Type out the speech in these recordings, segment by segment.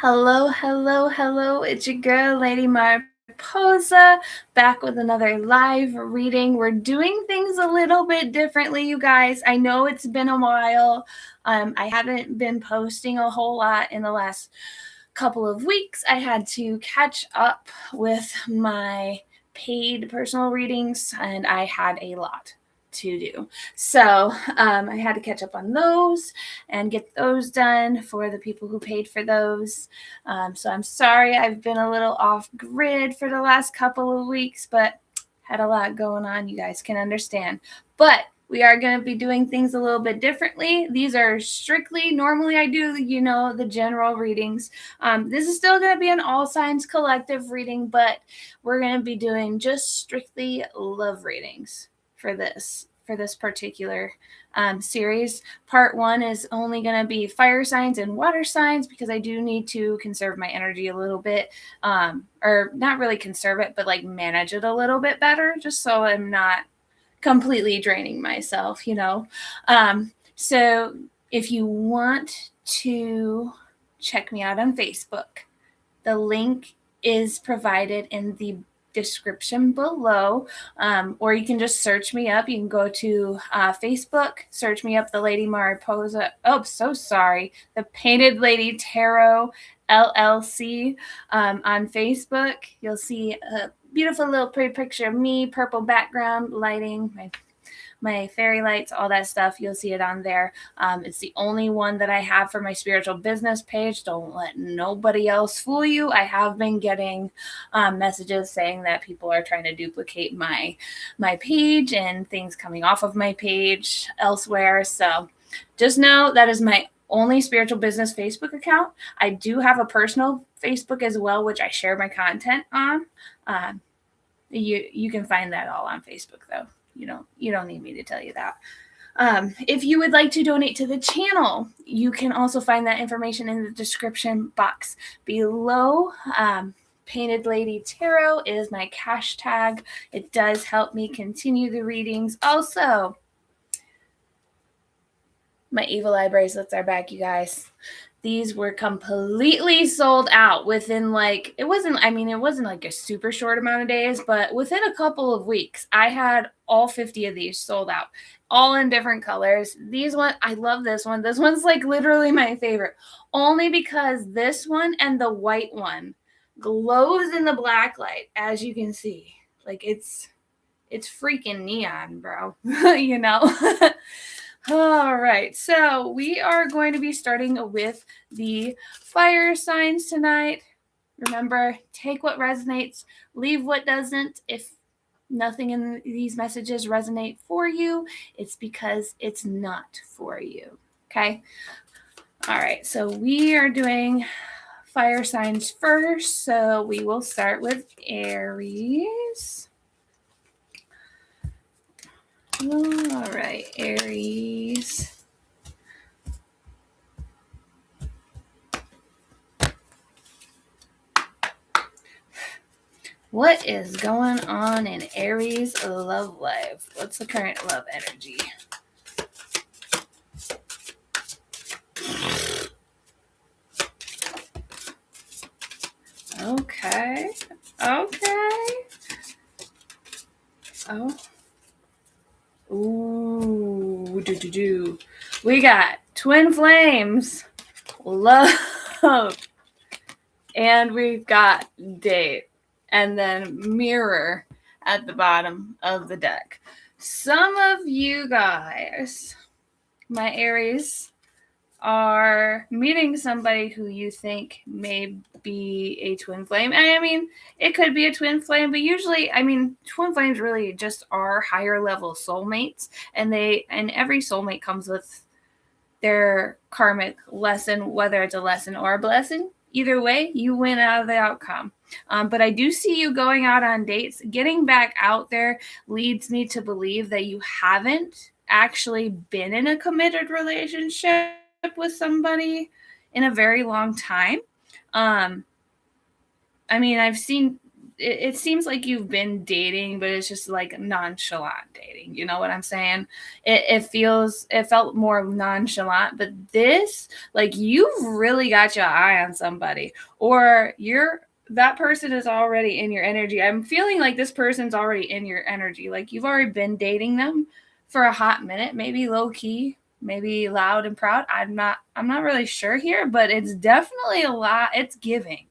Hello, hello, hello. It's your girl, Lady Mariposa, back with another live reading. We're doing things a little bit differently, you guys. I know it's been a while. I haven't been posting a whole lot in the last couple of weeks. I had to catch up with my paid personal readings, and I had a lot to do. So I had to catch up on those and get those done for the people who paid for those. So I'm sorry I've been a little off grid for the last couple of weeks, but had a lot going on. You guys can understand. But we are going to be doing things a little bit differently. These are strictly, normally I do, the general readings. This is still going to be an all signs collective reading, but we're going to be doing just strictly love readings for this particular series. Part 1 is only going to be fire signs and water signs because I do need to conserve my energy a little bit, or not really conserve it, but like manage it a little bit better, just so I'm not completely draining myself, So if you want to check me out on Facebook, the link is provided in the description below, or you can just search me up. You can go to Facebook, search me up, the Lady Mariposa. Oh, so sorry. The Painted Lady Tarot LLC on Facebook. You'll see a beautiful little pretty picture of me, purple background, lighting, my fairy lights, all that stuff. You'll see it on there. It's the only one that I have for my spiritual business page. Don't let nobody else fool you. I have been getting messages saying that people are trying to duplicate my page and things coming off of my page elsewhere. So just know that is my only spiritual business Facebook account. I do have a personal Facebook as well, which I share my content on. You can find that all on Facebook, though. You don't need me to tell you that. If you would like to donate to the channel, you can also find that information in the description box below. Painted Lady Tarot is my cash tag. It does help me continue the readings. Also, my evil eye bracelets are back, you guys. These were completely sold out within it wasn't like a super short amount of days, but within a couple of weeks, I had all 50 of these sold out, all in different colors. These one, I love this one. This one's like literally my favorite, only because this one and the white one glows in the black light, as you can see. Like it's freaking neon, bro. All right, so we are going to be starting with the fire signs tonight. Remember, take what resonates, leave what doesn't. If nothing in these messages resonate for you, it's because it's not for you, okay? All right, so we are doing fire signs first, so we will start with Aries. All right, Aries. What is going on in Aries' love life? What's the current love energy? Okay. Oh. Ooh. We got twin flames, love, and we've got date, and then mirror at the bottom of the deck. Some of you guys, my Aries, are meeting somebody who you think may be a twin flame. And I mean, it could be a twin flame, but usually, twin flames really just are higher level soulmates, and every soulmate comes with their karmic lesson, whether it's a lesson or a blessing. Either way, you win out of the outcome. But I do see you going out on dates. Getting back out there leads me to believe that you haven't actually been in a committed relationship with somebody in a very long time. I've seen it seems like you've been dating, but it's just like nonchalant dating. You know what I'm saying? It felt more nonchalant, but this, like, you've really got your eye on somebody, or that person is already in your energy. I'm feeling like this person's already in your energy. Like, you've already been dating them for a hot minute, maybe low key, maybe loud and proud. I'm not really sure here, but it's definitely a lot. It's giving.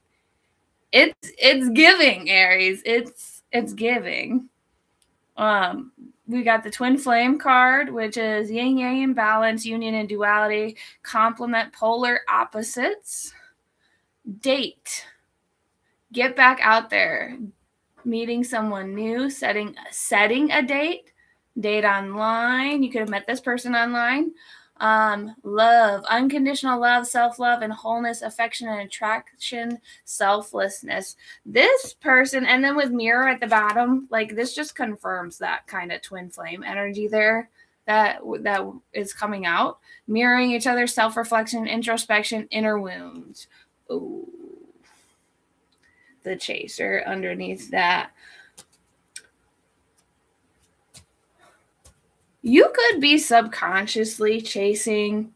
It's giving, Aries. It's giving. We got the twin flame card, which is yin yang imbalance, union and duality, complement polar opposites. Date. Get back out there. Meeting someone new, setting a date online. You could have met this person online. Love, unconditional love, self-love and wholeness, affection and attraction, selflessness. This person, and then with mirror at the bottom, like, this just confirms that kind of twin flame energy there that is coming out. Mirroring each other, self-reflection, introspection, inner wounds. Ooh. The chaser underneath that. You could be subconsciously chasing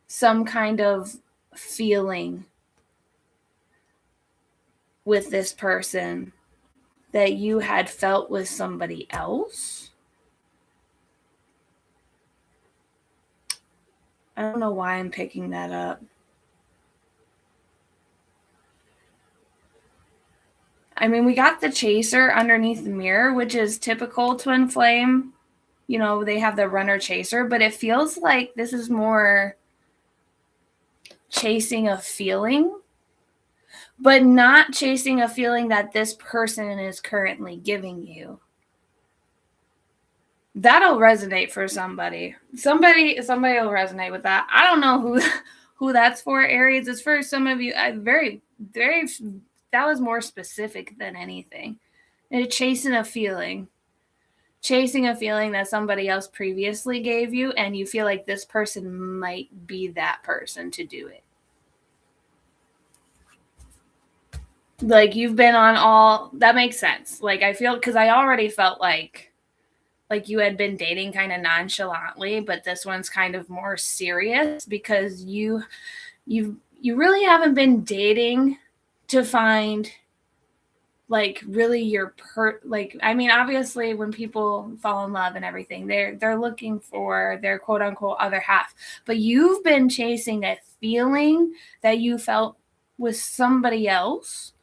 some kind of feeling with this person that you had felt with somebody else. I don't know why I'm picking that up. I mean, we got the chaser underneath the mirror, which is typical twin flame. You know, they have the runner chaser, but it feels like this is more chasing a feeling, but not chasing a feeling that this person is currently giving you. That'll resonate for somebody. Somebody will resonate with that. I don't know who that's for, Aries. It's for some of you. That was more specific than anything. It's chasing a feeling that somebody else previously gave you, and you feel like this person might be that person to do it. Like, you've been on all, that makes sense. Like, I feel, because I already felt like you had been dating kind of nonchalantly, but this one's kind of more serious because you really haven't been dating to find, like, really your I mean, obviously when people fall in love and everything, they're looking for their quote unquote other half, but you've been chasing a feeling that you felt with somebody else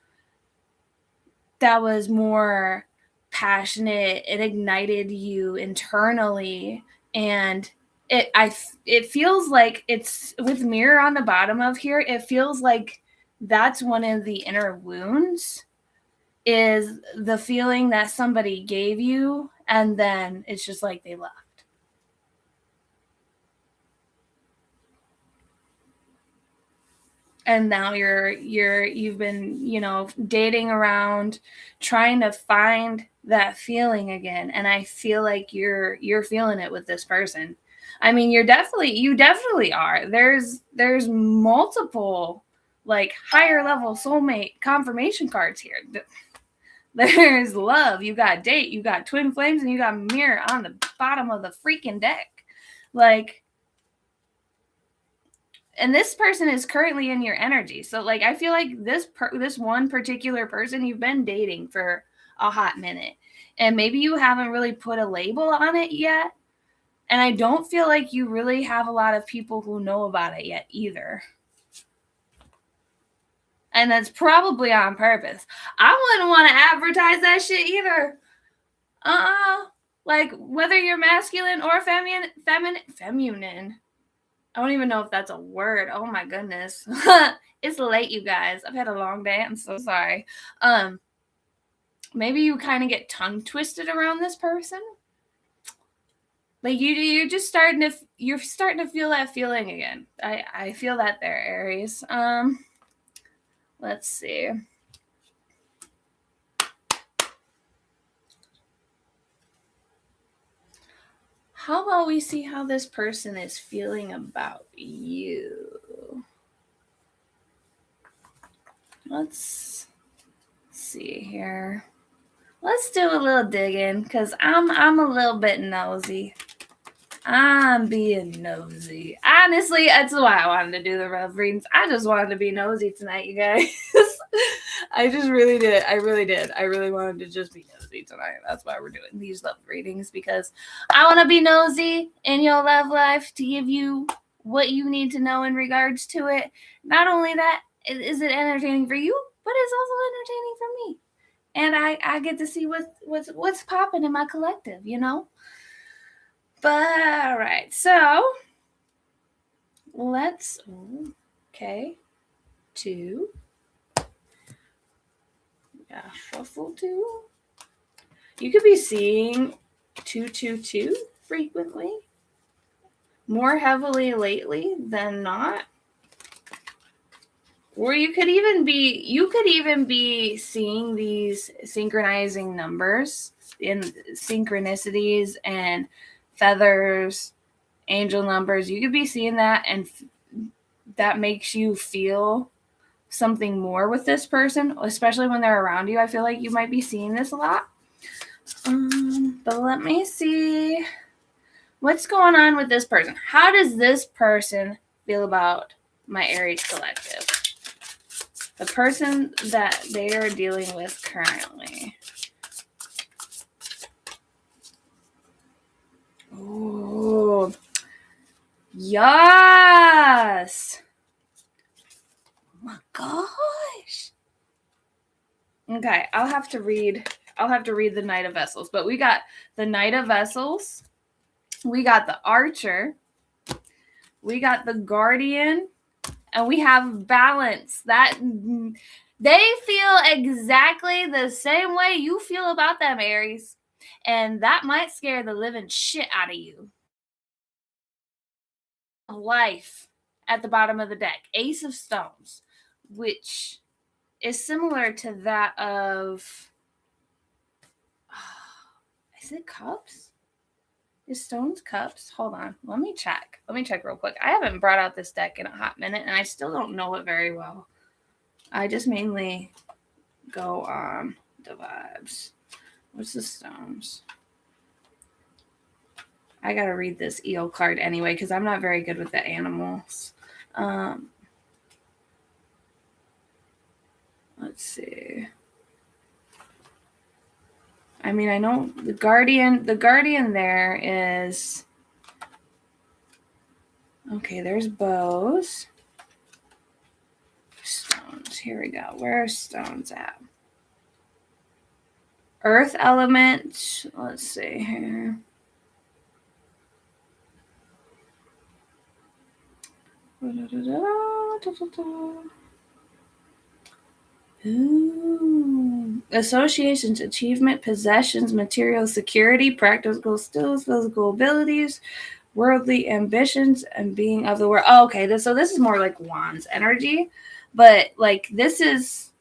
that was more passionate. It ignited you internally, and it feels like, it's with mirror on the bottom of here, it feels like that's one of the inner wounds, is the feeling that somebody gave you and then it's just like they left. And now you've been, dating around, trying to find that feeling again. And I feel like you're feeling it with this person. I mean, you definitely are. There's multiple, like, higher level soulmate confirmation cards here. There's love, you got date, you got twin flames, and you got mirror on the bottom of the freaking deck. Like, and this person is currently in your energy. So, like, I feel like this one particular person you've been dating for a hot minute, and maybe you haven't really put a label on it yet. And I don't feel like you really have a lot of people who know about it yet either. And that's probably on purpose. I wouldn't want to advertise that shit either. Like, whether you're masculine or feminine. I don't even know if that's a word. Oh my goodness. It's late, you guys. I've had a long day. I'm so sorry. Maybe you kind of get tongue twisted around this person. Like, you're starting to feel that feeling again. I feel that there, Aries. Let's see. How about we see how this person is feeling about you? Let's see here. Let's do a little digging because I'm a little bit nosy. I'm being nosy. Honestly, that's why I wanted to do the love readings. I just wanted to be nosy tonight, you guys. I just really did. I really did. I really wanted to just be nosy tonight. That's why we're doing these love readings, because I want to be nosy in your love life to give you what you need to know in regards to it. Not only that, is it entertaining for you, but it's also entertaining for me. And I get to see what's popping in my collective, you know? But all right, so let's two. Yeah, shuffle two. You could be seeing 222 frequently, more heavily lately than not. Or you could even be seeing these synchronizing numbers in synchronicities and feathers, angel numbers. You could be seeing that, and that makes you feel something more with this person, especially when they're around you. I feel like you might be seeing this a lot. But let me see what's going on with this person. How does this person feel about my Aries collective? The person that they are dealing with currently. Oh, yes. Oh my gosh. Okay, I'll have to read the Knight of Vessels, but we got the Knight of Vessels, we got the Archer, we got the Guardian, and we have Balance. That they feel exactly the same way you feel about them, Aries, and that might scare the living shit out of you. Life at the bottom of the deck, Ace of Stones, which is similar to that of, is it Cups? Is Stones Cups? Hold on. Let me check real quick. I haven't brought out this deck in a hot minute, and I still don't know it very well. I just mainly go on the vibes. What's the Stones? I gotta read this eel card anyway, because I'm not very good with the animals. Let's see. I mean, I know the Guardian there is, okay, there's bows. Stones, here we go. Where are stones at? Earth element, let's see here. Ooh. Associations, achievement, possessions, material security, practical skills, physical abilities, worldly ambitions, and being of the world. Oh, okay, so this is more like Wands energy, but like this is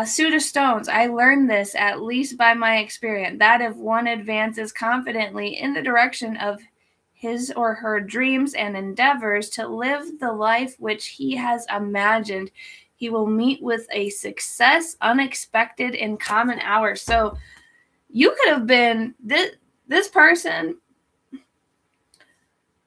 Suit of Stones. I learned this at least by my experience, that if one advances confidently in the direction of his or her dreams and endeavors to live the life which he has imagined, he will meet with a success unexpected in common hours. So you could have been this person.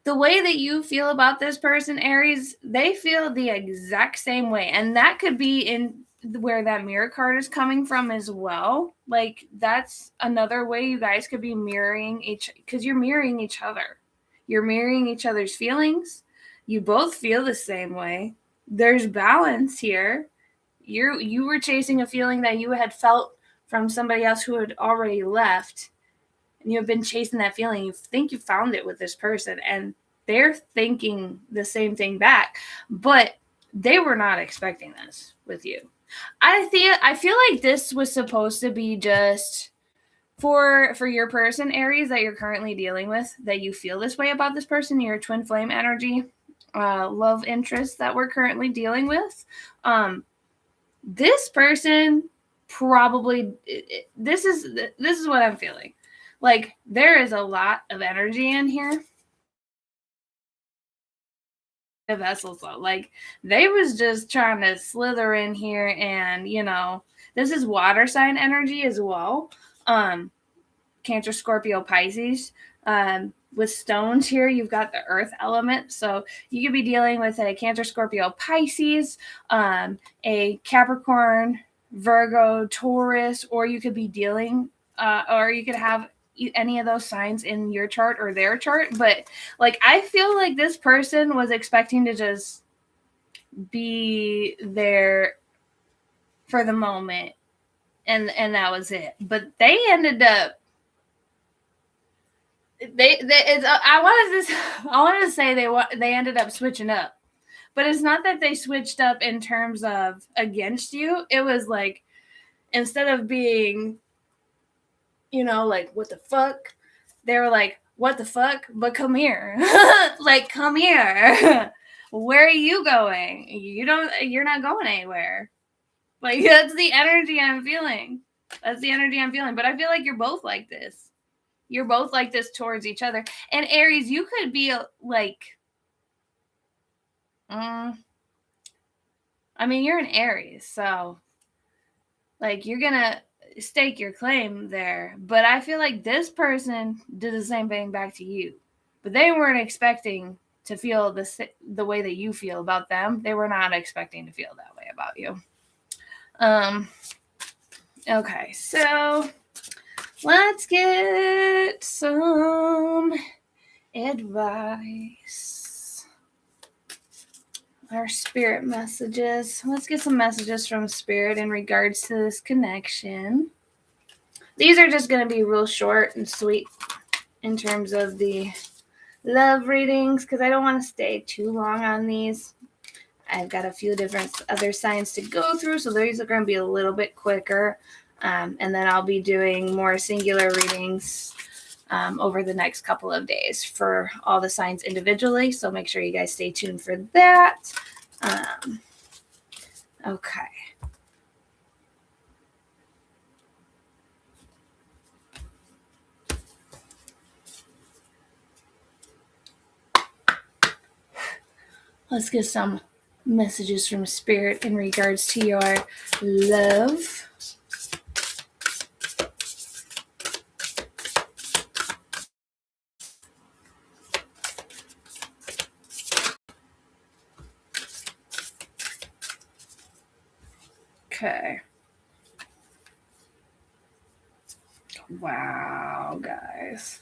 The way that you feel about this person, Aries, they feel the exact same way. And that could be in where that mirror card is coming from as well. Like, that's another way you guys could be mirroring because you're mirroring each other. You're mirroring each other's feelings. You both feel the same way. There's balance here. You were chasing a feeling that you had felt from somebody else who had already left. And you have been chasing that feeling. You think you found it with this person, and they're thinking the same thing back, but they were not expecting this with you. I feel like this was supposed to be just for your person, Aries, that you're currently dealing with, that you feel this way about this person, your twin flame energy, love interest that we're currently dealing with. This person probably, this is what I'm feeling. Like, there is a lot of energy in here. The vessels, though, like, they was just trying to slither in here and, This is water sign energy as well. Cancer, Scorpio, Pisces. With stones here, you've got the earth element. So you could be dealing with a Cancer, Scorpio, Pisces, a Capricorn, Virgo, Taurus, or you could be dealing, or you could have any of those signs in your chart or their chart. But like, I feel like this person was expecting to just be there for the moment, and that was it. But they ended up, I wanted to say they ended up switching up, but it's not that they switched up in terms of against you. It was like, instead of being, like, what the fuck, they were like, what the fuck, but come here. Like, come here. Where are you going? You're not going anywhere. Like, that's the energy I'm feeling. But I feel like you're both like this. You're both like this towards each other. And Aries, you could be like, I mean, you're an Aries, so like, you're gonna stake your claim there. But I feel like this person did the same thing back to you, but they weren't expecting to feel the way that you feel about them. They were not expecting to feel that way about you. Okay, so let's get some advice. Our spirit messages. Let's get some messages from spirit in regards to this connection. These are just going to be real short and sweet in terms of the love readings, because I don't want to stay too long on these. I've got a few different other signs to go through, so these are going to be a little bit quicker. And then I'll be doing more singular readings over the next couple of days for all the signs individually. So make sure you guys stay tuned for that. Okay. Let's get some messages from spirit in regards to your love. Okay. Wow, guys.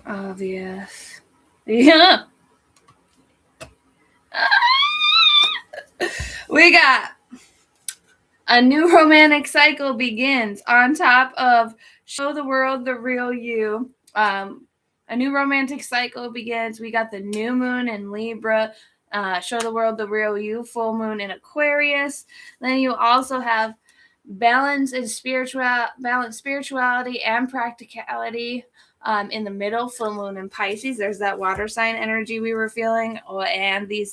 Obvious. Yeah. We got a new romantic cycle begins on top of show the world the real you. A new romantic cycle begins. We got the new moon in Libra, show the world the real you, full moon in Aquarius. Then you also have balance spirituality and practicality in the middle, full moon in Pisces. There's that water sign energy we were feeling. And the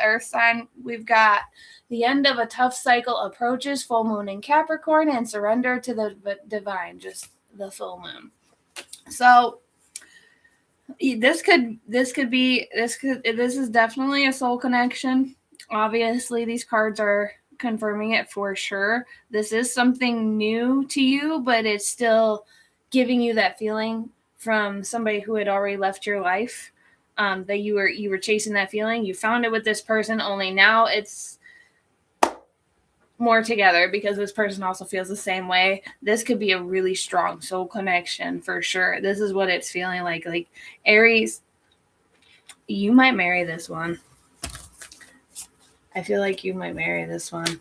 earth sign, we've got the end of a tough cycle approaches, full moon in Capricorn, and surrender to the divine, just the full moon. So this is definitely a soul connection. Obviously, these cards are confirming it for sure. This is something new to you, but it's still giving you that feeling from somebody who had already left your life, that you were chasing that feeling. You found it with this person, only now it's more together because this person also feels the same way. This could be a really strong soul connection for sure. This is what it's feeling like. Like, Aries, you might marry this one. I feel like you might marry this one.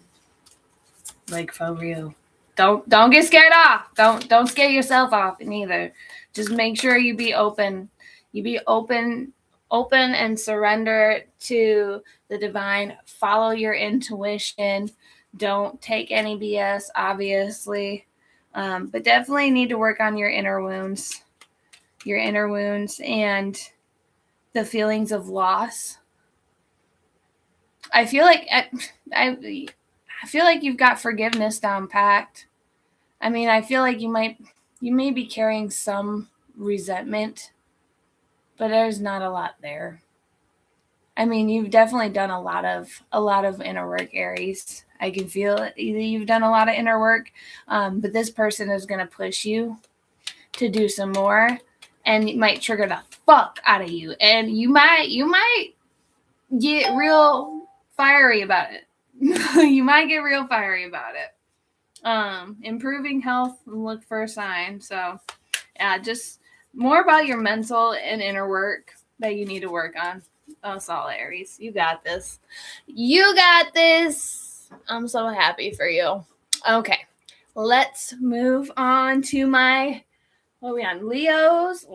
Like, for real. Don't get scared off. Don't scare yourself off neither. Just make sure you be open. You be open and surrender to the divine. Follow your intuition. Don't take any BS, obviously. But definitely need to work on your inner wounds. Your inner wounds and the feelings of loss. I feel like you've got forgiveness down packed. I mean, I feel like you may be carrying some resentment, but there's not a lot there. I mean, you've definitely done a lot of inner work, Aries. I can feel it. You've done a lot of inner work, but this person is going to push you to do some more, and it might trigger the fuck out of you, and you might get real fiery about it. You might get real fiery about it. Improving health, look for a sign. So, yeah, just more about your mental and inner work that you need to work on. Oh, Sol Aries, you got this. You got this. I'm so happy for you. Okay, let's move on to my, what are we on? Leos.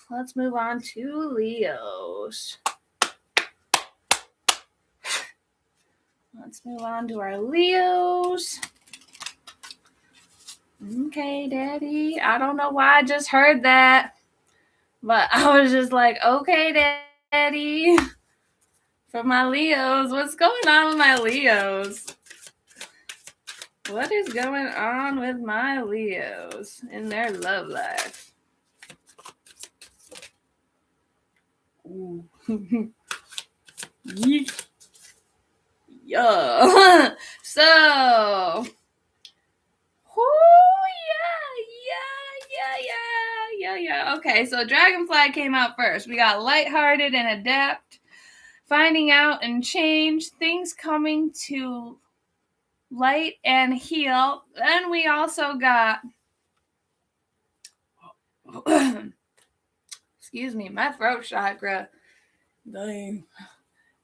Let's move on to Leos. Let's move on to our Leos. Okay, Daddy. I don't know why I just heard that, but I was just like, okay, Daddy. For my Leos, what's going on with my Leos? What is going on with my Leos in their love life? Ooh. Yeah. So, yeah. Okay, so Dragonfly came out first. We got lighthearted and adapt, finding out and change, things coming to light and heal. Then we also got, excuse me, my throat chakra. Dang.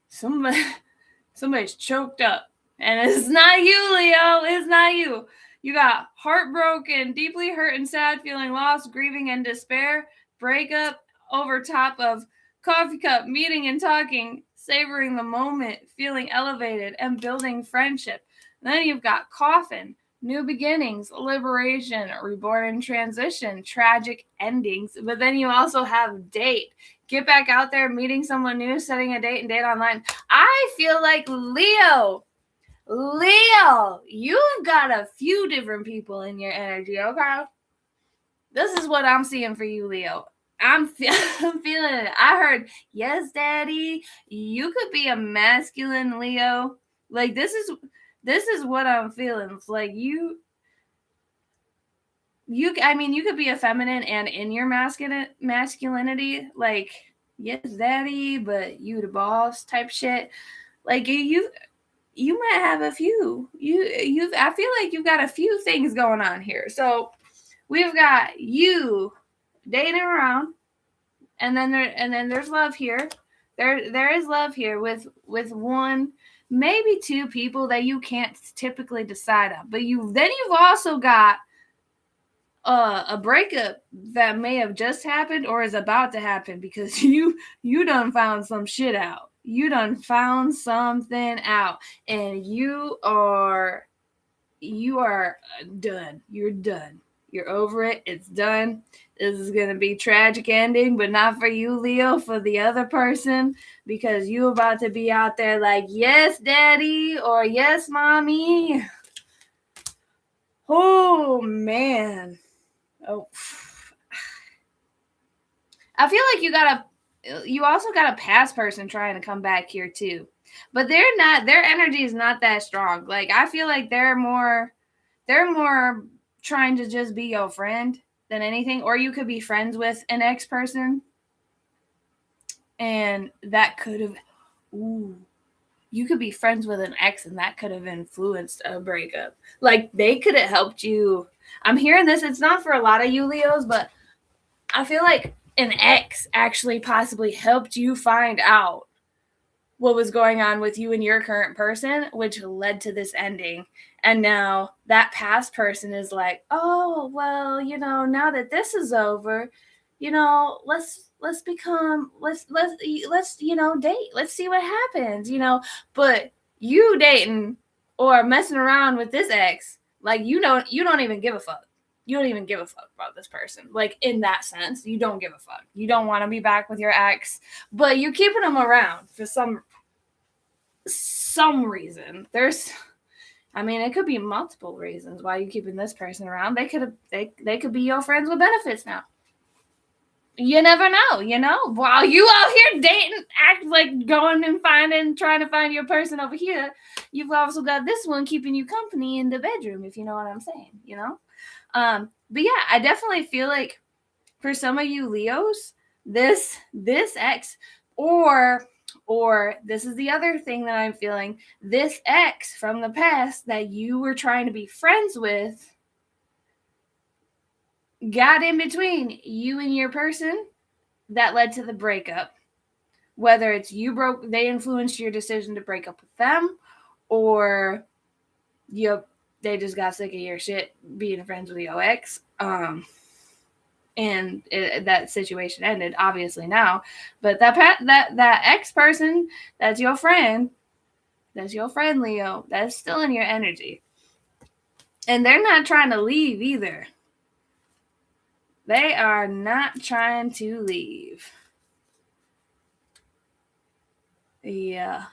Somebody's choked up. And it's not you, Leo. It's not you. You got heartbroken, deeply hurt and sad, feeling lost, grieving and despair, breakup over top of coffee cup, meeting and talking, savoring the moment, feeling elevated, and building friendship. And then you've got coffin, new beginnings, liberation, reborn and transition, tragic endings. But then you also have date. Get back out there, meeting someone new, setting a date and date online. I feel like Leo, you've got a few different people in your energy, okay? This is what I'm seeing for you, Leo. I'm feeling it. I heard, yes, Daddy. You could be a masculine Leo. Like, this is what I'm feeling. It's like you could be a feminine and in your masculinity, like, yes, Daddy, but you the boss type shit. Like, you might have a few. I feel like you've got a few things going on here. So we've got you dating around, and then there's love here. There is love here with one, maybe two people that you can't typically decide on. But you've also got a breakup that may have just happened or is about to happen, because you done found some shit out. You done found something out, and you are done. You're done. You're over it. It's done. This is going to be tragic ending, but not for you, Leo, for the other person, because you about to be out there like, yes, Daddy, or yes, Mommy. Oh, man. Oh, I feel like you also got a past person trying to come back here too, but their energy is not that strong. Like, I feel like they're more trying to just be your friend than anything, or you could be friends with an ex person, and that could have, you could be friends with an ex, and that could have influenced a breakup. Like, they could have helped you. I'm hearing this. It's not for a lot of you Leos, but I feel like an ex actually possibly helped you find out what was going on with you and your current person, which led to this ending. And now that past person is like, oh, well, now that this is over, let's date. Let's see what happens, But you dating or messing around with this ex, like, you don't even give a fuck. You don't even give a fuck about this person. Like, in that sense, you don't give a fuck. You don't want to be back with your ex, but you're keeping them around for some reason. It could be multiple reasons why you're keeping this person around. They could be your friends with benefits now. You never know. While you out here dating, act like going and trying to find your person over here, you've also got this one keeping you company in the bedroom, if you know what I'm saying, But yeah, I definitely feel like for some of you Leos, this ex, or this is the other thing that I'm feeling, this ex from the past that you were trying to be friends with got in between you and your person that led to the breakup. Whether it's they influenced your decision to break up with them, or they just got sick of your shit being friends with your ex. And that situation ended, obviously now. But that ex person, that's your friend, Leo. That's still in your energy, and they're not trying to leave either. They are not trying to leave. Yeah.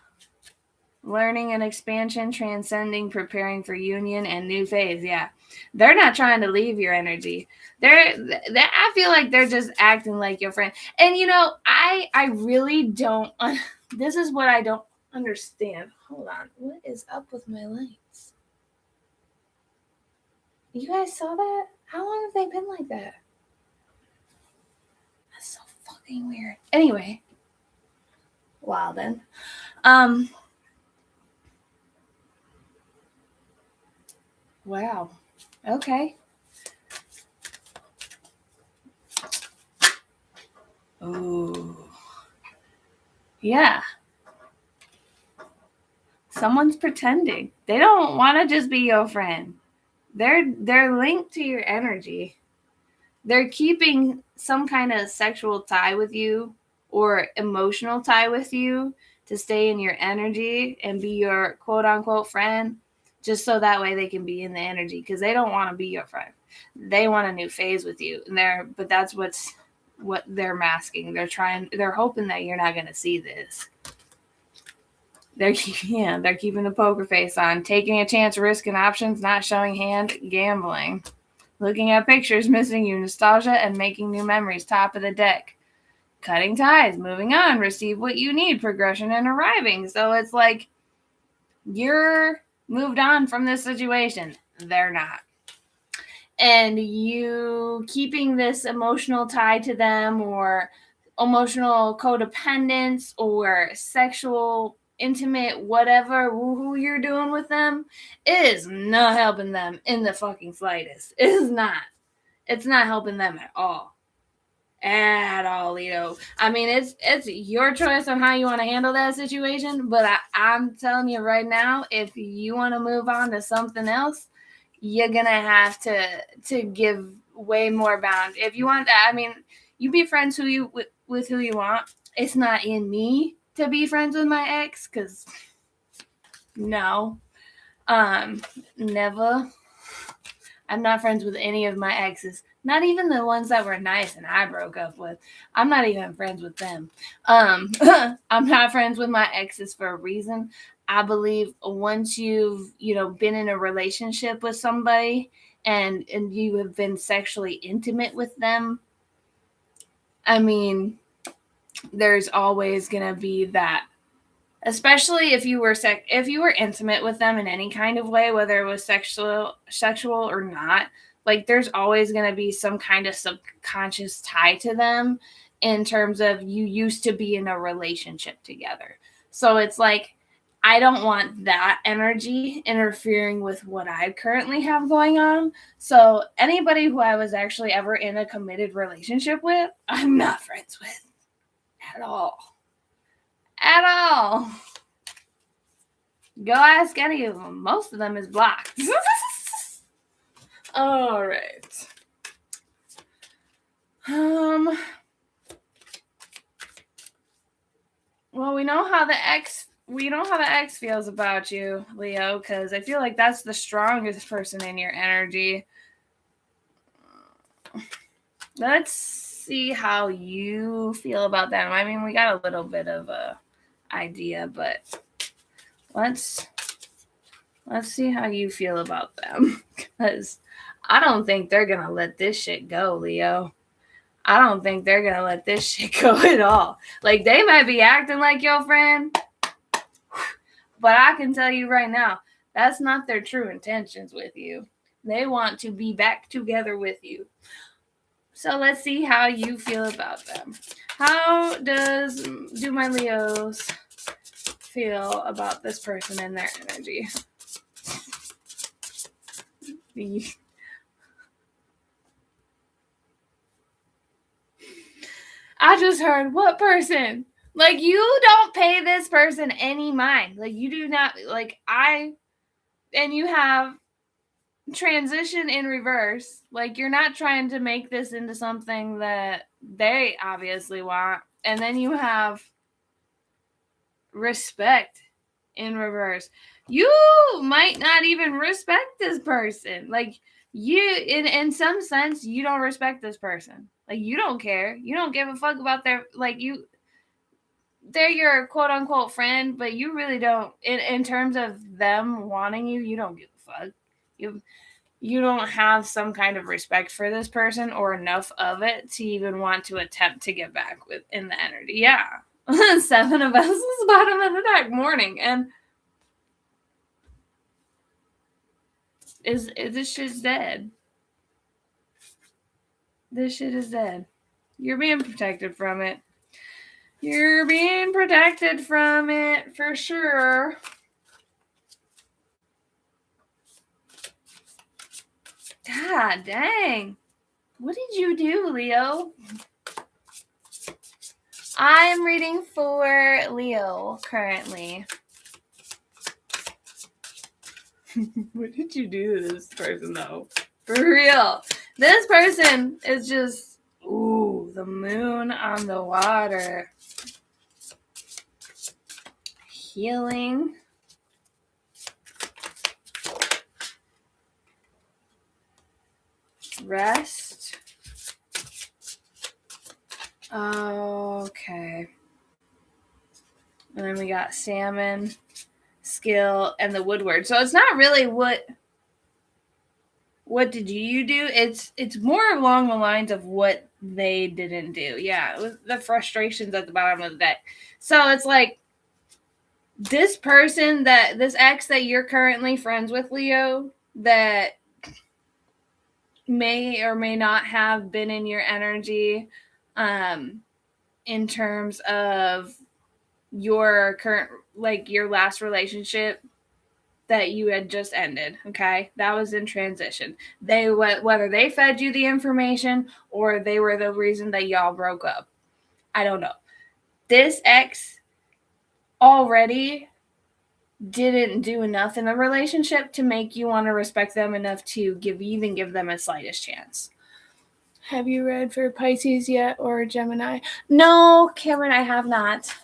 Learning and expansion, transcending, preparing for union and new phase. Yeah. They're not trying to leave your energy. I feel like they're just acting like your friend. And I really don't this is what I don't understand. Hold on. What is up with my lights? You guys saw that? How long have they been like that? That's so fucking weird. Anyway. Wow then. Wow. Okay. Oh. Yeah. Someone's pretending. They don't want to just be your friend. They're linked to your energy. They're keeping some kind of sexual tie with you or emotional tie with you to stay in your energy and be your quote unquote friend, just so that way they can be in the energy, because they don't want to be your friend. They want a new phase with you. But that's what they're masking. They're hoping that you're not going to see this. They're keeping the poker face on, taking a chance, risking options, not showing hand, gambling, looking at pictures, missing you, nostalgia, and making new memories, top of the deck, cutting ties, moving on, receive what you need, progression, and arriving. So it's like you're moved on from this situation. They're not. And you keeping this emotional tie to them, or emotional codependence, or sexual intimate whatever who you're doing with them, is not helping them in the fucking slightest. It is not. It's not helping them at all, Leo. I mean, it's your choice on how you want to handle that situation, but I'm telling you right now, if you want to move on to something else, you're gonna have to give way more bound. If you want that, I mean, you be friends with who you want. It's not in me to be friends with my ex, because no, never. I'm not friends with any of my exes, not even the ones that were nice and I broke up with. I'm not even friends with them. I'm not friends with my exes for a reason. I believe once you've been in a relationship with somebody and you have been sexually intimate with them, I mean, there's always gonna be that. Especially if you were intimate with them in any kind of way, whether it was sexual or not, like there's always going to be some kind of subconscious tie to them, in terms of you used to be in a relationship together. So it's like, I don't want that energy interfering with what I currently have going on. So anybody who I was actually ever in a committed relationship with, I'm not friends with at all. At all. Go ask any of them. Most of them is blocked. All right. Well, we know how the ex feels about you, Leo, because I feel like that's the strongest person in your energy. Let's see how you feel about them. I mean, we got a little bit of a idea, but let's see how you feel about them, because I don't think they're gonna let this shit go, Leo. I don't think they're going to let this shit go at all. Like, they might be acting like your friend, but I can tell you right now, that's not their true intentions with you. They want to be back together with you. So let's see how you feel about them. How do my Leos feel about this person and their energy? I just heard, what person? Like, you don't pay this person any mind. Like, you do not, like, and you have transition in reverse. Like, you're not trying to make this into something that they obviously want. And then you have respect in reverse. You might not even respect this person. Like, you, in some sense, you don't respect this person. Like, you don't care. You don't give a fuck about their, like, they're your quote unquote friend, but you really don't, in terms of them wanting you, you don't give a fuck. You don't have some kind of respect for this person or enough of it to even want to attempt to get back with in the energy. Yeah. 7 of Vessels, bottom of the deck, morning. And this shit's dead. This shit is dead. You're being protected from it. You're being protected from it for sure. God dang. What did you do, Leo? I am reading for Leo currently. What did you do to this person, though? For real. This person is just, ooh, the moon on the water. Healing. Rest. Okay. And then we got salmon, skill, and the woodward. So it's not really what did you do? It's more along the lines of what they didn't do. Yeah, it was the frustrations at the bottom of the deck. So it's like this person, this ex that you're currently friends with, Leo, that may or may not have been in your energy in terms of your current, like your last relationship that you had just ended. Okay, that was in transition. They, whether they fed you the information or they were the reason that y'all broke up, I don't know. This ex already didn't do enough in the relationship to make you want to respect them enough to give them a slightest chance. Have you read for Pisces yet, or Gemini? No, Cameron, I have not.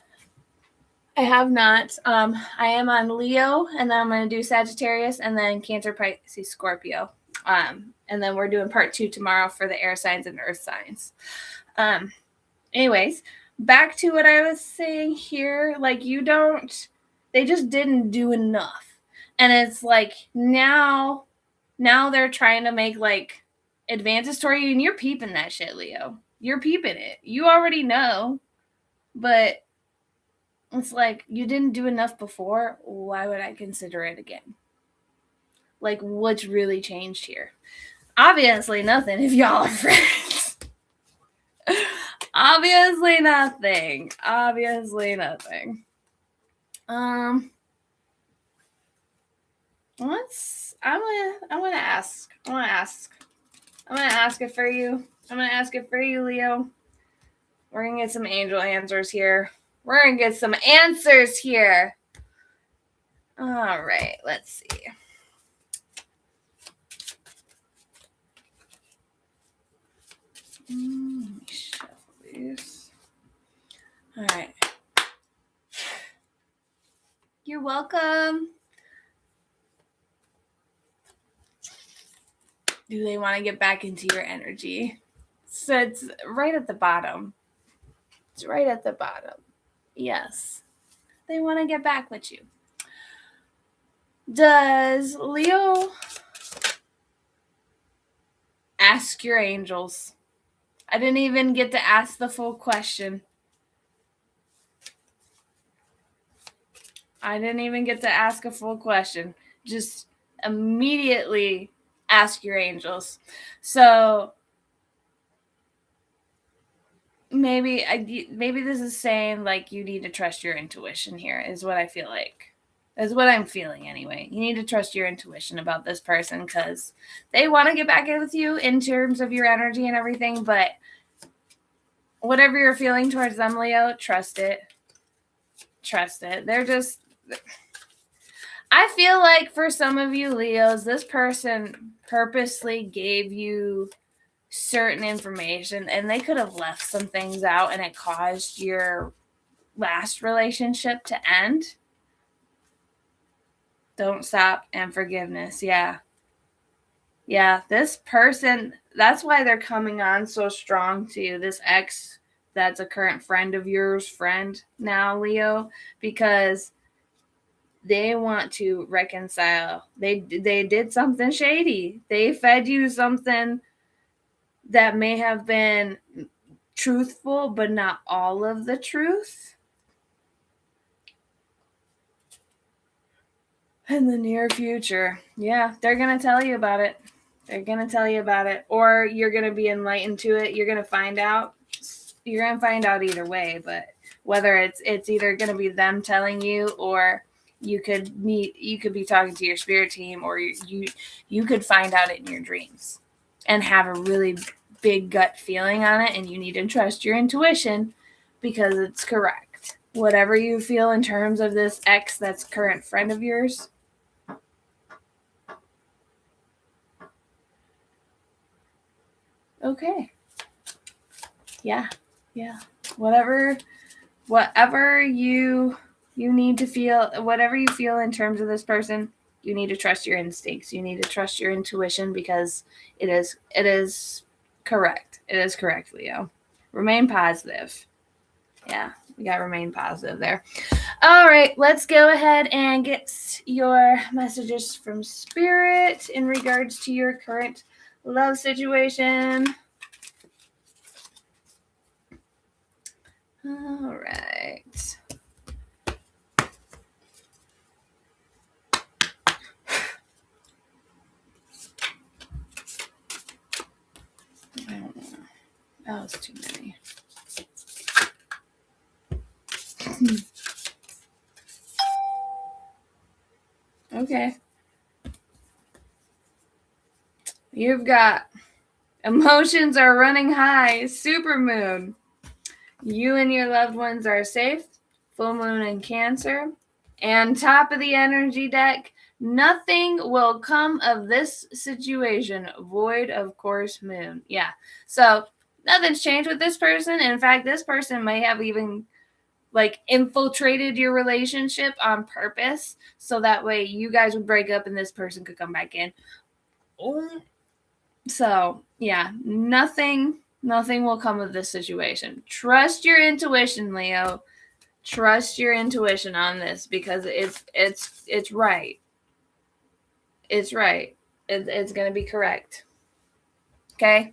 I have not. I am on Leo, and then I'm going to do Sagittarius, and then Cancer, Pisces, Scorpio. And then we're doing part 2 tomorrow for the air signs and earth signs. Anyways, back to what I was saying here. Like, they just didn't do enough. And it's like, now they're trying to make, like, advances toward you, and you're peeping that shit, Leo. You're peeping it. You already know, but it's like, you didn't do enough before. Why would I consider it again? Like, what's really changed here? Obviously nothing if y'all are friends. Obviously nothing. I'm gonna ask it for you. Leo. We're gonna get some angel answers here. All right, let's see. Let me shuffle these. All right. You're welcome. Do they want to get back into your energy? So it's right at the bottom. Yes. They want to get back with you. Does Leo ask your angels? I didn't even get to ask the full question. I didn't even get to ask a full question. Just immediately ask your angels. So maybe this is saying like you need to trust your intuition here is what I feel like. Is what I'm feeling anyway. You need to trust your intuition about this person because they want to get back in with you in terms of your energy and everything, but whatever you're feeling towards them, Leo, trust it. Trust it. They're just... I feel like for some of you Leos, this person purposely gave you certain information and they could have left some things out and it caused your last relationship to end. Don't stop and forgiveness. Yeah. Yeah, this person, that's why they're coming on so strong to you. This ex that's a current friend of yours, friend now, Leo, because they want to reconcile. They did something shady. They fed you something that may have been truthful, but not all of the truth. In the near future. Yeah, they're going to tell you about it. They're going to tell you about it. Or you're going to be enlightened to it. You're going to find out. You're going to find out either way. But whether it's either going to be them telling you or you could be talking to your spirit team or you could find out it in your dreams and have a really big gut feeling on it. And you need to trust your intuition because it's correct. Whatever you feel in terms of this ex that's current friend of yours, okay. Yeah. Whatever you need to feel, whatever you feel in terms of this person, you need to trust your instincts. You need to trust your intuition because it is correct. It is correct, Leo. Remain positive. Yeah, we got to remain positive there. All right, let's go ahead and get your messages from Spirit in regards to your current love situation. All right. That was too many. Okay. You've got emotions are running high, supermoon. You and your loved ones are safe, full moon in Cancer. And top of the energy deck, nothing will come of this situation, void of course moon. Yeah. So nothing's changed with this person. In fact, this person may have even like infiltrated your relationship on purpose so that way you guys would break up and this person could come back in. So yeah, nothing will come of this situation. Trust your intuition, Leo. Trust your intuition on this because it's right. It's right. It's going to be correct. Okay.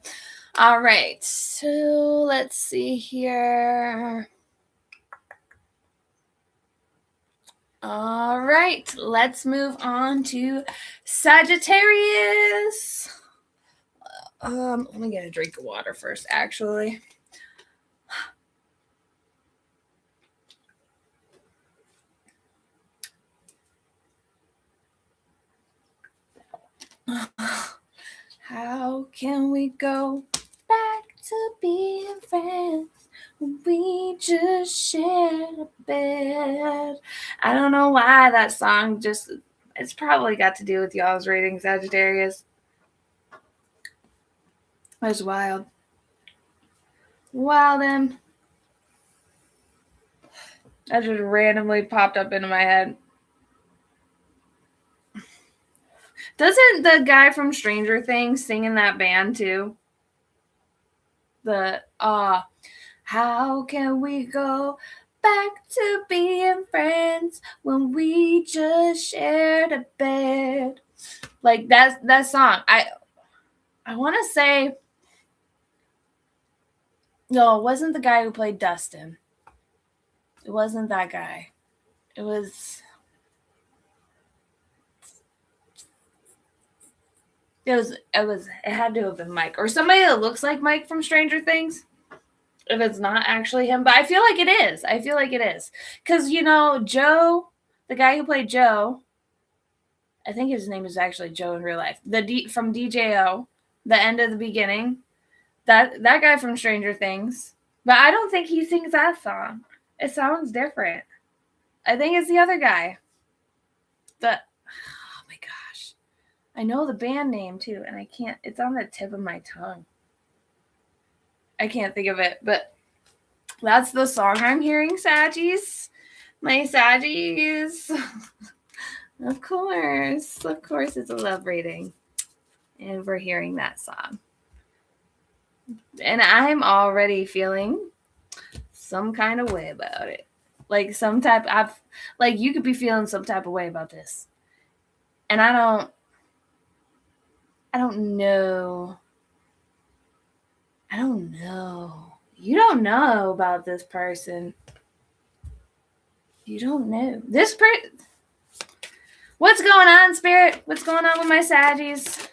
All right. So let's see here. All right. Let's move on to Sagittarius. Let me get a drink of water first, actually. How can we go back to being friends when we just shared a bed? I don't know why that song it's probably got to do with y'all's rating, Sagittarius. That's wild. Wow, then. That just randomly popped up into my head. Doesn't the guy from Stranger Things sing in that band too? How can we go back to being friends when we just shared a bed? Like that song. I want to say No, it wasn't the guy who played Dustin. It wasn't that guy. It was. It had to have been Mike or somebody that looks like Mike from Stranger Things. If it's not actually him, but I feel like it is. Because, Joe, the guy who played Joe, I think his name is actually Joe in real life. From DJO, the end of the beginning, that guy from Stranger Things. But I don't think he sings that song. It sounds different. I think it's the other guy. Oh my gosh. I know the band name too, and I can't. It's on the tip of my tongue. I can't think of it, but that's the song I'm hearing, Saggies. My Saggies. Of course, it's a love reading. And we're hearing that song. And I'm already feeling some kind of way about it. Like you could be feeling some type of way about this. And I don't know. You don't know about this person. You don't know. What's going on, Spirit? What's going on with my Saggies?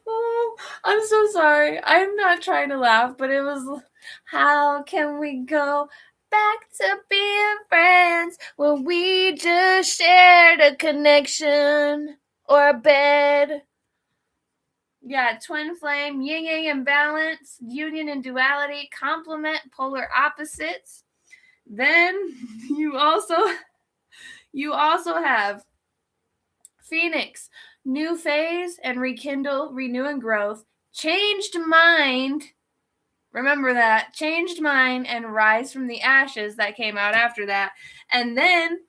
Oh, I'm so sorry. I'm not trying to laugh, but it was, how can we go back to being friends when we just shared a connection or a bed? Yeah, twin flame, yin yang and balance, union and duality, complement, polar opposites. Then you also have Phoenix, new phase and rekindle, renew and growth, changed mind. Remember that, changed mind and rise from the ashes that came out after that. And then,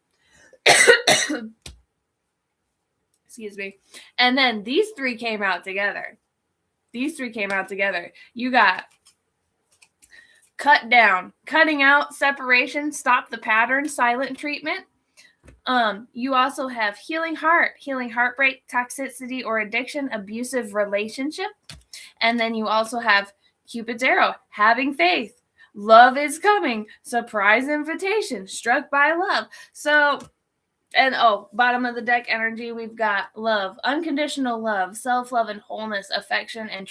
excuse me, and then these three came out together. You got cut down, cutting out, separation, stop the pattern, silent treatment. You also have healing heartbreak, toxicity or addiction, abusive relationship. And then you also have Cupid's arrow, having faith, love is coming, surprise invitation, struck by love. So, and bottom of the deck energy, we've got love, unconditional love, self-love and wholeness, affection and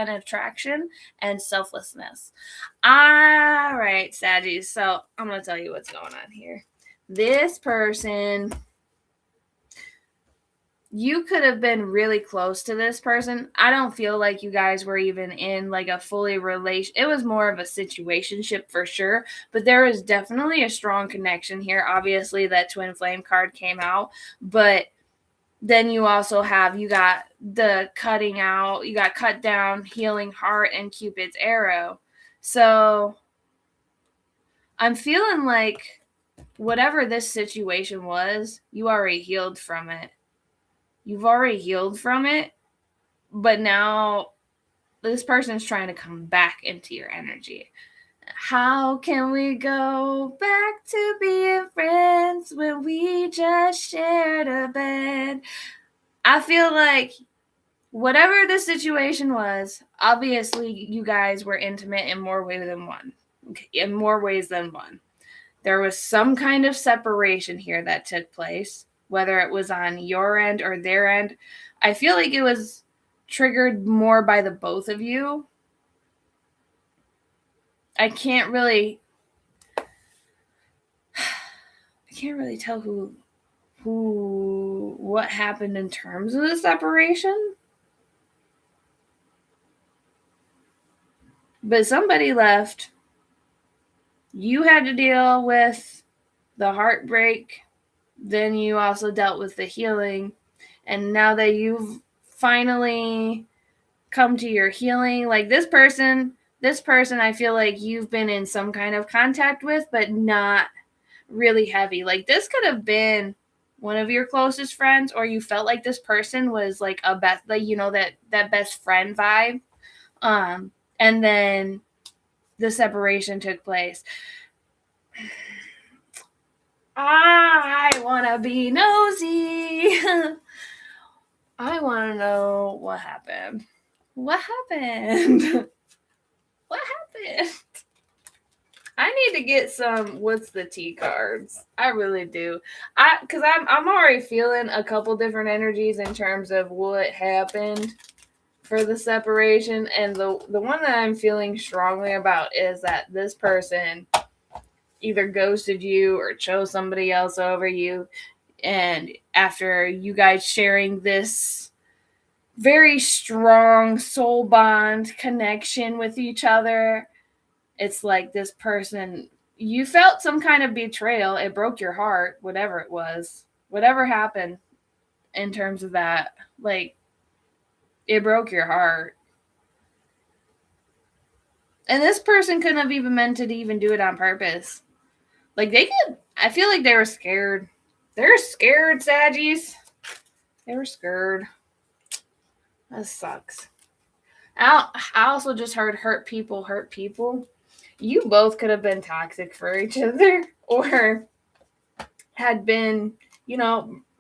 attraction, and selflessness. All right, Saggies. So I'm going to tell you what's going on here. This person, you could have been really close to this person. I don't feel like you guys were even in like a fully relation. It was more of a situationship for sure, but there is definitely a strong connection here. Obviously, that twin flame card came out, but then you also have, you got the cutting out, you got cut down, healing heart, and Cupid's arrow. So I'm feeling like whatever this situation was, you already healed from it. But now this person's trying to come back into your energy. How can we go back to being friends when we just shared a bed? I feel like whatever the situation was, obviously you guys were intimate in more ways than one. There was some kind of separation here that took place, whether it was on your end or their end. I feel like it was triggered more by the both of you. I can't really tell what happened in terms of the separation. But somebody left. You had to deal with the heartbreak. Then you also dealt with the healing. And now that you've finally come to your healing, like this person, I feel like you've been in some kind of contact with, but not really heavy. Like this could have been one of your closest friends, or you felt like this person was like a best, like, that best friend vibe. And then the separation took place. I want to be nosy. I want to know what happened. What happened? What happened? I need to get some what's the tea cards. I really do. Cuz I'm already feeling a couple different energies in terms of what happened for the separation, and the one that I'm feeling strongly about is that this person either ghosted you or chose somebody else over you, and after you guys sharing this very strong soul bond connection with each other, it's like this person, you felt some kind of betrayal. It broke your heart, whatever it was, whatever happened in terms of that. Like, it broke your heart. And this person couldn't have even meant to even do it on purpose. Like, they could, I feel like they were scared. They're scared, Saggies. They were scared. That sucks. I also just heard hurt people hurt people. You both could have been toxic for each other or had been,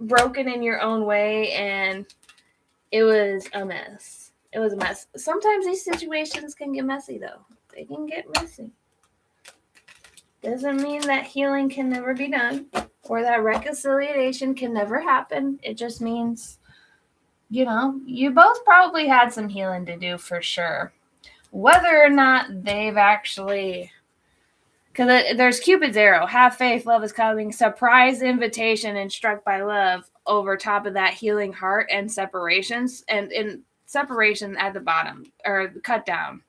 broken in your own way, and it was a mess. It was a mess. Sometimes these situations can get messy, though. They can get messy. Doesn't mean that healing can never be done or that reconciliation can never happen. It just means, you both probably had some healing to do for sure. Whether or not they've actually, because there's Cupid's arrow, have faith, love is coming, surprise invitation, and struck by love over top of that healing heart and separations. And in separation at the bottom, or cut down,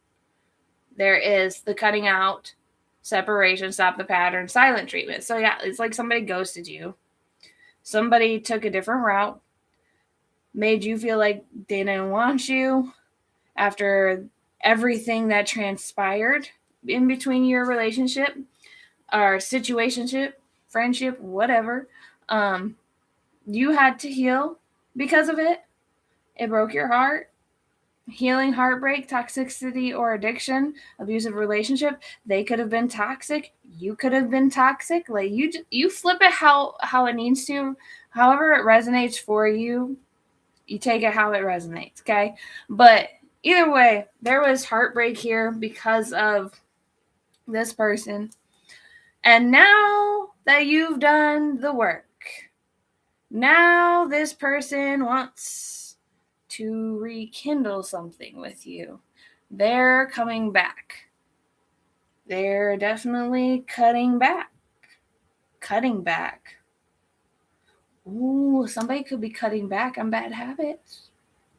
there is the cutting out, separation, stop the pattern, silent treatment. So yeah, it's like somebody ghosted you. Somebody took a different route, made you feel like they didn't want you after everything that transpired in between your relationship or situationship, friendship, whatever. You had to heal because of it. It broke your heart. Healing heartbreak, toxicity, or addiction, abusive relationship. They could have been toxic. You could have been toxic. Like, you flip it how it needs to, however it resonates for you. You take it how it resonates, okay? But either way, there was heartbreak here because of this person. And now that you've done the work, now this person wants to rekindle something with you. They're coming back. They're definitely cutting back. Cutting back. Ooh, somebody could be cutting back on bad habits.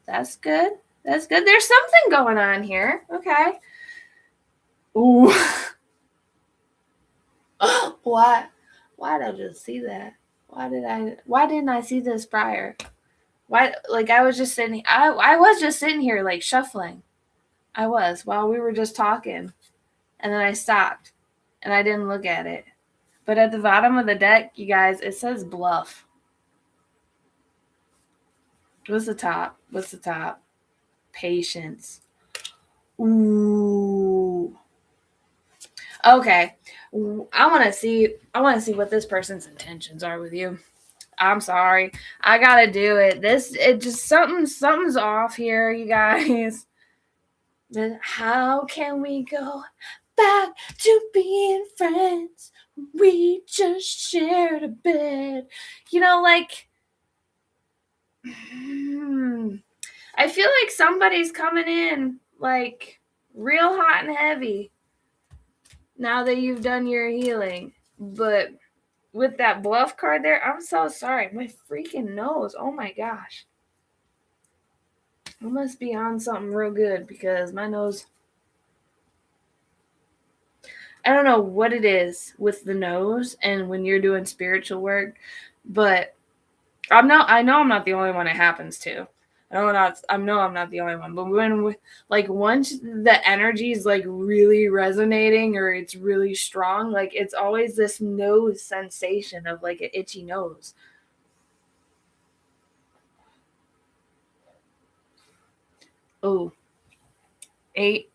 That's good. That's good. There's something going on here. Okay. Ooh. Why did I just see that? Why didn't I see this prior? Why, like, I was just sitting here like shuffling. I was, while we were just talking. And then I stopped and I didn't look at it. But at the bottom of the deck, you guys, it says bluff. What's the top? Patience. Ooh. Okay. I want to see what this person's intentions are with you. I'm sorry. I got to do it. It just something's off here, you guys. How can we go back to being friends? We just shared a bed. Like, I feel like somebody's coming in like real hot and heavy now that you've done your healing. But with that bluff card there, I'm so sorry. My freaking nose. Oh my gosh. I must be on something real good because my nose, I don't know what it is with the nose and when you're doing spiritual work, but I know I'm not the only one it happens to. I know I'm not the only one, but once the energy is like really resonating or it's really strong, like it's always this nose sensation of like an itchy nose. Oh, 8.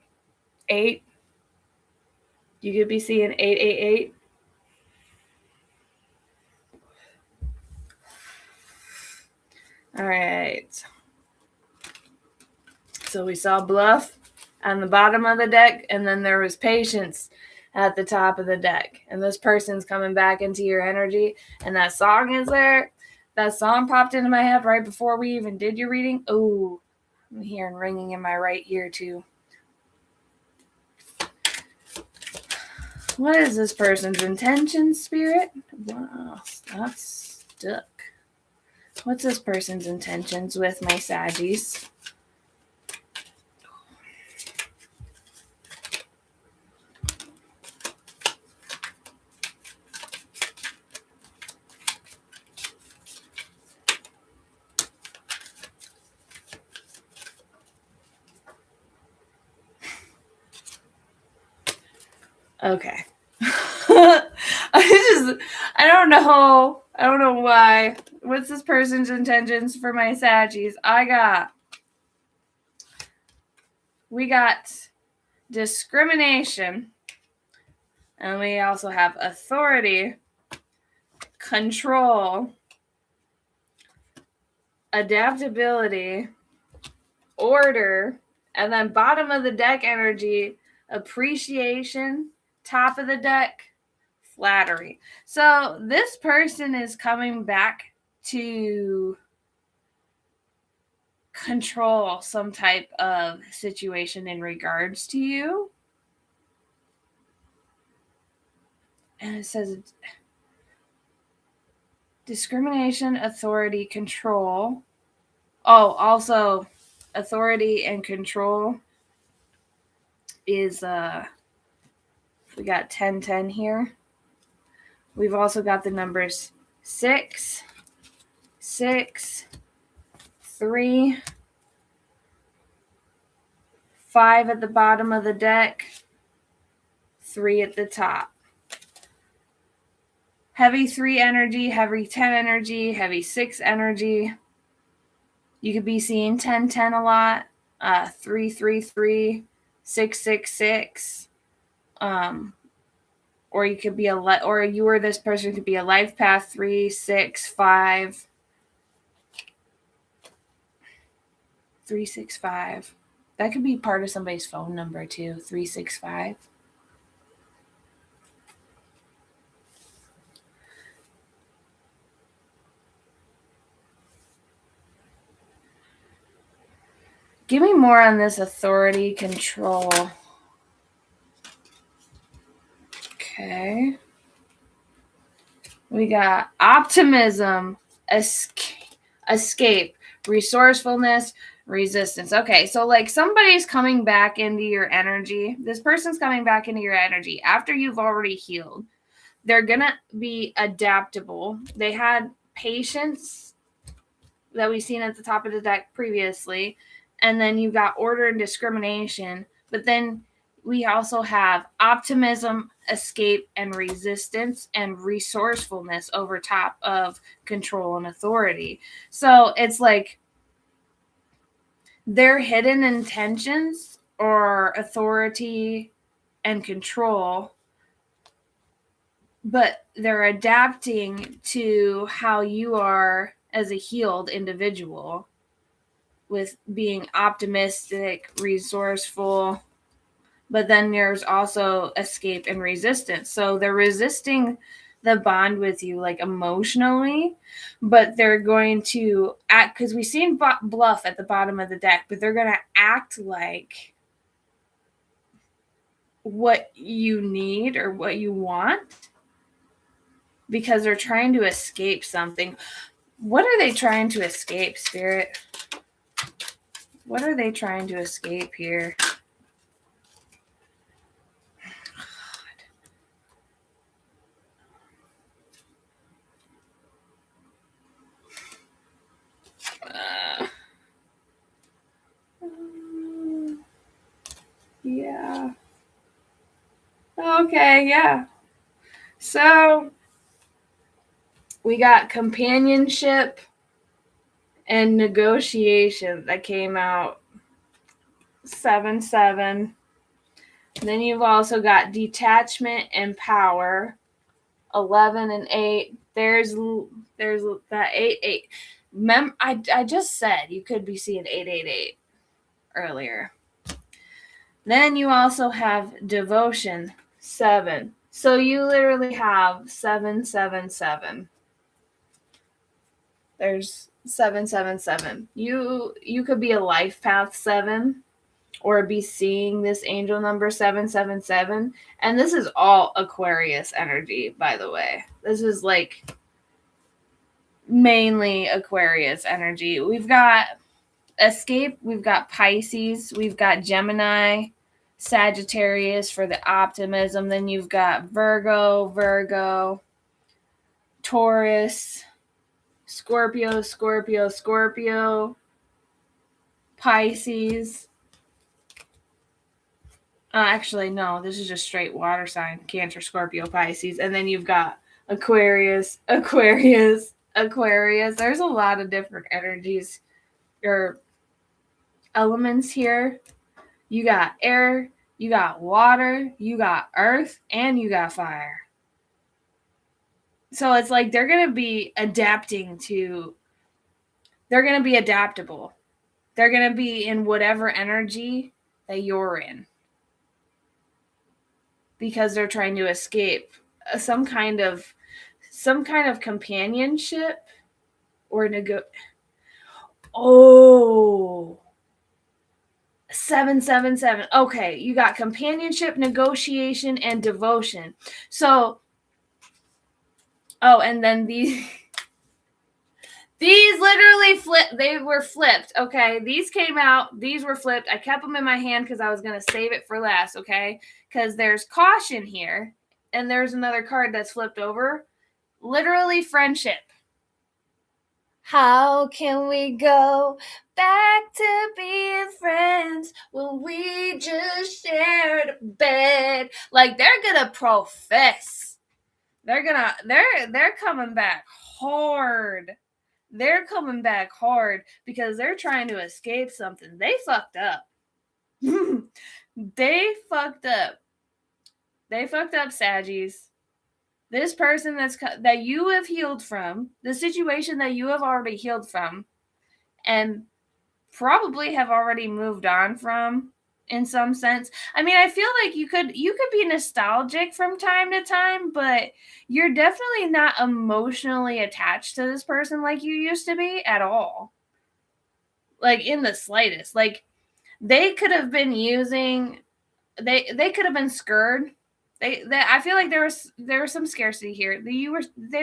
You could be seeing 888. All right. So we saw bluff on the bottom of the deck, and then there was patience at the top of the deck. And this person's coming back into your energy, and that song is there. That song popped into my head right before we even did your reading. Oh, I'm hearing ringing in my right ear too. What is this person's intention, Spirit? Wow, that's stuck. What's this person's intentions with my Saggies? Okay. I don't know. I don't know why. What's this person's intentions for my Saggies? We got discrimination. And we also have authority, control, adaptability, order, and then bottom of the deck energy, appreciation, top of the deck, flattery. So this person is coming back to control some type of situation in regards to you. And it says discrimination, authority, control. Oh, also authority and control is we got 10-10 here. We've also got the numbers 6, 6, 3, 5 at the bottom of the deck, 3 at the top. Heavy 3 energy, heavy 10 energy, heavy 6 energy. You could be seeing 10-10 a lot, 3-3-3, 6-6-6. Or you could be or you or this person could be a life path 3-6-5. 365. That could be part of somebody's phone number too. 365. Give me more on this authority control. Okay. We got optimism, escape, resourcefulness, resistance. Okay, so like somebody's coming back into your energy. This person's coming back into your energy after you've already healed. They're going to be adaptable. They had patience that we've seen at the top of the deck previously. And then you got order and discrimination. But then we also have optimism, escape, and resistance, and resourcefulness over top of control and authority. So it's like their hidden intentions or authority and control, but they're adapting to how you are as a healed individual with being optimistic, resourceful, but then there's also escape and resistance. So they're resisting the bond with you, like emotionally, but they're going to act, because we've seen bluff at the bottom of the deck, but they're going to act like what you need or what you want because they're trying to escape something. What are they trying to escape, Spirit? What are they trying to escape here? Yeah. Okay, yeah. So we got companionship and negotiation that came out 7-7. Then you've also got detachment and power 11 and 8. There's that 8-8. I just said you could be seeing 8-8-8. earlier. Then you also have devotion, 7. So you literally have 777. There's 777. You could be a life path 7 or be seeing this angel number 777. And this is all Aquarius energy, by the way. This is like mainly Aquarius energy. We've got escape, we've got Pisces, we've got Gemini, Sagittarius for the optimism. Then you've got Virgo, Taurus, Scorpio, Pisces. Actually, no, this is just straight water sign. Cancer, Scorpio, Pisces. And then you've got Aquarius. There's a lot of different energies or elements here. You got air, you got water, you got earth, and you got fire. So it's like they're going to be adaptable. They're going to be in whatever energy that you're in. Because they're trying to escape some kind of companionship or 777. Okay, you got companionship, negotiation, and devotion. So, and then these literally flipped. They were flipped, okay? These came out. These were flipped. I kept them in my hand because I was going to save it for last, okay? Because there's caution here, and there's another card that's flipped over. Literally friendship. How can we go back to being friends when we just shared a bed? Like, they're going to profess. They're coming back hard. They're coming back hard because they're trying to escape something. They fucked up. They fucked up, Saggies. This person that you have healed from, the situation that you have already healed from, and probably have already moved on from in some sense. I mean, I feel like you could be nostalgic from time to time, but you're definitely not emotionally attached to this person like you used to be at all. Like, in the slightest. Like, they could have been they could have been scared. I feel like there was some scarcity here. They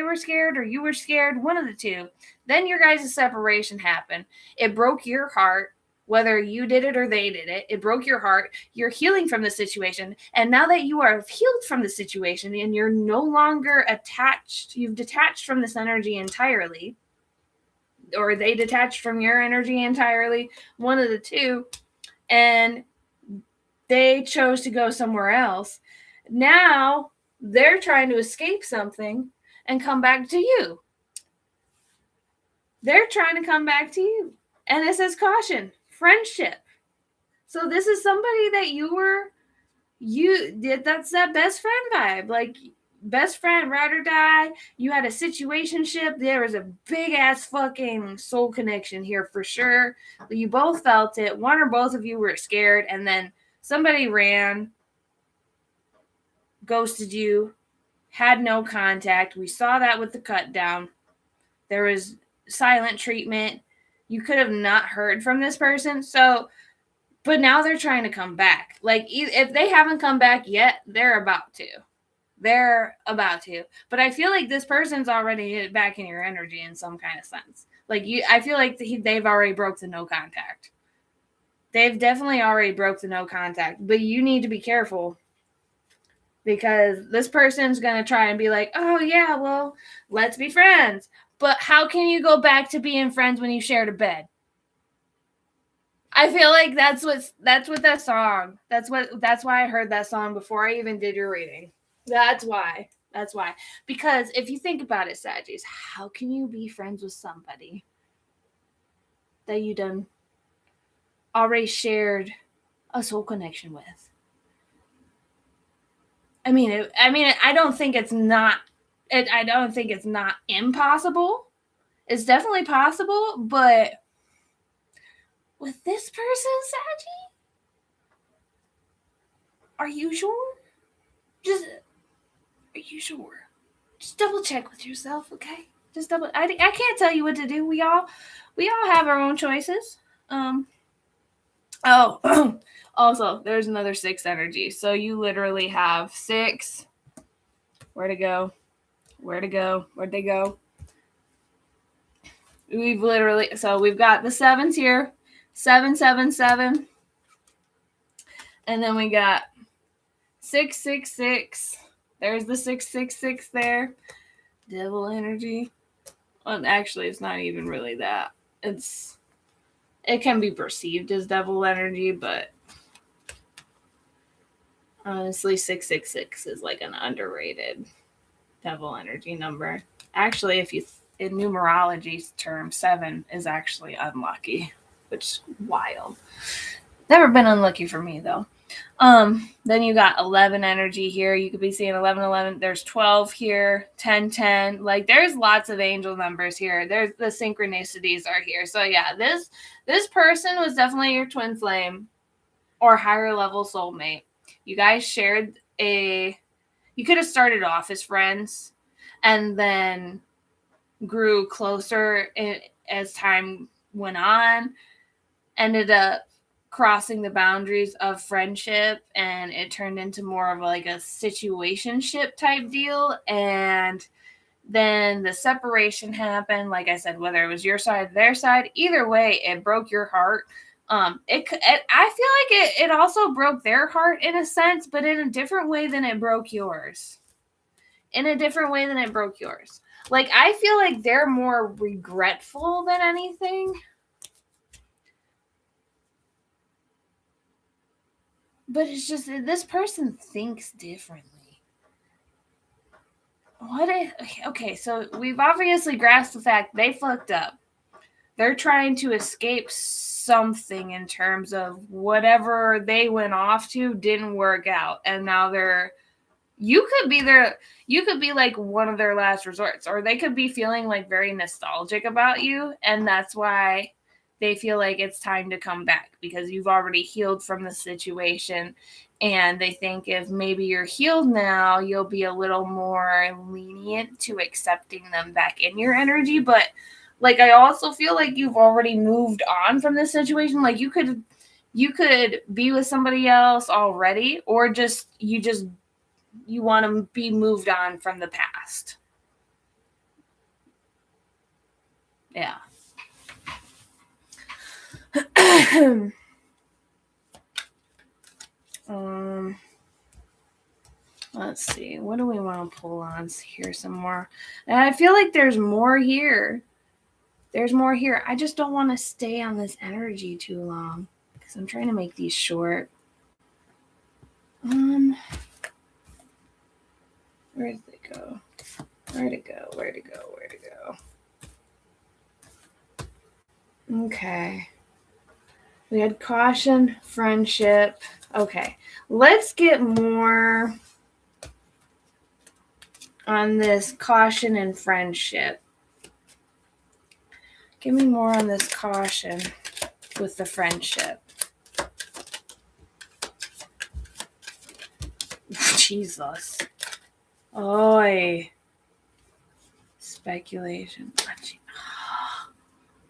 were scared, or you were scared, one of the two. Then your guys' separation happened. It broke your heart, whether you did it or they did it. It broke your heart. You're healing from the situation, and now that you are healed from the situation and you're no longer attached, you've detached from this energy entirely, or they detached from your energy entirely, one of the two, and they chose to go somewhere else. Now they're trying to escape something and come back to you. They're trying to come back to you. And it says caution, friendship. So this is somebody that that's that best friend vibe. Like, best friend, ride or die. You had a situationship. There was a big ass fucking soul connection here for sure. You both felt it. One or both of you were scared, and then somebody ran, ghosted you, had no contact. We saw that with the cut down. There was silent treatment. You could have not heard from this person. So, but now they're trying to come back. Like, if they haven't come back yet, they're about to. But I feel like this person's already back in your energy in some kind of sense. Like, I feel like they've already broke the no contact. They've definitely already broke the no contact. But you need to be careful, because this person's going to try and be like, oh, yeah, well, let's be friends. But how can you go back to being friends when you shared a bed? I feel like that's what that song. That's why I heard that song before I even did your reading. That's why. Because if you think about it, Saggies, how can you be friends with somebody that you done already shared a soul connection with? I mean, I don't think it's not impossible. It's definitely possible, but with this person, Saggy? Are you sure? Are you sure? Just double check with yourself, okay? Just double. I can't tell you what to do. We all have our own choices. Oh, also, there's another 6 energy. So you literally have 6. Where'd it go? Where'd they go? We've got the 7s here. 7, 7, 7. And then we got 6, 6, 6. There's the 6, 6, 6 there. Devil energy. Well, actually, it's not even really that. It can be perceived as devil energy, but honestly, 666 is like an underrated devil energy number. Actually, if you in numerology terms, 7 is actually unlucky, which is wild. Never been unlucky for me though. Then you got 11 energy here. You could be seeing 11, 11. There's 12 here, 10, 10. Like there's lots of angel numbers here. There's the synchronicities are here. So yeah, this person was definitely your twin flame or higher level soulmate. You guys shared you could have started off as friends and then grew closer as time went on, ended up crossing the boundaries of friendship, and it turned into more of like a situationship type deal. And then the separation happened. Like I said, whether it was your side, their side, either way, it broke your heart. I feel like it also broke their heart in a sense, but in a different way than it broke yours. Like, I feel like they're more regretful than anything. But it's just this person thinks differently. Okay, so we've obviously grasped the fact they fucked up. They're trying to escape something in terms of whatever they went off to didn't work out. And now you could be like one of their last resorts, or they could be feeling like very nostalgic about you. And that's why they feel like it's time to come back because you've already healed from the situation. And they think if maybe you're healed now, you'll be a little more lenient to accepting them back in your energy. But like, I also feel like you've already moved on from this situation. Like you could be with somebody else already, or you want to be moved on from the past. Yeah. Let's see. What do we want to pull on here some more? And I feel like there's more here. I just don't want to stay on this energy too long because I'm trying to make these short. Where'd it go? Where'd it go? Okay. We had caution, friendship. Okay. Let's get more on this caution and friendship. Give me more on this caution with the friendship. Jesus. Oy. Speculation.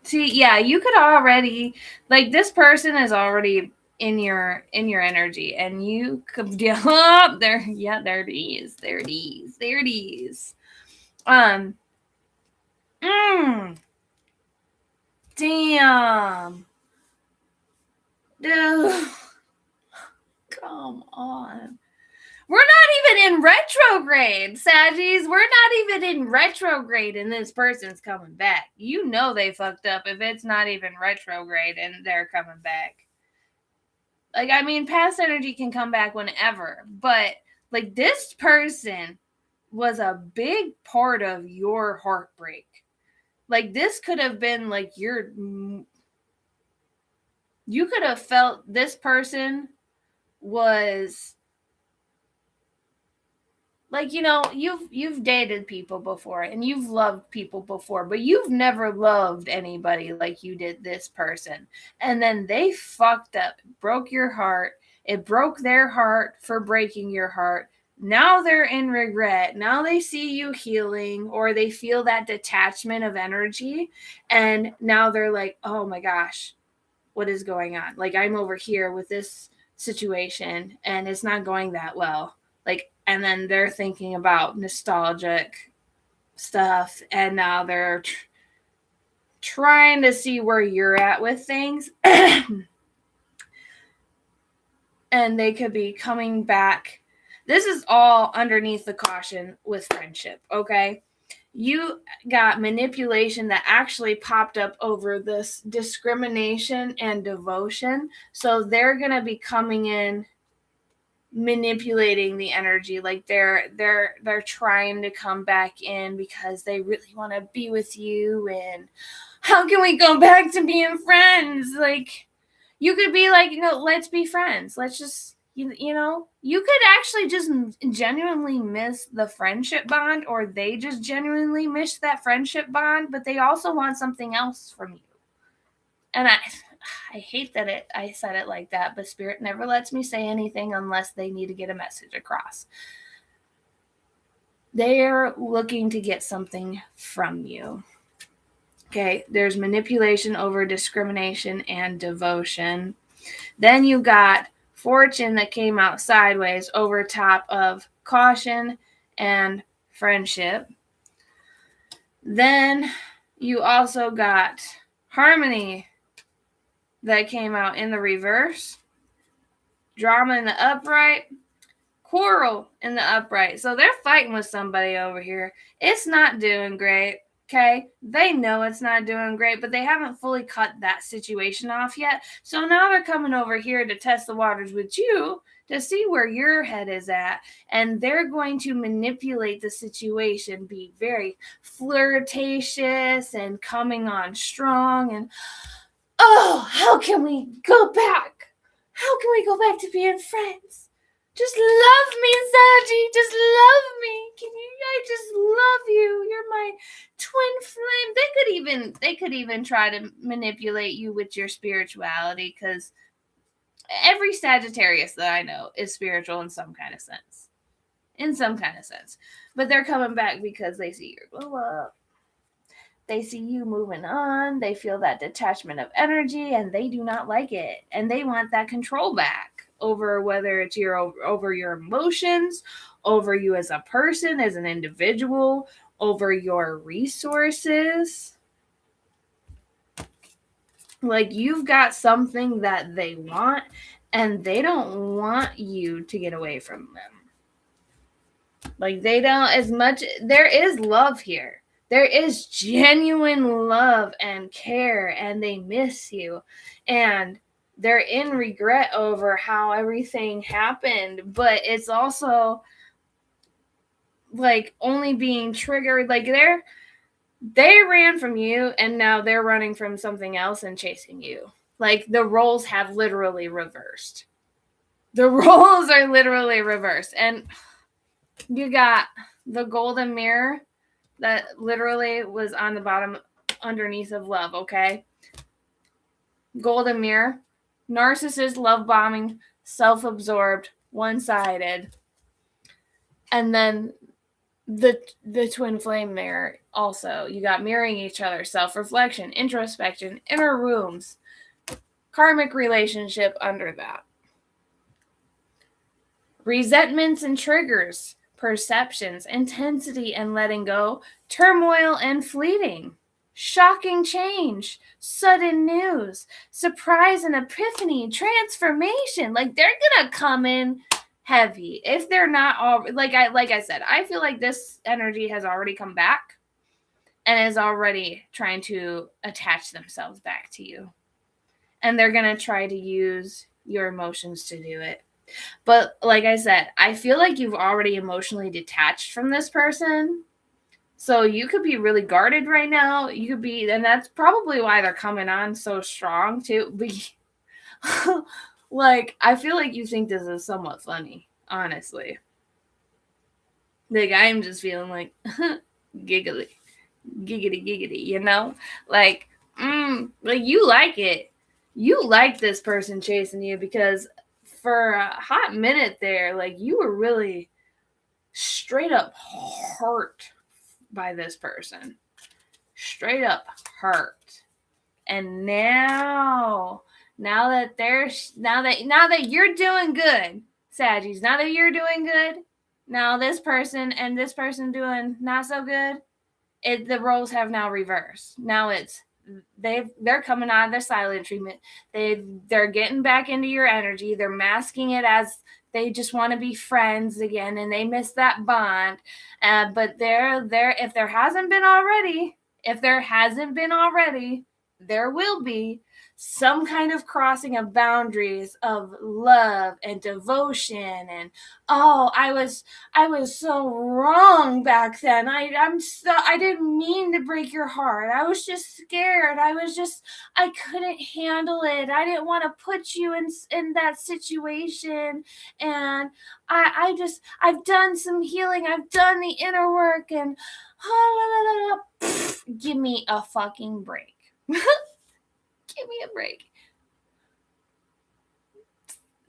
See, yeah, you could already, like, this person is already in your energy, and you could be up there. Yeah, there it is. Damn. Dude. Come on. We're not even in retrograde, Saggies. We're not even in retrograde, and this person's coming back. You know they fucked up if it's not even retrograde and they're coming back. Like, I mean, past energy can come back whenever, but like this person was a big part of your heartbreak. Like, this could have been like you could have felt this person was, like, you know, you've dated people before and you've loved people before, but you've never loved anybody like you did this person. And then they fucked up, broke your heart. It broke their heart for breaking your heart. Now they're in regret. Now they see you healing, or they feel that detachment of energy. And now they're like, oh my gosh, what is going on? Like, I'm over here with this situation and it's not going that well. Like, and then they're thinking about nostalgic stuff, and now they're trying to see where you're at with things. And they could be coming back. This is all underneath the caution with friendship, okay? You got manipulation that actually popped up over this discrimination and devotion. So they're going to be coming in manipulating the energy, like they're trying to come back in because they really want to be with you. And how can we go back to being friends? Like, you could be like, you know, let's be friends. Let's just, you know, you could actually just genuinely miss the friendship bond, or they just genuinely miss that friendship bond, but they also want something else from you. And I hate that I said it like that, but Spirit never lets me say anything unless they need to get a message across. They're looking to get something from you. Okay, there's manipulation over discrimination and devotion. Then you got fortune that came out sideways over top of caution and friendship. Then you also got harmony that came out in the reverse, drama in the upright, quarrel in the upright. So they're fighting with somebody over here. It's not doing great. Okay, they know it's not doing great, but they haven't fully cut that situation off yet. So now they're coming over here to test the waters with you to see where your head is at. And they're going to manipulate the situation, be very flirtatious and coming on strong. And, oh, how can we go back? How can we go back to being friends? Just love me, Saji. Just love me. I just love you. You're my twin flame. They could even try to manipulate you with your spirituality, because every Sagittarius that I know is spiritual in some kind of sense. In some kind of sense. But they're coming back because they see your glow up. They see you moving on. They feel that detachment of energy, and they do not like it. And they want that control back over, whether it's over your emotions, over you as a person, as an individual, over your resources. Like, you've got something that they want, and they don't want you to get away from them. Like, they don't as much. There is love here. There is genuine love and care, and they miss you. And they're in regret over how everything happened, but it's also like only being triggered. Like, they ran from you, and now they're running from something else and chasing you. Like, the roles have literally reversed. The roles are literally reversed. And you got the golden mirror that literally was on the bottom underneath of love, okay? Golden mirror, narcissist, love bombing, self-absorbed, one-sided. And then the twin flame mirror also. You got mirroring each other, self-reflection, introspection, inner wounds, karmic relationship under that. Resentments and triggers, perceptions, intensity and letting go, turmoil and fleeting, shocking change, sudden news, surprise and epiphany, transformation. Like, they're gonna come in heavy if they're not all like I said. I feel like this energy has already come back and is already trying to attach themselves back to you, and they're gonna try to use your emotions to do it. But like I said, I feel like you've already emotionally detached from this person. So you could be really guarded right now. You could be, and that's probably why they're coming on so strong too. Like, I feel like you think this is somewhat funny, honestly. Like, I'm just feeling like giggly, giggity, you know? Like, like you like it. You like this person chasing you, because for a hot minute there, like, you were really straight up hurt by this person. Straight up hurt. And now that you're doing good, Saggies, now that you're doing good, now this person and this person doing not so good, the roles have now reversed. Now it's they're coming out of their silent treatment. They're getting back into your energy. They're masking it as they just want to be friends again, and they miss that bond. But if there hasn't been already, there will be some kind of crossing of boundaries of love and devotion. And I was so wrong back then. I didn't mean to break your heart. I was just scared. I couldn't handle it. I didn't want to put you in that situation. And I've done some healing. I've done the inner work, and give me a fucking break. Give me a break.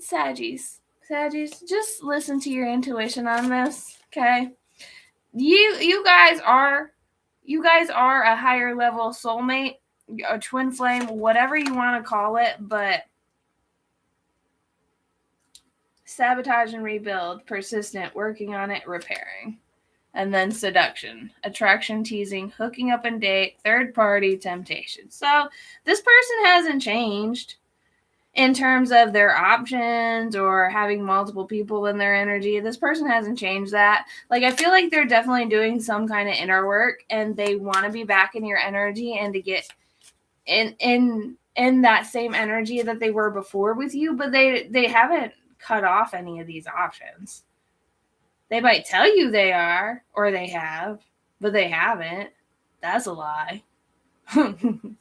Saggies, just listen to your intuition on this, okay? You guys are a higher level soulmate, a twin flame, whatever you want to call it, but sabotage and rebuild, persistent, working on it, repairing. And then seduction, attraction, teasing, hooking up and date, third party, temptation. So this person hasn't changed in terms of their options or having multiple people in their energy. This person hasn't changed that. Like, I feel like they're definitely doing some kind of inner work, and they want to be back in your energy and to get in that same energy that they were before with you, but they haven't cut off any of these options. They might tell you they are, or they have, but they haven't. That's a lie. And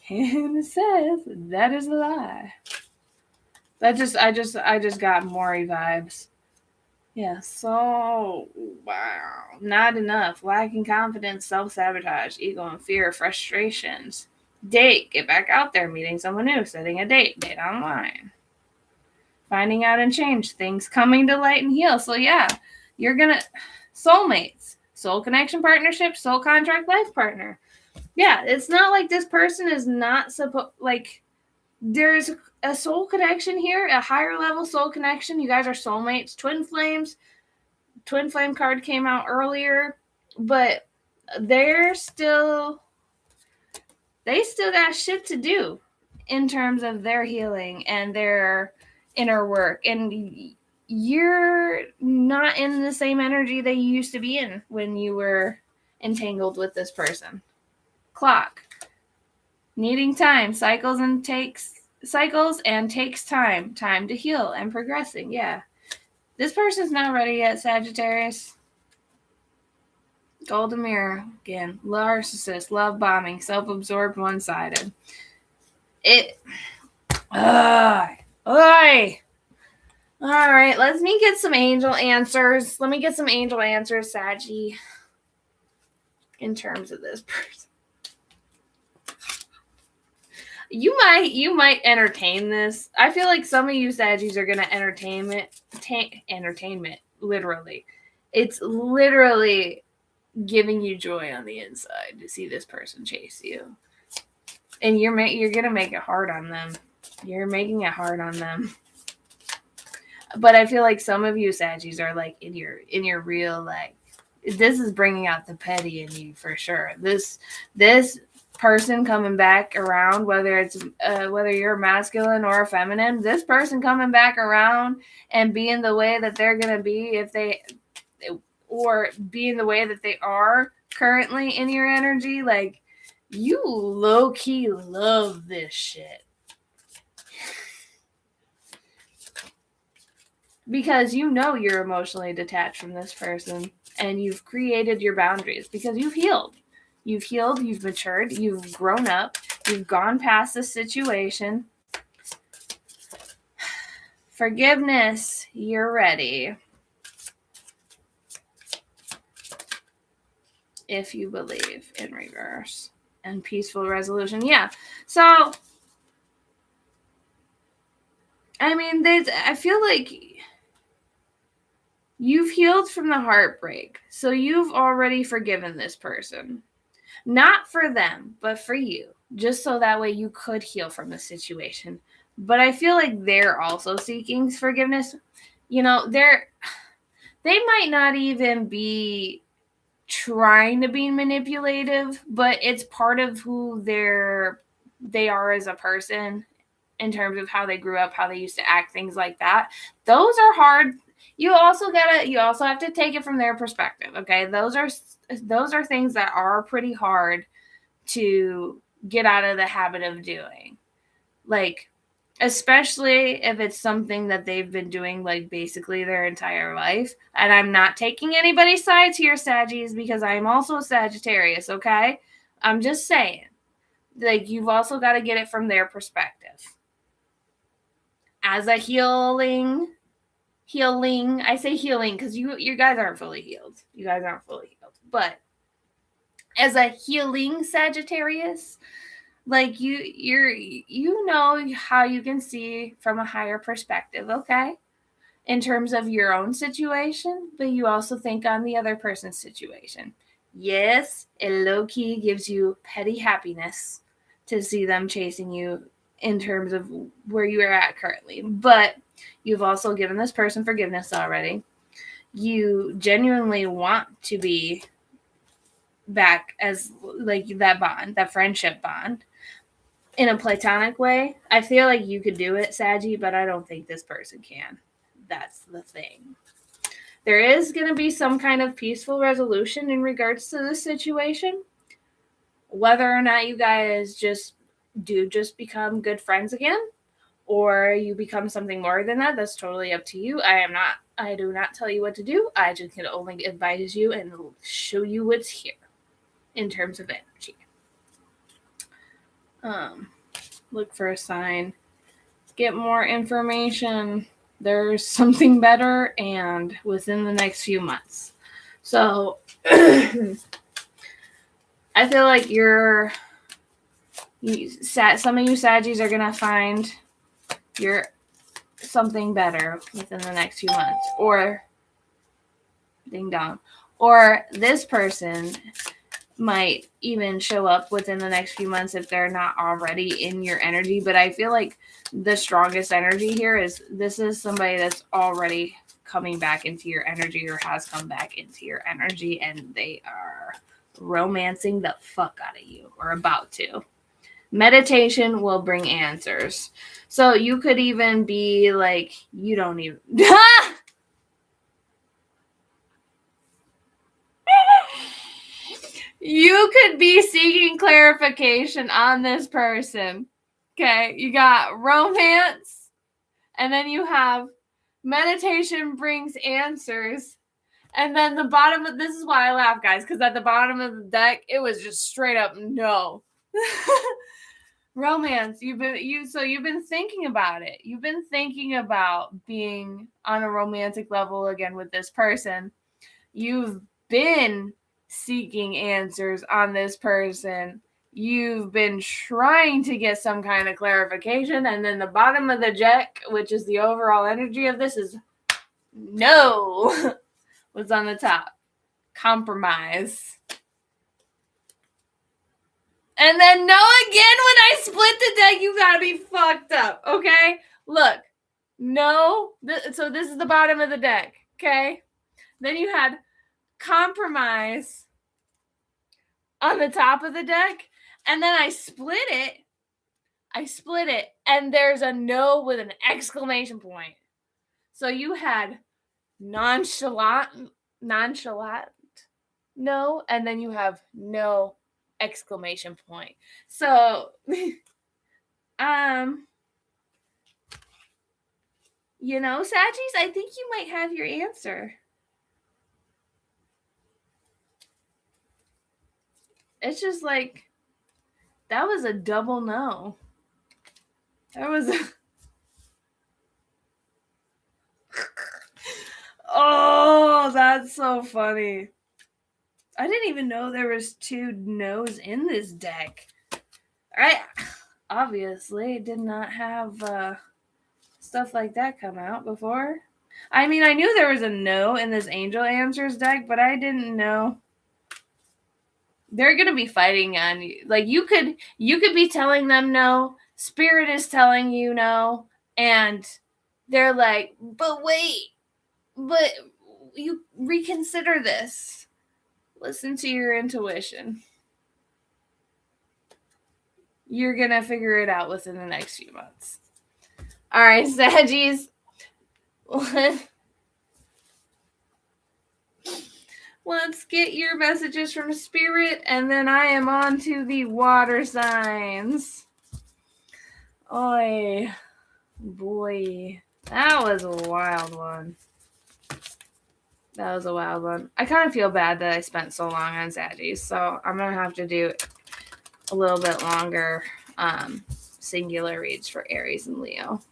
it says that is a lie. I just got Maury vibes. Yeah, so wow. Not enough. Lacking confidence, self-sabotage, ego and fear, frustrations. Date, get back out there, meeting someone new, setting a date online. Finding out and change, things coming to light and heal. So yeah, you're gonna soulmates, soul connection partnership, soul contract life partner. Yeah, it's not like this person is not supposed, like, there's a soul connection here, a higher level soul connection. You guys are soulmates, twin flames. Twin flame card came out earlier, but they still got shit to do in terms of their healing and their inner work. And you're not in the same energy that you used to be in when you were entangled with this person. Clock. Needing time. Cycles and takes time to heal and progressing. Yeah. This person's not ready yet, Sagittarius. Golden mirror. Again, narcissist, love bombing, self-absorbed, one-sided. All right, let me get some angel answers. Saggy, in terms of this person. You might entertain this. I feel like some of you Saggies are gonna entertainment, literally. It's literally giving you joy on the inside to see this person chase you, and you're gonna make it hard on them. You're making it hard on them. But I feel like some of you Saggies are like in your real, like, this is bringing out the petty in you for sure. This person coming back around, whether you're masculine or feminine, this person coming back around and being the way that they're gonna be or being the way that they are currently in your energy, like, you low-key love this shit. Because you know you're emotionally detached from this person, and you've created your boundaries because you've healed. You've matured, you've grown up, you've gone past this situation. Forgiveness, you're ready. If you believe in reverse. And peaceful resolution. Yeah. So, I mean, I feel like you've healed from the heartbreak. So you've already forgiven this person. Not for them, but for you. Just so that way you could heal from the situation. But I feel like they're also seeking forgiveness. You know, they might not even be trying to be manipulative, but it's part of who they are as a person in terms of how they grew up, how they used to act, things like that. Those are hard. You also have to take it from their perspective, okay? Those are things that are pretty hard to get out of the habit of doing. Like, especially if it's something that they've been doing like basically their entire life. And I'm not taking anybody's sides here, Saggies, because I'm also a Sagittarius, okay? I'm just saying. Like, you've also got to get it from their perspective. As a healing, I say healing because you guys aren't fully healed. You guys aren't fully healed. But as a healing Sagittarius, like you know how you can see from a higher perspective, okay? In terms of your own situation, but you also think on the other person's situation. Yes, it low-key gives you petty happiness to see them chasing you in terms of where you are at currently. But you've also given this person forgiveness already. You genuinely want to be back as like that bond, that friendship bond. In a platonic way, I feel like you could do it, Saggy, but I don't think this person can. That's the thing. There is going to be some kind of peaceful resolution in regards to this situation. Whether or not you guys just become good friends again, or you become something more than that, that's totally up to you. I do not tell you what to do. I just can only advise you and show you what's here in terms of energy. Look for a sign. Get more information. There's something better and within the next few months. So I feel like some of you Saggies are going to find something better within the next few months. Or ding dong. Or this person might even show up within the next few months if they're not already in your energy. But I feel like the strongest energy here is this is somebody that's already coming back into your energy or has come back into your energy, and they are romancing the fuck out of you or about to. Meditation will bring answers. So you could even be like, you don't even... You could be seeking clarification on this person. Okay, you got romance, and then you have meditation brings answers. And then the bottom of this is why I laugh, guys, because at the bottom of the deck, it was just straight up no. Romance. You've been thinking about it. You've been thinking about being on a romantic level again with this person. You've been seeking answers on this person. You've been trying to get some kind of clarification, and then the bottom of the deck, which is the overall energy of this, is no. What's on the top? Compromise. And then no again when I split the deck. You gotta be fucked up, okay? Look, no. So this is the bottom of the deck, okay? Then you had compromise on the top of the deck, and then I split it, and there's a no with an exclamation point. So you had nonchalant, no, and then you have no exclamation point. So, you know, Saggies, I think you might have your answer. It's just like, that was a double no. That was Oh, that's so funny. I didn't even know there was 2 no's in this deck. I obviously did not have stuff like that come out before. I mean, I knew there was a no in this Angel Answers deck, but I didn't know. They're going to be fighting on you. Like, you could be telling them no, Spirit is telling you no, and they're like, but wait, but you reconsider this. Listen to your intuition. You're going to figure it out within the next few months. All right, Saggies. Let's get your messages from Spirit, and then I am on to the water signs. Oy, boy. That was a wild one. I kind of feel bad that I spent so long on Saggies, so I'm going to have to do a little bit longer singular reads for Aries and Leo.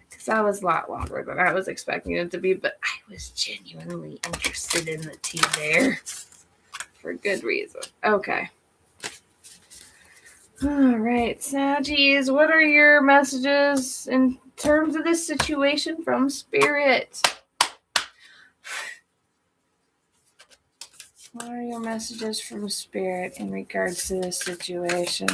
Because that was a lot longer than I was expecting it to be, but I was genuinely interested in the tea there. For good reason. Okay. All right, Saggies, what are your messages in terms of this situation from Spirit? What are your messages from Spirit in regards to this situation?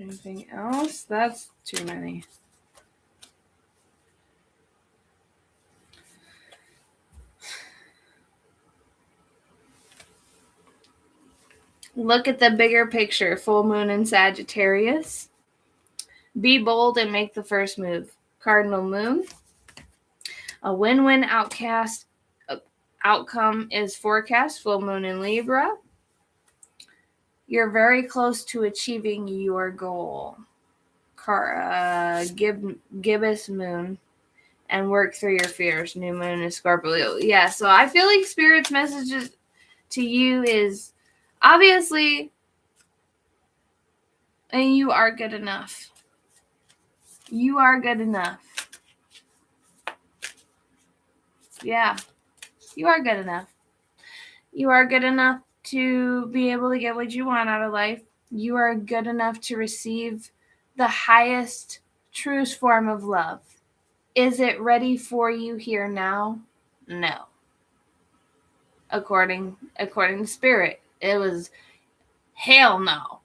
Anything else? That's too many. Look at the bigger picture. Full moon in Sagittarius. Be bold and make the first move. Cardinal moon. A win-win outcome is forecast. Full moon in Libra. You're very close to achieving your goal. Gibbous moon. And work through your fears. New moon in Scorpio. Yeah, so I feel like Spirit's message to you is obviously, and you are good enough. You are good enough. Yeah, you are good enough. You are good enough to be able to get what you want out of life. You are good enough to receive the highest, truest form of love. Is it ready for you here now? No. According to Spirit, it was hell no.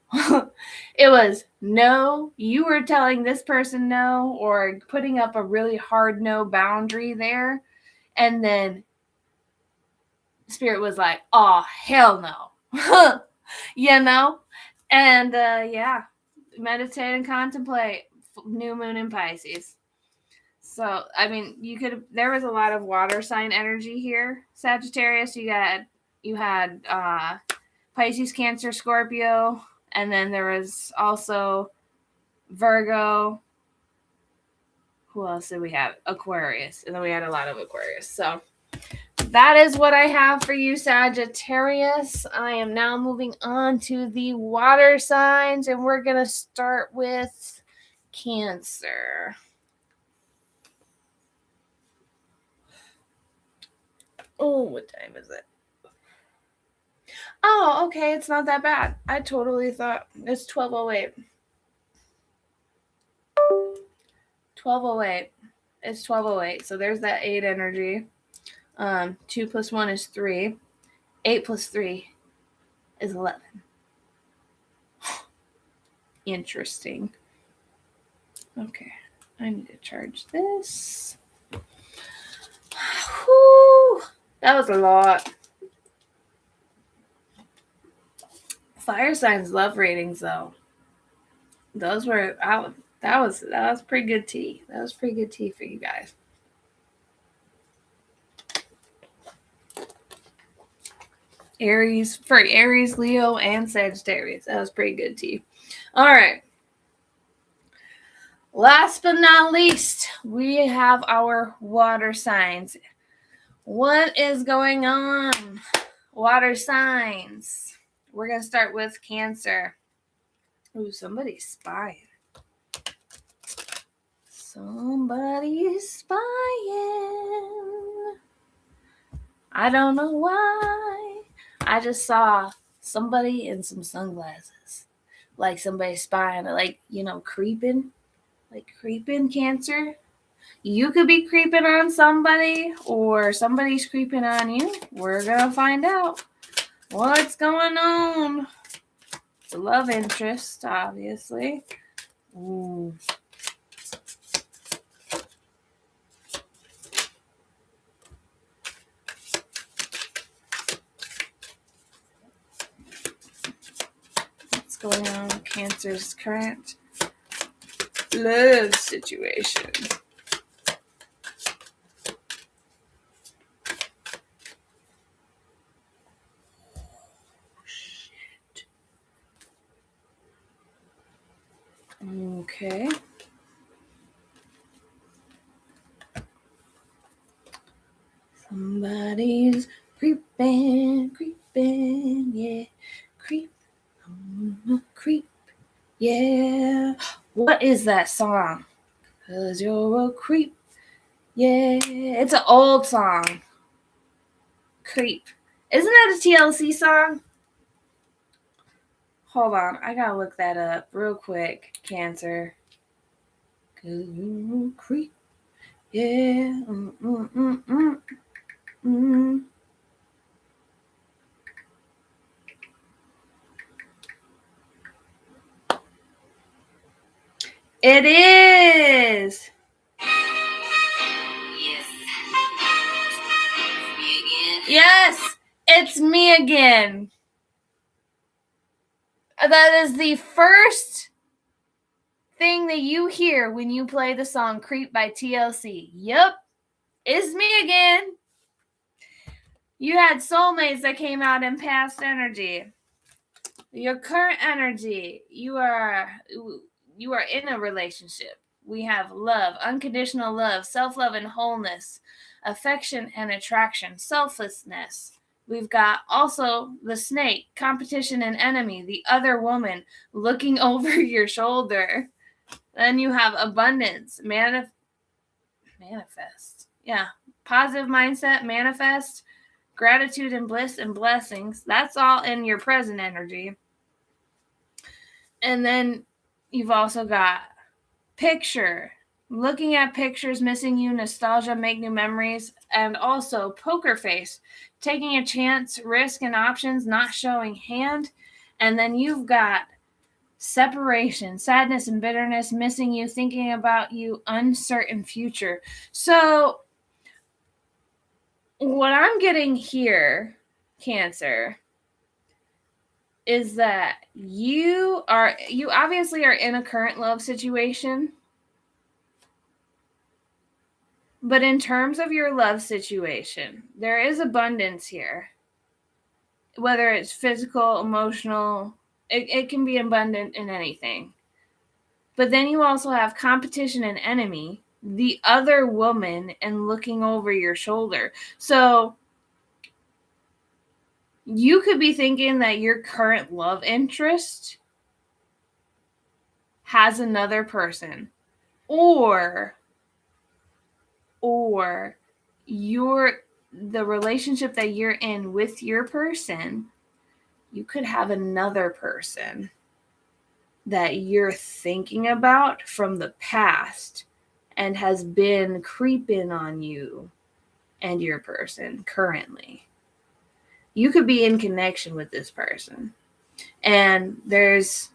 It was no. You were telling this person no, or putting up a really hard no boundary there, and then Spirit was like, oh, hell no. You know? And yeah, meditate and contemplate. New moon in Pisces. So, I mean, there was a lot of water sign energy here. Sagittarius, you had Pisces, Cancer, Scorpio, and then there was also Virgo. Who else did we have? Aquarius. And then we had a lot of Aquarius. So that is what I have for you, Sagittarius. I am now moving on to the water signs, and we're going to start with Cancer. Oh, what time is it? Oh, okay, it's not that bad. I totally thought it's 12:08. 12:08. It's 12:08. So there's that 8 energy. 2 plus 1 is 3. 8 plus 3 is 11. Interesting. Okay, I need to charge this. Whew, that was a lot. Fire signs love ratings, though. Those were out. That was pretty good tea. That was pretty good tea for you guys. Aries, Leo, and Sagittarius. That was pretty good tea. All right. Last but not least, we have our water signs. What is going on? Water signs. We're going to start with Cancer. Ooh, somebody's spying. Somebody's spying. I don't know why. I just saw somebody in some sunglasses. Like somebody spying, like, creeping. Like creeping, Cancer. You could be creeping on somebody or somebody's creeping on you. We're going to find out what's going on. It's a love interest, obviously. Ooh. What's going on with Cancer's current love situation? Shit. Okay. Somebody's creeping, yeah. Creep, yeah. What is that song? 'Cause you're a creep, yeah. It's an old song. Creep. Isn't that a TLC song? Hold on, I gotta look that up real quick. Cancer. 'Cause you're a creep, yeah. It is. Yes, it's me again. That is the first thing that you hear when you play the song Creep by TLC. Yep, it's me again. You had soulmates that came out in past energy. Your current energy, you are in a relationship. We have love, unconditional love, self-love and wholeness, affection and attraction, selflessness. We've got also the snake, competition and enemy, the other woman looking over your shoulder. Then you have abundance, manifest. Yeah, positive mindset, manifest, gratitude and bliss and blessings. That's all in your present energy. And then you've also got picture, looking at pictures, missing you, nostalgia, make new memories, and also poker face, taking a chance, risk and options, not showing hand. And then you've got separation, sadness and bitterness, missing you, thinking about you, uncertain future. So what I'm getting here, Cancer, is that you obviously are in a current love situation. But in terms of your love situation, there is abundance here. Whether it's physical, emotional, it can be abundant in anything. But then you also have competition and enemy, the other woman, and looking over your shoulder. So you could be thinking that your current love interest has another person, or the relationship that you're in with your person, you could have another person that you're thinking about from the past and has been creeping on you and your person currently. You could be in connection with this person, and there's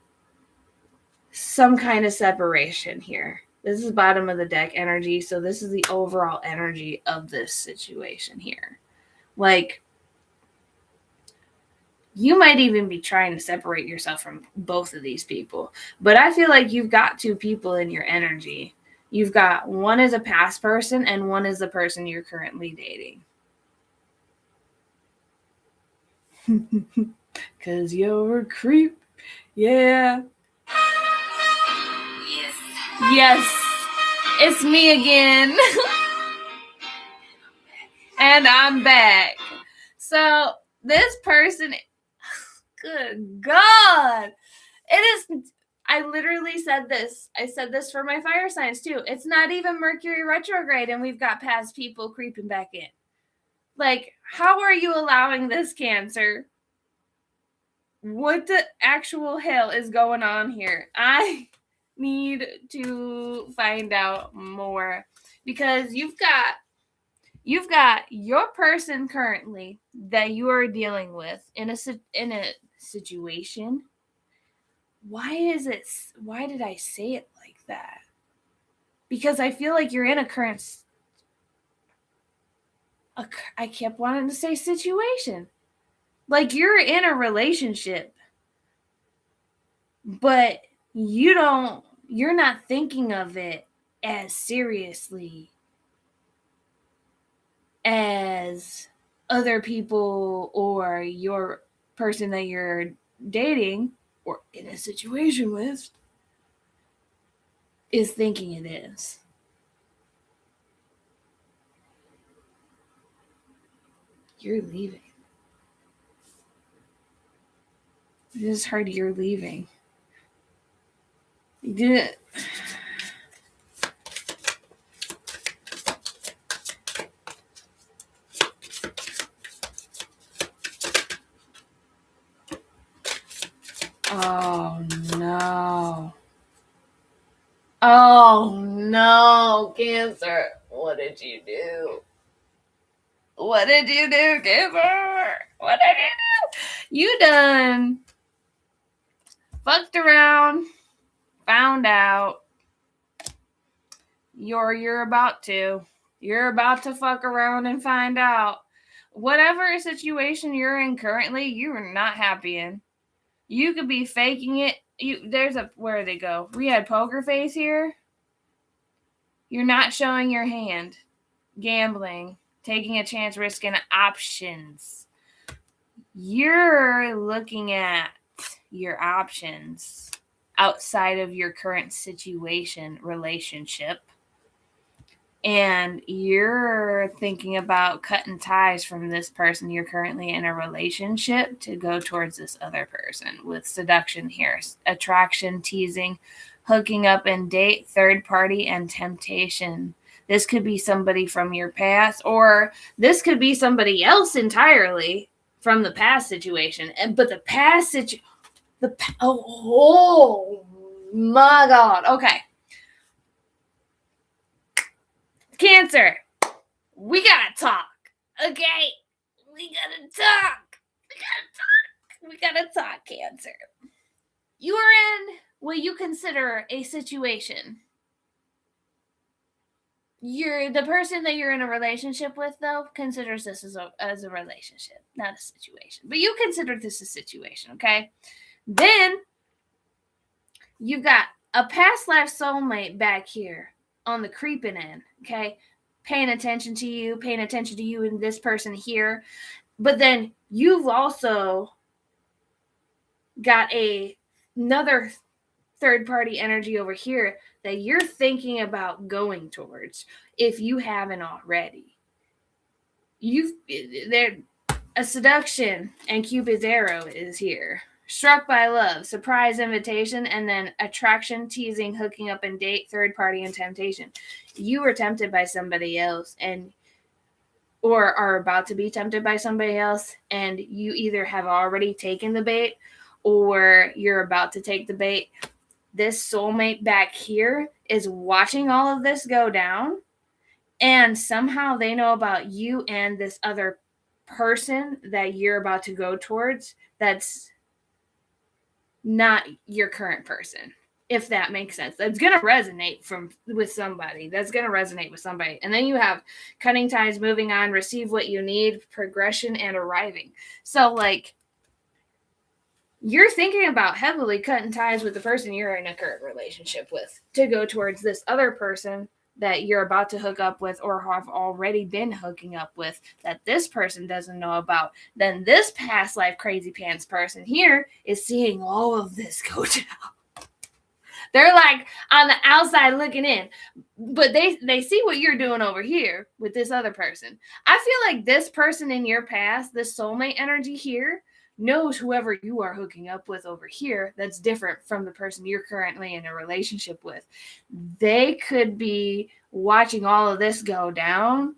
some kind of separation here. This is bottom of the deck energy, so this is the overall energy of this situation here. Like, you might even be trying to separate yourself from both of these people. But I feel like you've got two people in your energy. You've got one is a past person and one is the person you're currently dating. 'Cause you're a creep. Yeah. Yes. Yes, it's me again. And I'm back. So this person, good God, it is. I literally said this. I said this for my fire signs too. It's not even Mercury retrograde, and we've got past people creeping back in. Like, how are you allowing this, Cancer? What the actual hell is going on here? I need to find out more, because you've got your person currently that you are dealing with in a situation. Why did I say it like that? Because I feel like you're in I kept wanting to say situation. Like, you're in a relationship, but you're not thinking of it as seriously as other people or your person that you're dating or in a situation with is thinking it is. You're leaving. I just heard you're leaving. You didn't. Oh no. Oh no, Cancer. What did you do? What did you do, Cancer? What did you do? You done fucked around, found out. You're about to. You're about to fuck around and find out. Whatever situation you're in currently, you are not happy in. You could be faking it. Where they go? We had poker face here. You're not showing your hand. Gambling. Taking a chance, risking options. You're looking at your options outside of your current situation, relationship. And you're thinking about cutting ties from this person you're currently in a relationship to go towards this other person with seduction here. Attraction, teasing, hooking up and date, third party, and temptation. This could be somebody from your past, or this could be somebody else entirely from the past situation. But the past situation, oh my God. Okay. Cancer, we gotta talk, okay? We gotta talk, Cancer. You are in what you consider a situation. The person that you're in a relationship with, though, considers this as a relationship, not a situation. But you consider this a situation, okay? Then you've got a past life soulmate back here on the creeping end, okay? Paying attention to you and this person here. But then you've also got another third-party energy over here that you're thinking about going towards if you haven't already. A seduction and Cupid's arrow is here. Struck by love, surprise invitation, and then attraction, teasing, hooking up and date, third party, and temptation. You were tempted by somebody else or are about to be tempted by somebody else, and you either have already taken the bait or you're about to take the bait. This soulmate back here is watching all of this go down, and somehow they know about you and this other person that you're about to go towards that's not your current person, if that makes sense. That's going to resonate with somebody. And then you have cutting ties, moving on, receive what you need, progression, and arriving. So, like, you're thinking about heavily cutting ties with the person you're in a current relationship with to go towards this other person that you're about to hook up with or have already been hooking up with that this person doesn't know about. Then this past life crazy pants person here is seeing all of this go down. They're like on the outside looking in, but they see what you're doing over here with this other person. I feel like this person in your past, this soulmate energy here, knows whoever you are hooking up with over here that's different from the person you're currently in a relationship with. They could be watching all of this go down.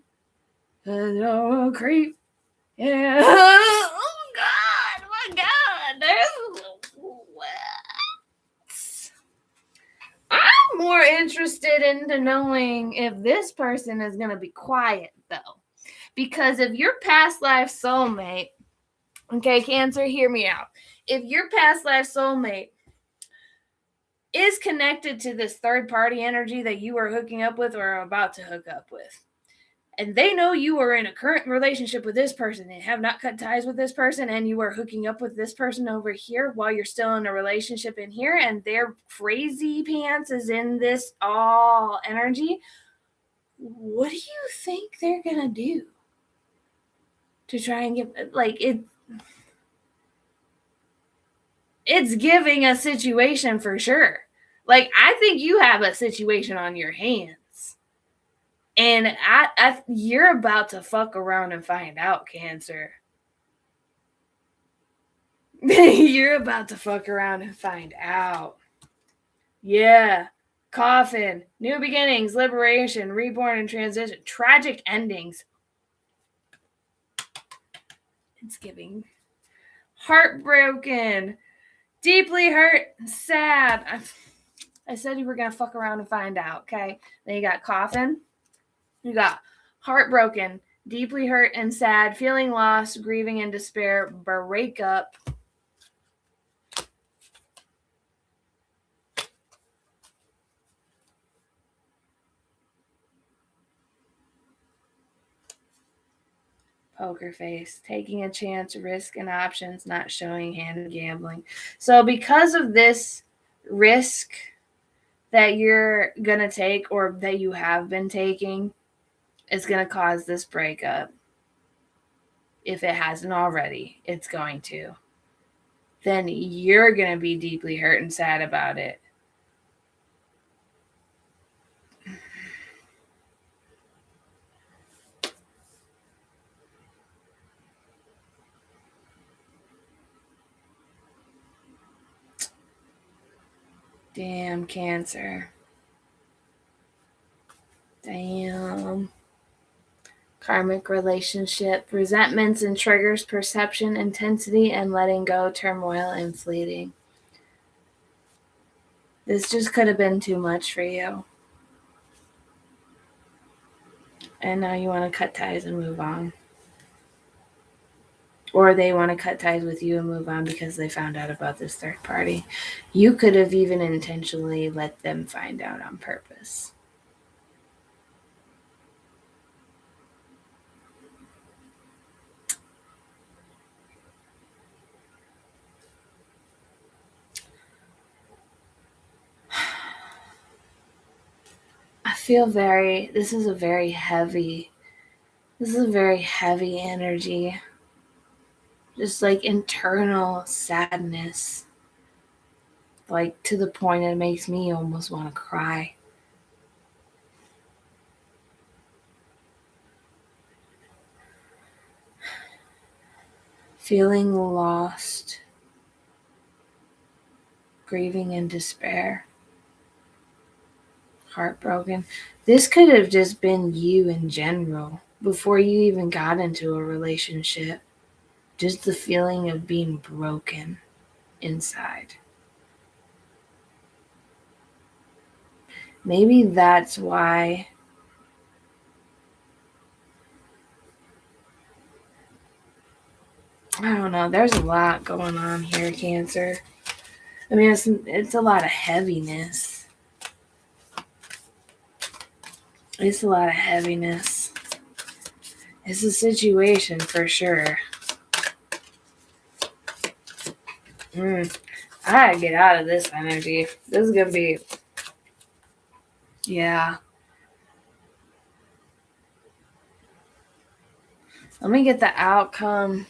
Oh, creep. Yeah. Oh, God. My God. What? I'm more interested into knowing if this person is going to be quiet, though. Because if your past life soulmate, okay, Cancer, hear me out. If your past life soulmate is connected to this third party energy that you are hooking up with or are about to hook up with, and they know you are in a current relationship with this person and have not cut ties with this person, and you are hooking up with this person over here while you're still in a relationship in here, and their crazy pants is in this all energy, what do you think they're gonna do to try and get, like, it's giving a situation for sure. Like, I think you have a situation on your hands. And you're about to fuck around and find out, Cancer. You're about to fuck around and find out. Yeah. Coffin. New beginnings, liberation, reborn and transition. Tragic endings. It's giving. Heartbroken. Deeply hurt. Sad. I said you were going to fuck around and find out, okay? Then you got coffin. You got heartbroken, deeply hurt and sad, feeling lost, grieving and despair, breakup. Poker face, taking a chance, risk and options, not showing hand in gambling. So because of this risk that you're going to take or that you have been taking, it's going to cause this breakup. If it hasn't already, it's going to. Then you're going to be deeply hurt and sad about it. Damn, Cancer. Damn. Karmic relationship, resentments and triggers, perception, intensity, and letting go, turmoil, and fleeting. This just could have been too much for you. And now you want to cut ties and move on. Or they want to cut ties with you and move on because they found out about this third party. You could have even intentionally let them find out on purpose. I feel this is a very heavy energy. Just like internal sadness. Like to the point it makes me almost want to cry. Feeling lost. Grieving and despair. Heartbroken. This could have just been you in general before you even got into a relationship. Just the feeling of being broken inside. Maybe that's why I don't know. There's a lot going on here, Cancer. I mean, it's a lot of heaviness. It's a lot of heaviness. It's a situation for sure. I gotta get out of this energy. This is gonna be... Yeah. Let me get the outcome.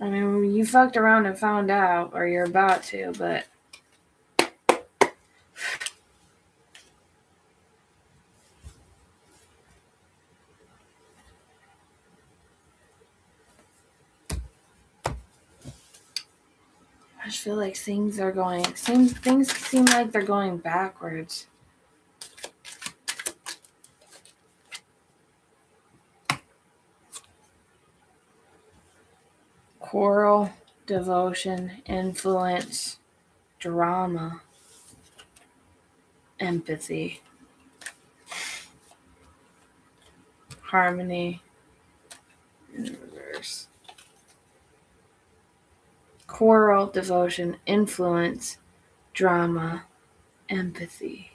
I mean, you fucked around and found out, or you're about to, but just feel like things seem like they're going backwards. Quarrel, devotion, influence, drama, empathy, harmony, in reverse. Quarrel, devotion, influence, drama, empathy.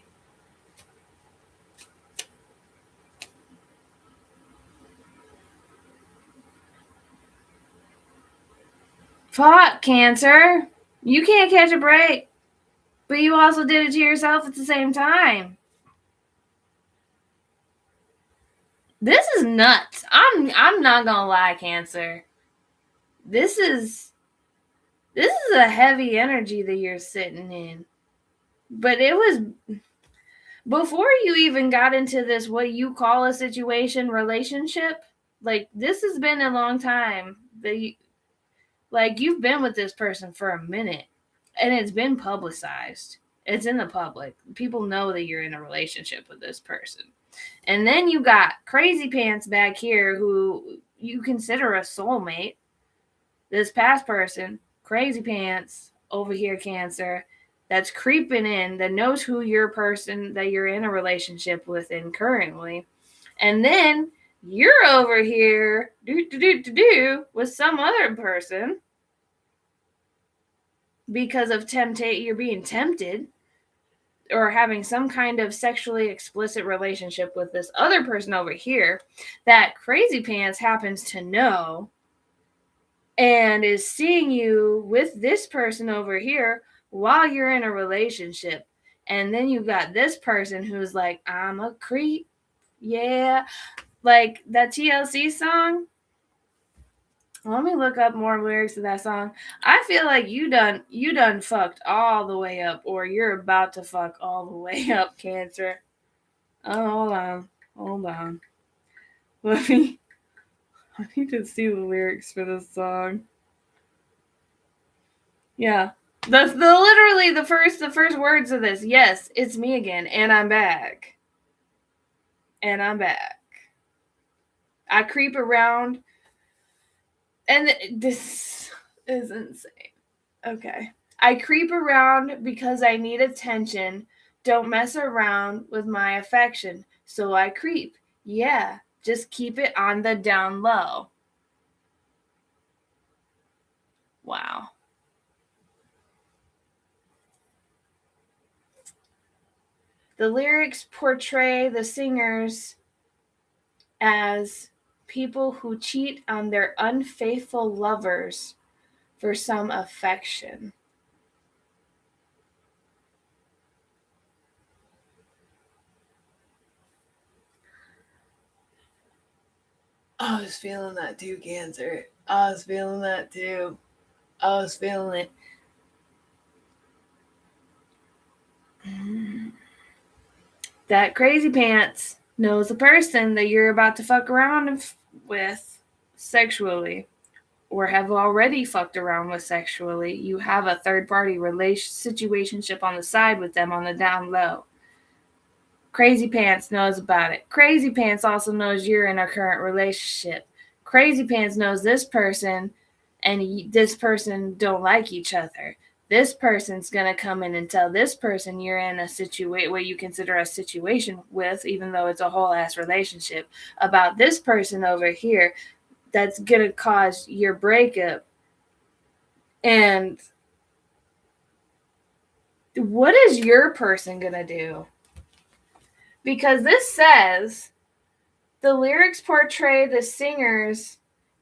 Fuck, Cancer. You can't catch a break. But you also did it to yourself at the same time. This is nuts. I'm not gonna lie, Cancer. This is a heavy energy that you're sitting in. But it was before you even got into this what you call a situation relationship. Like, this has been a long time that you've been with this person for a minute, and it's been publicized. It's in the public. People know that you're in a relationship with this person. And then you got Crazy Pants back here, who you consider a soulmate. This past person, Crazy Pants, over here, Cancer, that's creeping in, that knows who your person that you're in a relationship with in currently. And then you're over here with some other person because of you're being tempted or having some kind of sexually explicit relationship with this other person over here that Crazy Pants happens to know and is seeing you with this person over here while you're in a relationship. And then you got this person who's like, I'm a creep. Yeah. Like that TLC song. Let me look up more lyrics of that song. I feel like you done fucked all the way up, or you're about to fuck all the way up, Cancer. Oh, hold on. I need to see the lyrics for this song. Yeah. Literally the first words of this. Yes, it's me again, and I'm back. And I'm back. I creep around, and this is insane. Okay. I creep around because I need attention. Don't mess around with my affection. So I creep. Yeah, just keep it on the down low. Wow. The lyrics portray the singers as people who cheat on their unfaithful lovers for some affection. I was feeling that too, Cancer. I was feeling that too. I was feeling it. That Crazy Pants knows the person that you're about to fuck around with sexually, or have already fucked around with sexually. You have a third-party situationship on the side with them on the down low. Crazy Pants knows about it. Crazy Pants also knows you're in a current relationship. Crazy Pants knows this person and this person don't like each other. This person's going to come in and tell this person you're in a situation, what you consider a situation with, even though it's a whole ass relationship, about this person over here that's going to cause your breakup. And what is your person going to do? Because this says the lyrics portray the singers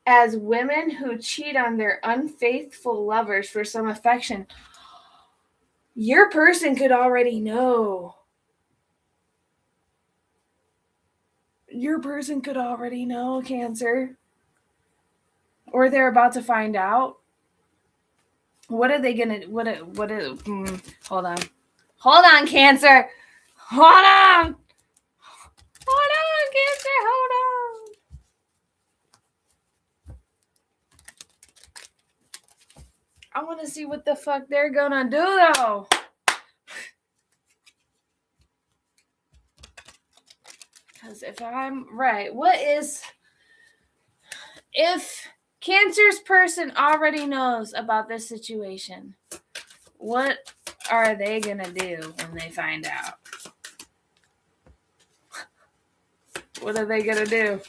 as women who cheat on their unfaithful lovers for some affection. Your person could already know. Your person could already know, Cancer. Or they're about to find out. What are they gonna? Hold on. Hold on, Cancer. Hold on. Hold on, Cancer. Hold on. I want to see what the fuck they're gonna do, though. Because if I'm right, if Cancer's person already knows about this situation, what are they gonna do when they find out? What are they gonna do?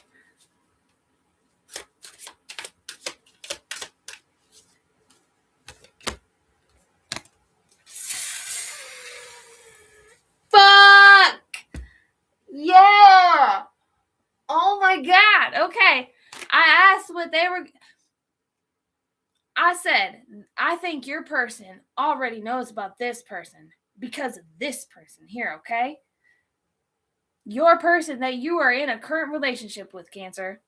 Fuck! Yeah! Oh my God. Okay. I asked what they were. I said, I think your person already knows about this person because of this person here, okay? Your person that you are in a current relationship with, Cancer,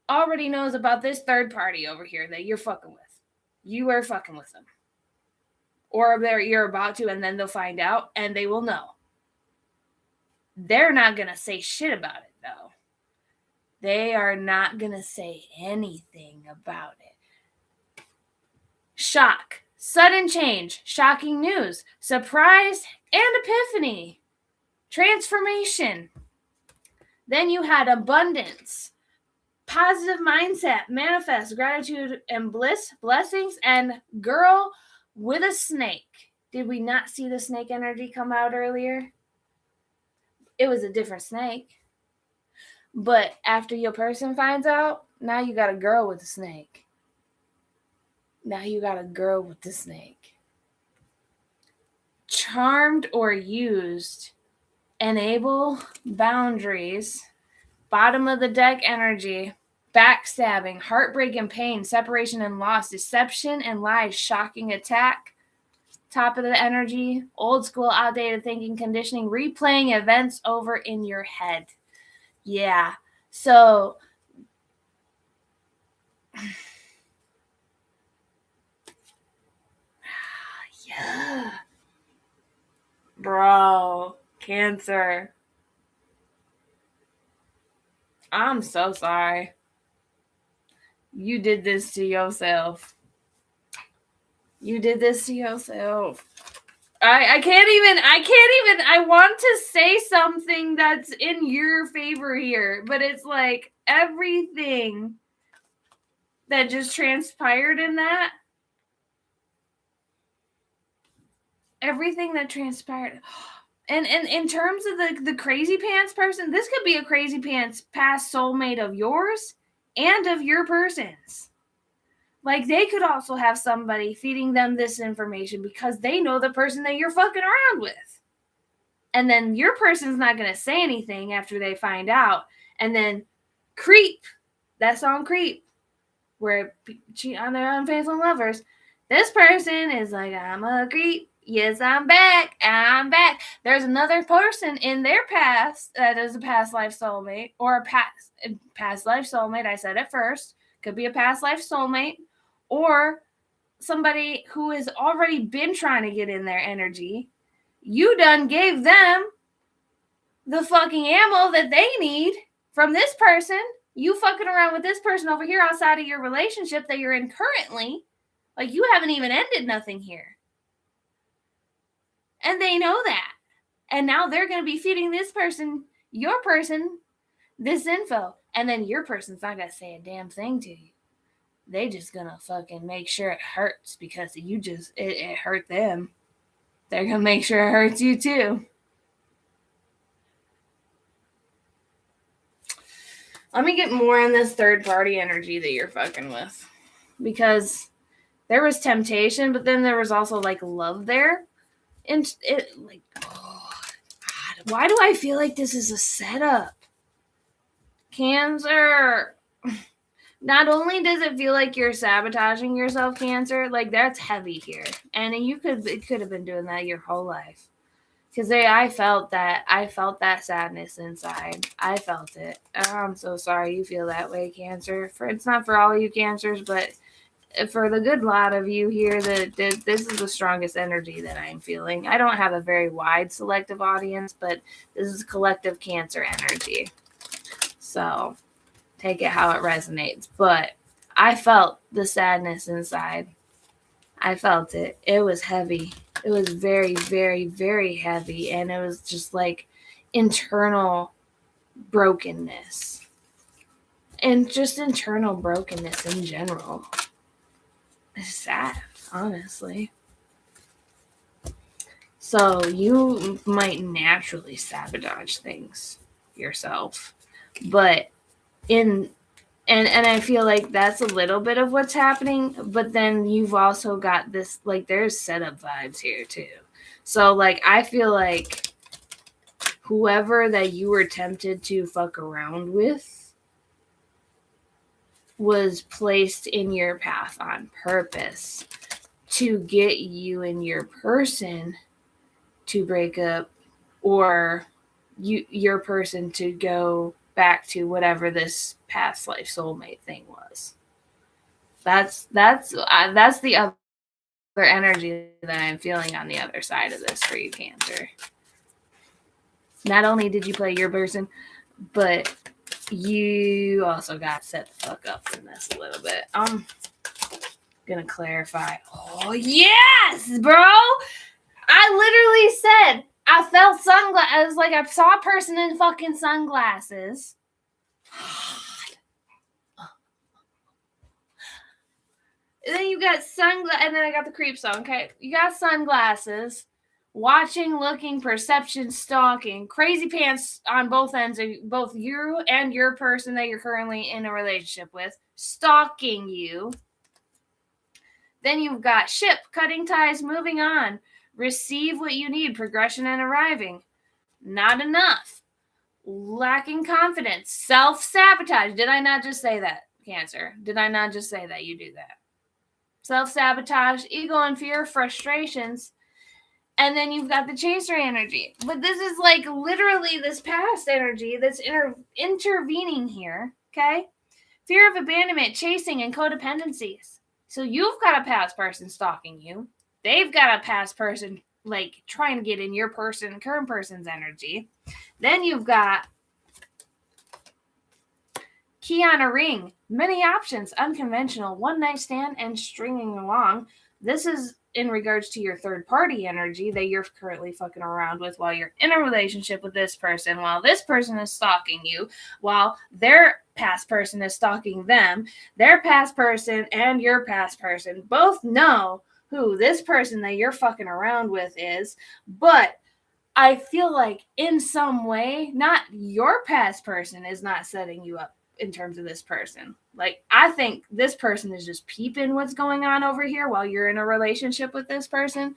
already knows about this third party over here that you're fucking with. You are fucking with them. Or you're about to, and then they'll find out, and they will know. They're not going to say shit about it, though. They are not going to say anything about it. Shock, sudden change, shocking news, surprise, and epiphany. Transformation. Then you had abundance, positive mindset, manifest, gratitude and bliss, blessings, and girl with a snake. Did we not see the snake energy come out earlier? It was a different snake. But after your person finds out, now you got a girl with a snake. Now you got a girl with the snake. Charmed or used, enable, boundaries, bottom of the deck energy, backstabbing, heartbreak and pain, separation and loss, deception and lies, shocking attack, top of the energy, old school, outdated thinking, conditioning, replaying events over in your head. Yeah. So yeah. Bro, Cancer. I'm so sorry. You did this to yourself. You did this to yourself. I can't even, I want to say something that's in your favor here, but it's like everything that just transpired in that, everything that transpired, and in terms of the crazy pants person, this could be a crazy pants past soulmate of yours and of your person's. Like, they could also have somebody feeding them this information because they know the person that you're fucking around with. And then your person's not going to say anything after they find out. And then Creep, that song Creep, where cheat on their unfaithful lovers, this person is like, I'm a creep. Yes, I'm back. I'm back. There's another person in their past that is a past life soulmate, or a past life soulmate. I said it first. Could be a past life soulmate, or somebody who has already been trying to get in their energy. You done gave them the fucking ammo that they need from this person. You fucking around with this person over here outside of your relationship that you're in currently. Like, you haven't even ended nothing here. And they know that. And now they're going to be feeding this person, your person, this info. And then your person's not going to say a damn thing to you. They just going to fucking make sure it hurts because it hurt them. They're going to make sure it hurts you too. Let me get more on this third party energy that you're fucking with. Because there was temptation, but then there was also like love there. And it like, oh God, why do I feel like this is a setup? Cancer. Not only does it feel like you're sabotaging yourself, Cancer, like that's heavy here. And it could have been doing that your whole life. Because I felt that sadness inside. I felt it. I'm so sorry you feel that way, Cancer. It's not for all of you Cancers, but for the good lot of you here, that this is the strongest energy that I'm feeling. I don't have a very wide selective audience, but this is collective Cancer energy. So take it how it resonates. But I felt the sadness inside. I felt it. It was heavy. It was very, very, very heavy. And it was just like internal brokenness. And just internal brokenness in general. It's sad, honestly. So you might naturally sabotage things yourself. But and I feel like that's a little bit of what's happening, but then you've also got this, like, there's setup vibes here too. So like I feel like whoever that you were tempted to fuck around with was placed in your path on purpose to get you and your person to break up, or your person to go back to whatever this past life soulmate thing was. That's the other energy that I'm feeling on the other side of this for you, Cancer. Not only did you play your person, but you also got set the fuck up from this a little bit. I'm gonna clarify. Oh yes, bro! I literally said I felt sunglasses. I was like, I saw a person in fucking sunglasses. And then you got sunglasses, and then I got the creep song. Okay, you got sunglasses, watching, looking, perception, stalking, crazy pants on both ends of both you and your person that you're currently in a relationship with, stalking you. Then you've got ship, cutting ties, moving on, receive what you need, progression and arriving. Not enough. Lacking confidence, self-sabotage. Did I not just say that, Cancer? Did I not just say that you do that? Self-sabotage, ego and fear, frustrations. And then you've got the chaser energy. But this is like literally this past energy that's intervening here, okay? Fear of abandonment, chasing, and codependencies. So you've got a past person stalking you. They've got a past person like trying to get in your current person's energy. Then you've got key on a ring, many options, unconventional, one night stand, and stringing along. This is in regards to your third party energy that you're currently fucking around with while you're in a relationship with this person, while this person is stalking you, while their past person is stalking them. Their past person and your past person both know who this person that you're fucking around with is, but I feel like in some way, not your past person is not setting you up in terms of this person. Like, I think this person is just peeping what's going on over here while you're in a relationship with this person.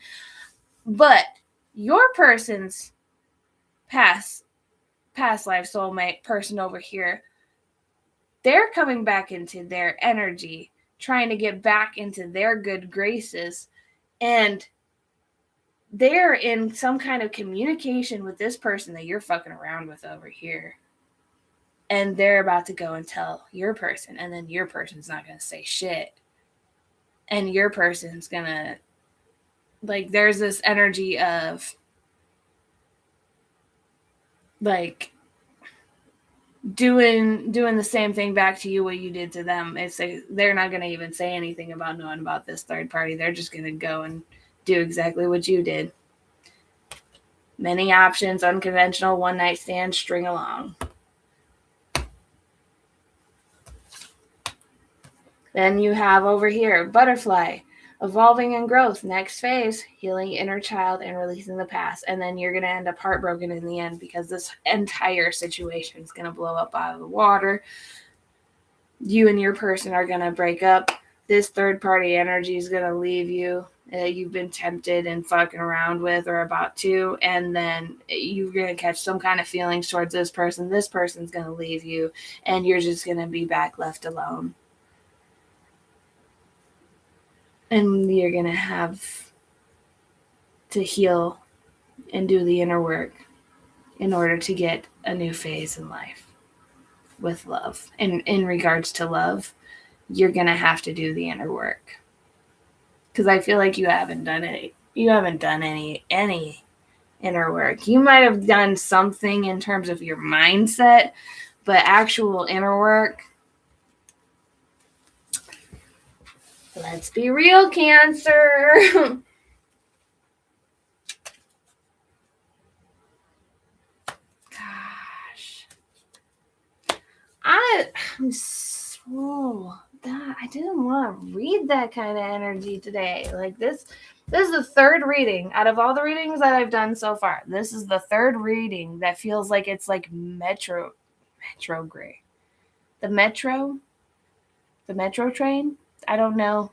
But your person's past life soulmate person over here, they're coming back into their energy, trying to get back into their good graces, and they're in some kind of communication with this person that you're fucking around with over here. And they're about to go and tell your person, and then your person's not going to say shit. And your person's going to, like, there's this energy of, like, doing the same thing back to you what you did to them. It's like they're not going to even say anything about knowing about this third party. They're just going to go and do exactly what you did. Many options, unconventional, one night stand, string along. Then you have over here, butterfly, evolving and growth, next phase, healing inner child and releasing the past. And then you're going to end up heartbroken in the end because this entire situation is going to blow up out of the water. You and your person are going to break up. This third party energy is going to leave you. You've been tempted and fucking around with or about to, and then you're going to catch some kind of feelings towards this person. This person's going to leave you, and you're just going to be back left alone. And you're going to have to heal and do the inner work in order to get a new phase in life with love. And in regards to love, you're going to have to do the inner work. Because I feel like you haven't done any inner work. You might have done something in terms of your mindset, but actual inner work, Let's be real, Cancer. Gosh. I didn't want to read that kind of energy today. Like this is the third reading out of all the readings that I've done so far. This is the third reading that feels like it's like retrograde. The metro train. I don't know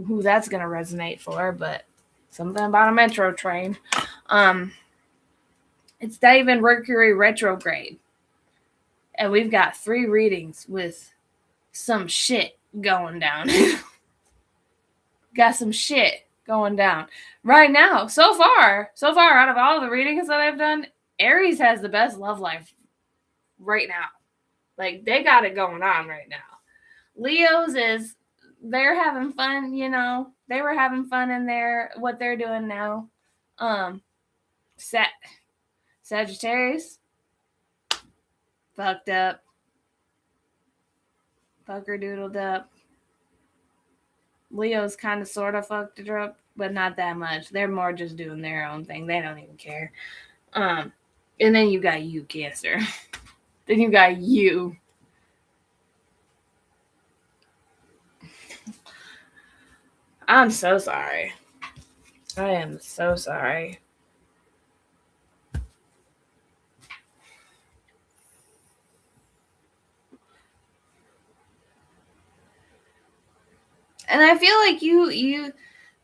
who that's gonna resonate for, but something about a metro train. It's not even Mercury retrograde. And we've got 3 readings with some shit going down. Got some shit going down. Right now, so far, out of all the readings that I've done, Aries has the best love life right now. Like, they got it going on right now. Leo's they're having fun, you know. They were having fun in what they're doing now. Sagittarius, fucked up. Fucker doodled up. Leo's kind of sort of fucked it up, but not that much. They're more just doing their own thing. They don't even care. And then you got you, Cancer. Then you got you. I'm so sorry. I am so sorry. And I feel like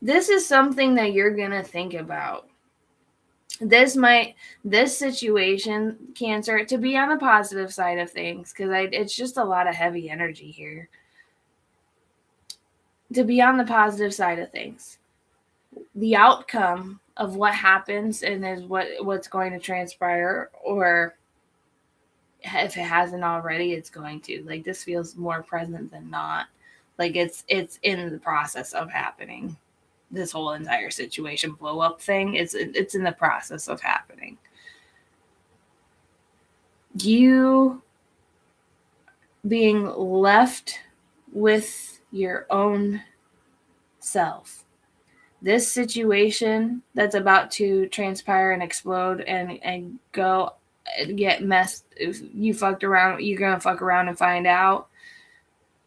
this is something that you're going to think about. This situation, Cancer, to be on the positive side of things, because it's just a lot of heavy energy here. To be on the positive side of things. The outcome of what happens and is what's going to transpire, or if it hasn't already, it's going to. Like, this feels more present than not. Like, it's in the process of happening. This whole entire situation blow up thing, it's in the process of happening. You being left with your own self. This situation that's about to transpire and explode and go get messed. If you fucked around, you're gonna fuck around and find out.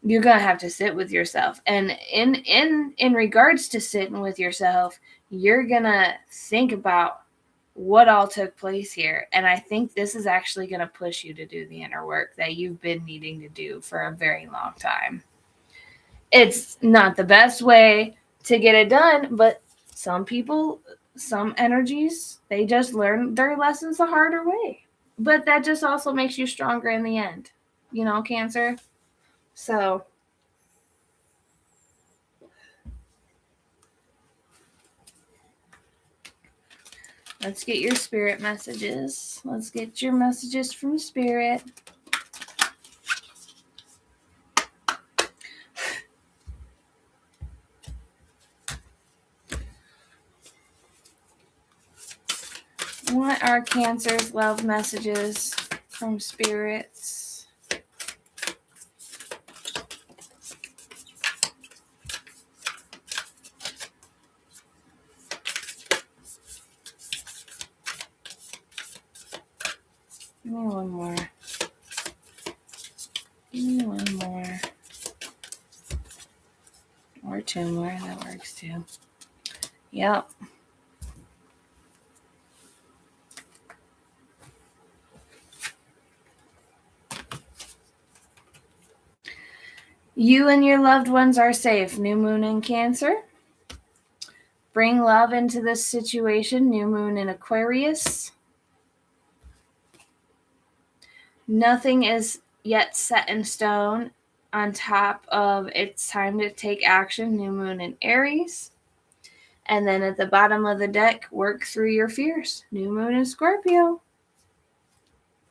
You're gonna have to sit with yourself, and in regards to sitting with yourself, you're gonna think about what all took place here. And I think this is actually gonna push you to do the inner work that you've been needing to do for a very long time. It's not the best way to get it done, but some people, some energies, they just learn their lessons the harder way. But that just also makes you stronger in the end, you know, Cancer. So let's get your spirit messages. Let's get your messages from Spirit. What are Cancer's love messages from spirits? Give me one more. Give me one more. Or 2 more. That works too. Yep. You and your loved ones are safe. New moon in Cancer. Bring love into this situation. New moon in Aquarius. Nothing is yet set in stone. On top of it's time to take action. New moon in Aries. And then at the bottom of the deck, work through your fears. New moon in Scorpio.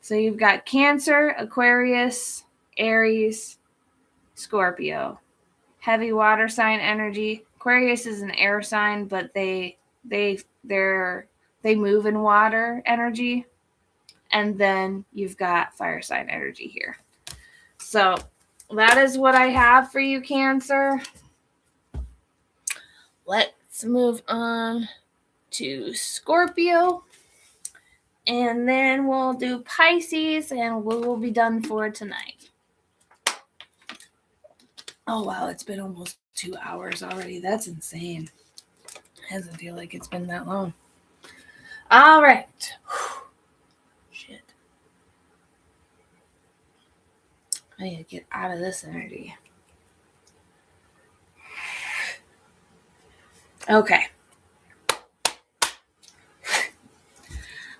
So you've got Cancer, Aquarius, Aries, Scorpio. Heavy water sign energy. Aquarius is an air sign, but they move in water energy. And then you've got fire sign energy here. So that is what I have for you, Cancer. Let's move on to Scorpio. And then we'll do Pisces and we will be done for tonight. Oh, wow. It's been almost 2 hours already. That's insane. It doesn't feel like it's been that long. All right. Shit. I need to get out of this energy. Okay.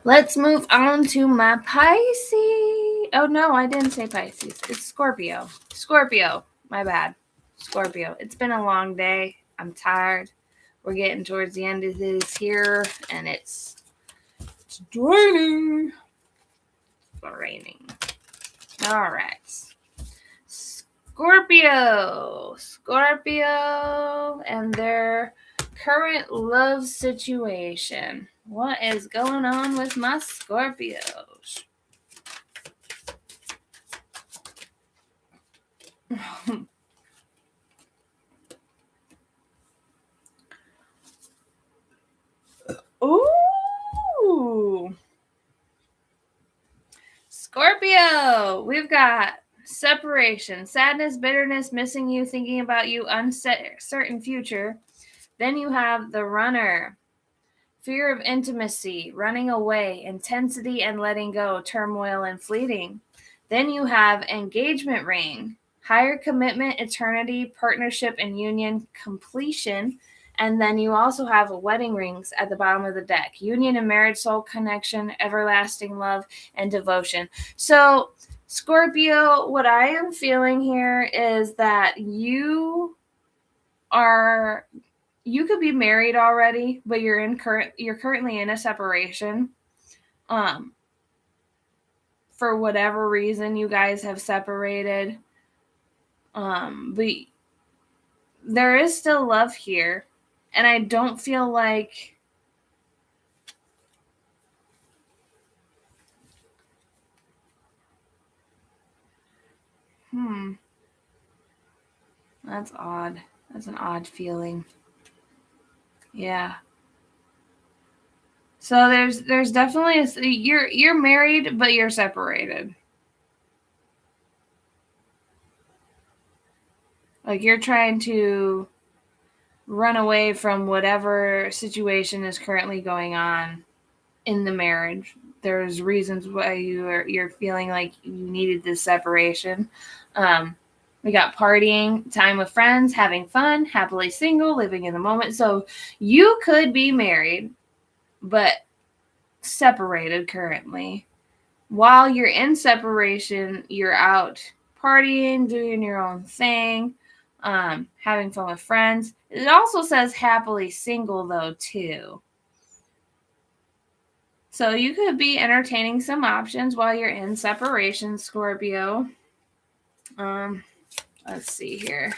Let's move on to my Pisces. Oh, no, I didn't say Pisces. It's Scorpio. Scorpio. My bad. Scorpio. It's been a long day. I'm tired. We're getting towards the end of this here, and it's draining. It's raining. All right. Scorpio and their current love situation. What is going on with my Scorpios? Ooh. Scorpio, we've got separation, sadness, bitterness, missing you, thinking about you, uncertain future. Then you have the runner, fear of intimacy, running away, intensity and letting go, turmoil and fleeting. Then you have engagement ring, higher commitment, eternity, partnership and union, completion. And then you also have wedding rings at the bottom of the deck, union and marriage, soul connection, everlasting love, and devotion. So, Scorpio, what I am feeling here is that you could be married already, but you're currently in a separation. For whatever reason you guys have separated. But there is still love here. And I don't feel like that's odd. That's an odd feeling. Yeah. So there's definitely you're married, but you're separated. Like you're trying to run away from whatever situation is currently going on in the marriage. There's reasons why you're feeling like you needed this separation. We got partying, time with friends, having fun, happily single, living in the moment. So you could be married, but separated currently. While you're in separation, you're out partying, doing your own thing, having fun with friends. It also says happily single, though, too. So you could be entertaining some options while you're in separation, Scorpio. Let's see here.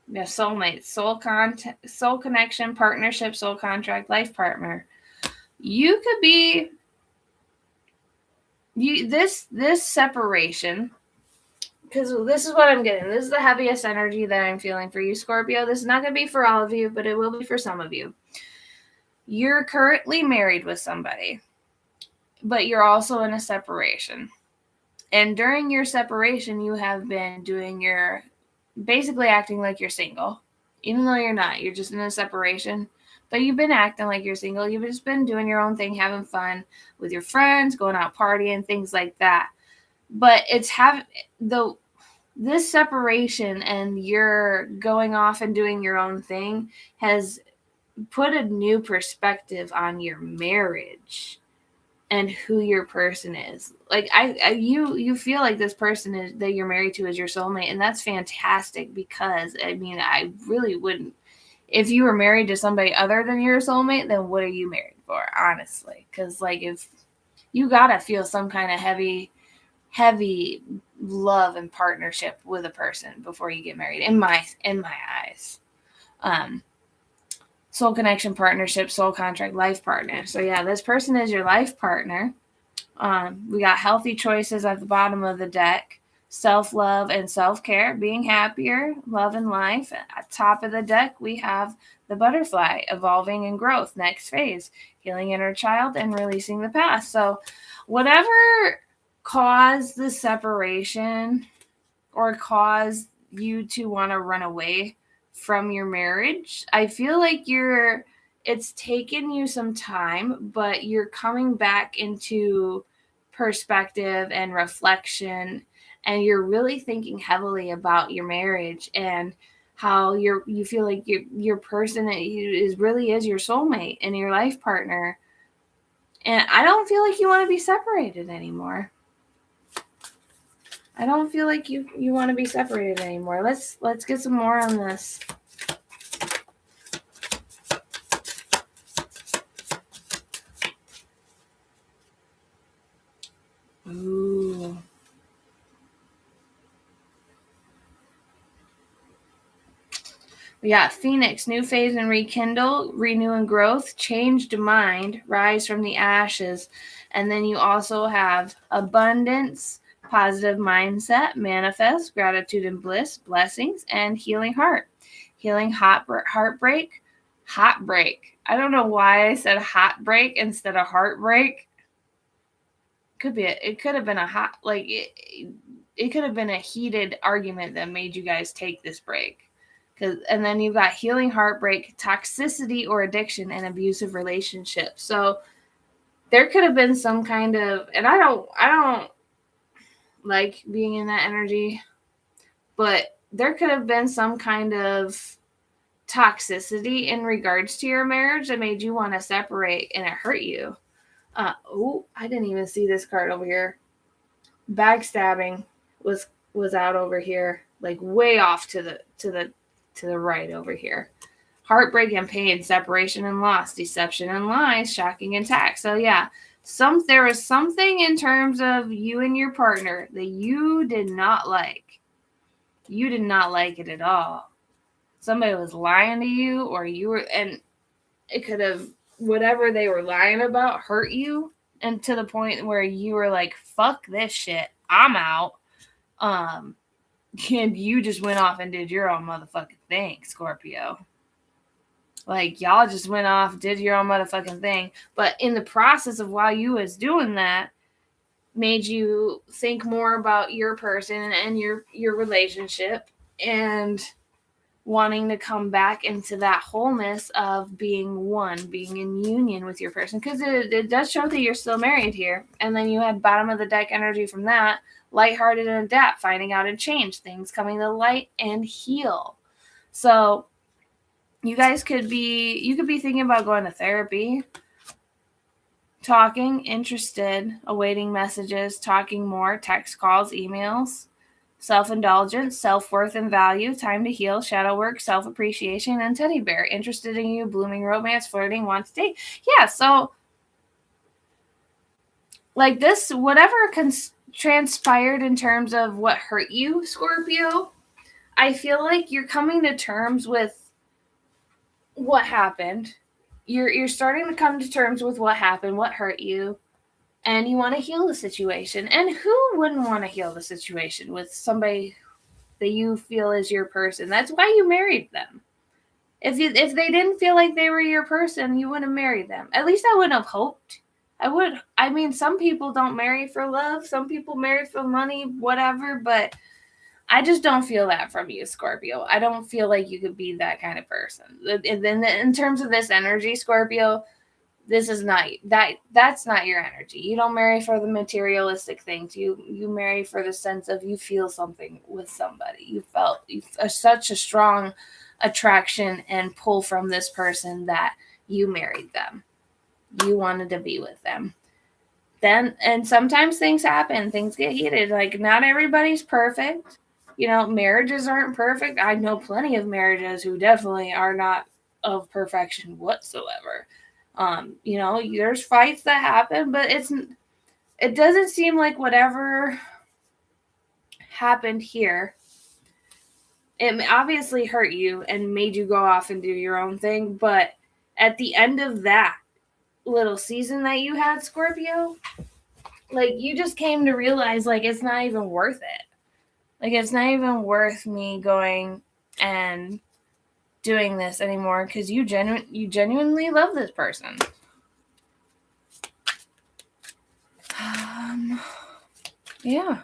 Yeah, soulmate, soul connection, partnership, soul contract, life partner. You could be this separation, because this is what I'm getting. This is the heaviest energy that I'm feeling for you, Scorpio. This is not going to be for all of you, but it will be for some of you. You're currently married with somebody, but you're also in a separation. And during your separation, you have been basically acting like you're single, even though you're not. You're just in a separation, but you've been acting like you're single. You've just been doing your own thing, having fun with your friends, going out partying, things like that. But it's this separation and you're going off and doing your own thing has put a new perspective on your marriage and who your person is. Like you feel like this person that you're married to is your soulmate, and that's fantastic, because I mean, I really wouldn't, if you were married to somebody other than your soulmate, then what are you married for, honestly? Because like, if you gotta feel some kind of heavy love and partnership with a person before you get married, in my eyes. Soul connection, partnership, soul contract, life partner. So yeah, this person is your life partner. We got healthy choices at the bottom of the deck. self-love and self-care, being happier, love and life. At top of the deck, we have the butterfly, evolving and growth, next phase, healing inner child and releasing the past. So whatever caused the separation or caused you to want to run away from your marriage, I feel like it's taken you some time, but you're coming back into perspective and reflection, and you're really thinking heavily about your marriage and how you feel like your person really is your soulmate and your life partner. And I don't feel like you want to be separated anymore. I don't feel like you want to be separated anymore. Let's get some more on this. Ooh. We got Phoenix, new phase and rekindle, renew and growth, changed mind, rise from the ashes. And then you also have abundance, positive mindset, manifest, gratitude and bliss, blessings, and healing heart. Healing heartbreak. I don't know why I said hot break instead of heartbreak. It could have been a hot, like it could have been a heated argument that made you guys take this break. And then you've got healing heartbreak, toxicity or addiction, and abusive relationships. So there could have been some kind of, and I don't like being in that energy, but there could have been some kind of toxicity in regards to your marriage that made you want to separate, and it hurt you. I didn't even see this card over here. Backstabbing was out over here, like way off to the right over here. Heartbreak and pain, separation and loss, deception and lies, shocking and tax. So yeah, there was something in terms of you and your partner that you did not like. You did not like it at all. Somebody was lying to you, or and it could have, whatever they were lying about hurt you, and to the point where you were like, fuck this shit, I'm out. And you just went off and did your own motherfucking thing, Scorpio. Like, y'all just went off, did your own motherfucking thing. But in the process of while you was doing that, made you think more about your person and your relationship, and wanting to come back into that wholeness of being one, being in union with your person. Because it does show that you're still married here. And then you had bottom of the deck energy from that, lighthearted and adapt, finding out and change, things coming to light and heal. So you guys could be thinking about going to therapy, talking, interested, awaiting messages, talking more, text, calls, emails, self-indulgence, self-worth and value, time to heal, shadow work, self-appreciation, and teddy bear. Interested in you, blooming romance, flirting, want to date. Yeah, so like this, whatever transpired in terms of what hurt you, Scorpio, I feel like you're coming to terms with what happened. You're starting to come to terms with what happened, what hurt you, and you want to heal the situation. And who wouldn't want to heal the situation with somebody that you feel is your person? That's why you married them. If they didn't feel like they were your person, you wouldn't have married them. At least I wouldn't have hoped. I mean, some people don't marry for love. Some people marry for money, whatever. But I just don't feel that from you, Scorpio. I don't feel like you could be that kind of person. And then in terms of this energy, Scorpio, this is not that's not your energy. You don't marry for the materialistic things. You marry for the sense of you feel something with somebody. You felt such a strong attraction and pull from this person that you married them. You wanted to be with them. Then, and sometimes things happen, things get heated. Like, not everybody's perfect. You know, marriages aren't perfect. I know plenty of marriages who definitely are not of perfection whatsoever. You know, there's fights that happen, but it doesn't seem like whatever happened here, it obviously hurt you and made you go off and do your own thing. But at the end of that little season that you had, Scorpio, like, you just came to realize, like, it's not even worth it. Like, it's not even worth me going and doing this anymore because you genuinely love this person. Yeah.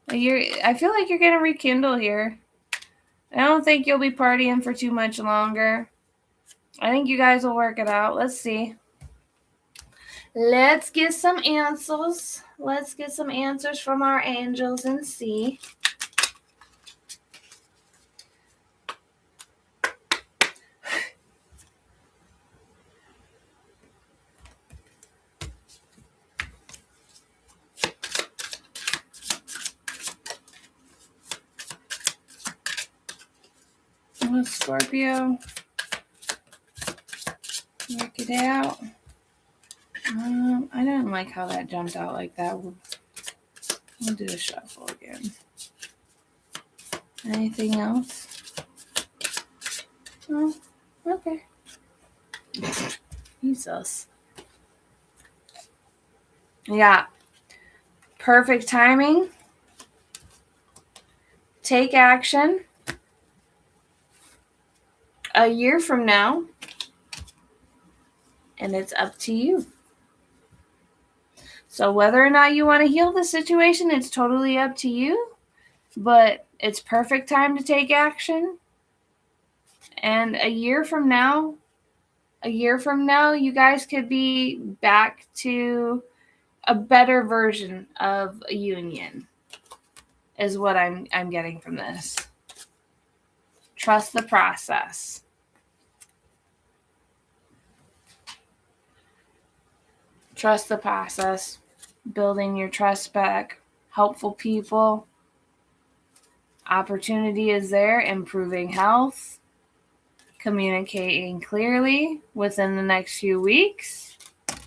I feel like you're going to rekindle here. I don't think you'll be partying for too much longer. I think you guys will work it out. Let's see. Let's get some answers. Let's get some answers from our angels and see. Scorpio, work it out. I didn't like how that jumped out like that. We'll do the shuffle again. Anything else? Oh, okay. Jesus. Yeah. Perfect timing. Take action. A year from now. And it's up to you. So whether or not you want to heal the situation, it's totally up to you. But it's perfect time to take action. And a year from now, you guys could be back to a better version of a union, is what I'm getting from this. Trust the process. Trust the process. Building your trust back. Helpful people. Opportunity is there. Improving health. Communicating clearly within the next few weeks.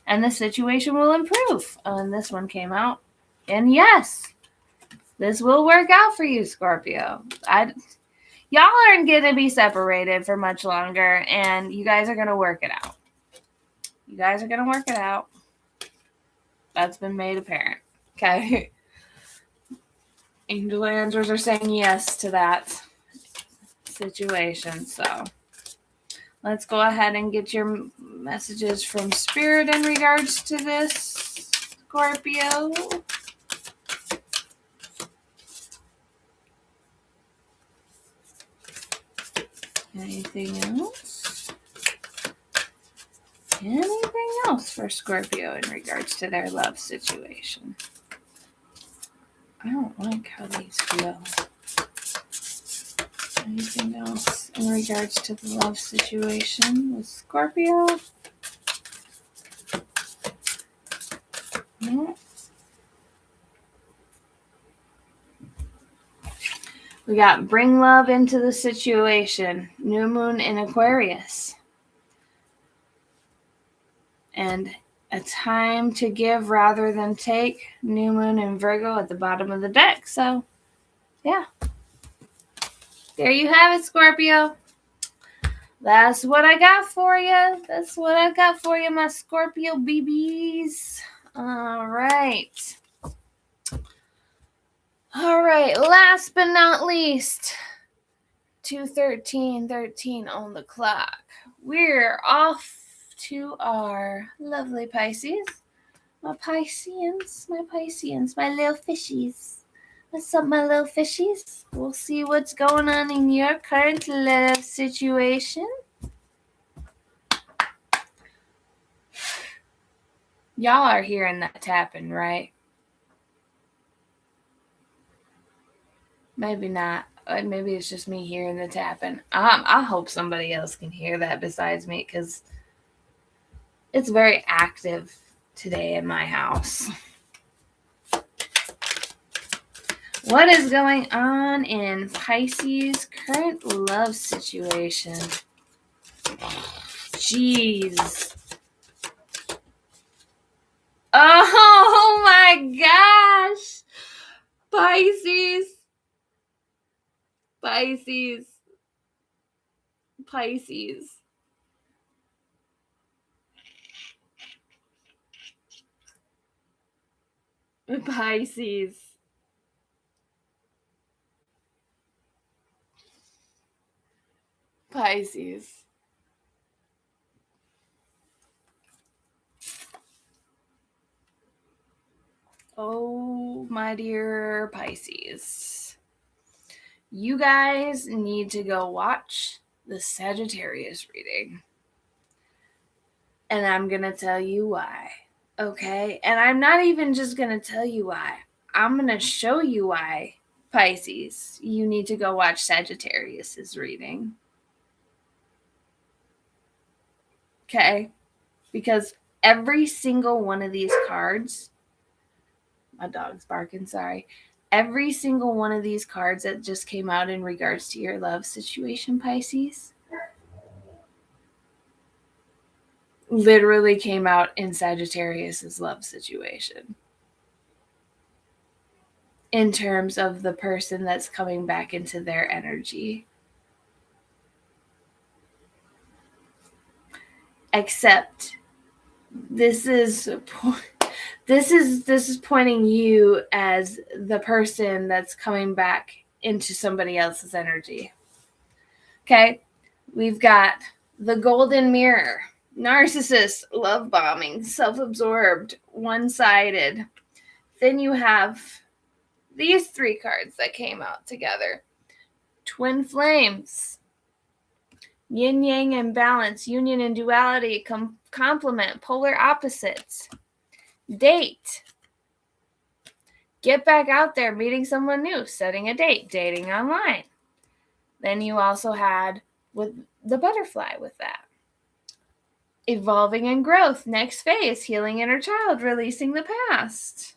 And the situation will improve. And this one came out. And yes, this will work out for you, Scorpio. Y'all aren't going to be separated for much longer. And you guys are going to work it out. You guys are going to work it out. That's been made apparent. Okay. Angel answers are saying yes to that situation. So let's go ahead and get your messages from Spirit in regards to this, Scorpio. Anything else? Anything else for Scorpio in regards to their love situation? I don't like how these feel. Anything else in regards to the love situation with Scorpio? No. We got bring love into the situation. New moon in Aquarius. And a time to give rather than take. New moon in Virgo at the bottom of the deck. So, yeah. There you have it, Scorpio. That's what I got for you. That's what I got for you, my Scorpio BBs. All right. All right. Last but not least, 2:13 on the clock. We're off to our lovely Pisces. My Pisceans, my little fishies. What's up, my little fishies? We'll see what's going on in your current love situation. Y'all are hearing that tapping, right? Maybe not. Maybe it's just me hearing the tapping. I hope somebody else can hear that besides me, because it's very active today in my house. What is going on in Pisces' current love situation? Jeez. Oh my gosh. Pisces. Pisces. Pisces. Pisces. Pisces. Oh, my dear Pisces. You guys need to go watch the Sagittarius reading. And I'm going to tell you why. Okay? And I'm not even just going to tell you why. I'm going to show you why, Pisces. You need to go watch Sagittarius's reading. Okay? Because every single one of these cards, my dog's barking, sorry. Every single one of these cards that just came out in regards to your love situation, Pisces, literally came out in Sagittarius's love situation. In terms of the person that's coming back into their energy. Except this is pointing you as the person that's coming back into somebody else's energy. Okay? We've got the golden mirror, narcissist, love bombing, self-absorbed, one-sided. Then you have these three cards that came out together. Twin flames, yin yang and balance, union and duality, complement, polar opposites, date, get back out there, meeting someone new, setting a date, dating online. Then you also had with the butterfly with that. Evolving and growth, next phase, healing inner child, releasing the past.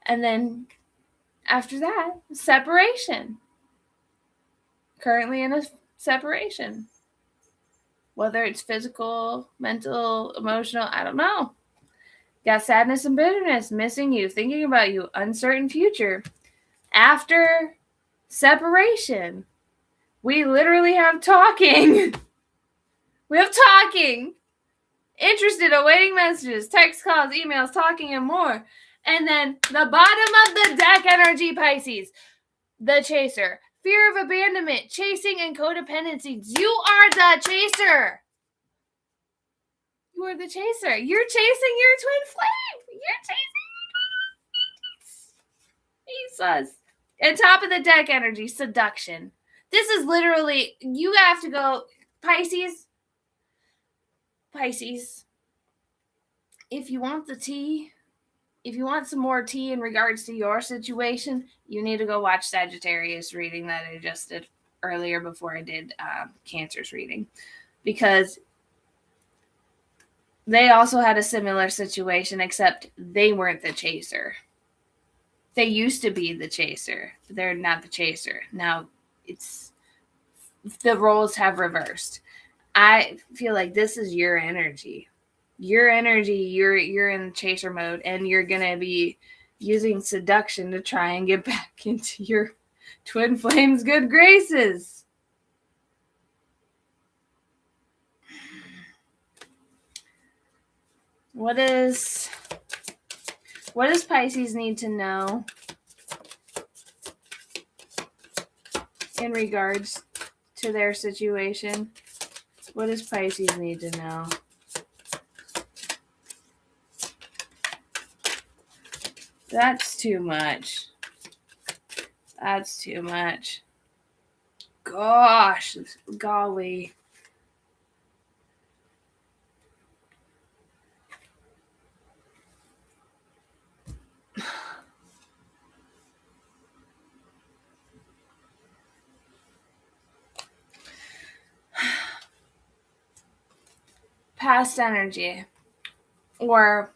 And then after that, separation. Currently in a separation. Whether it's physical, mental, emotional, I don't know. Got sadness and bitterness, missing you, thinking about you, uncertain future. After separation, we literally have talking. We have talking. Interested, awaiting messages, text calls, emails, talking, and more. And then the bottom of the deck energy, Pisces. The chaser. Fear of abandonment, chasing, and codependency. You are the chaser. You are the chaser. You're chasing your twin flame. You're chasing Jesus. And top of the deck energy, seduction. This is literally, you have to go, Pisces, if you want the tea, if you want some more tea in regards to your situation, you need to go watch Sagittarius reading that I just did earlier before I did Cancer's reading. Because they also had a similar situation, except they weren't the chaser. They used to be the chaser. They're not the chaser. Now, it's the roles have reversed. I feel like this is your energy. Your energy, you're in chaser mode, and you're going to be using seduction to try and get back into your twin flame's good graces. What does Pisces need to know in regards to their situation? What does Pisces need to know? That's too much. That's too much. Gosh, golly. Past energy, or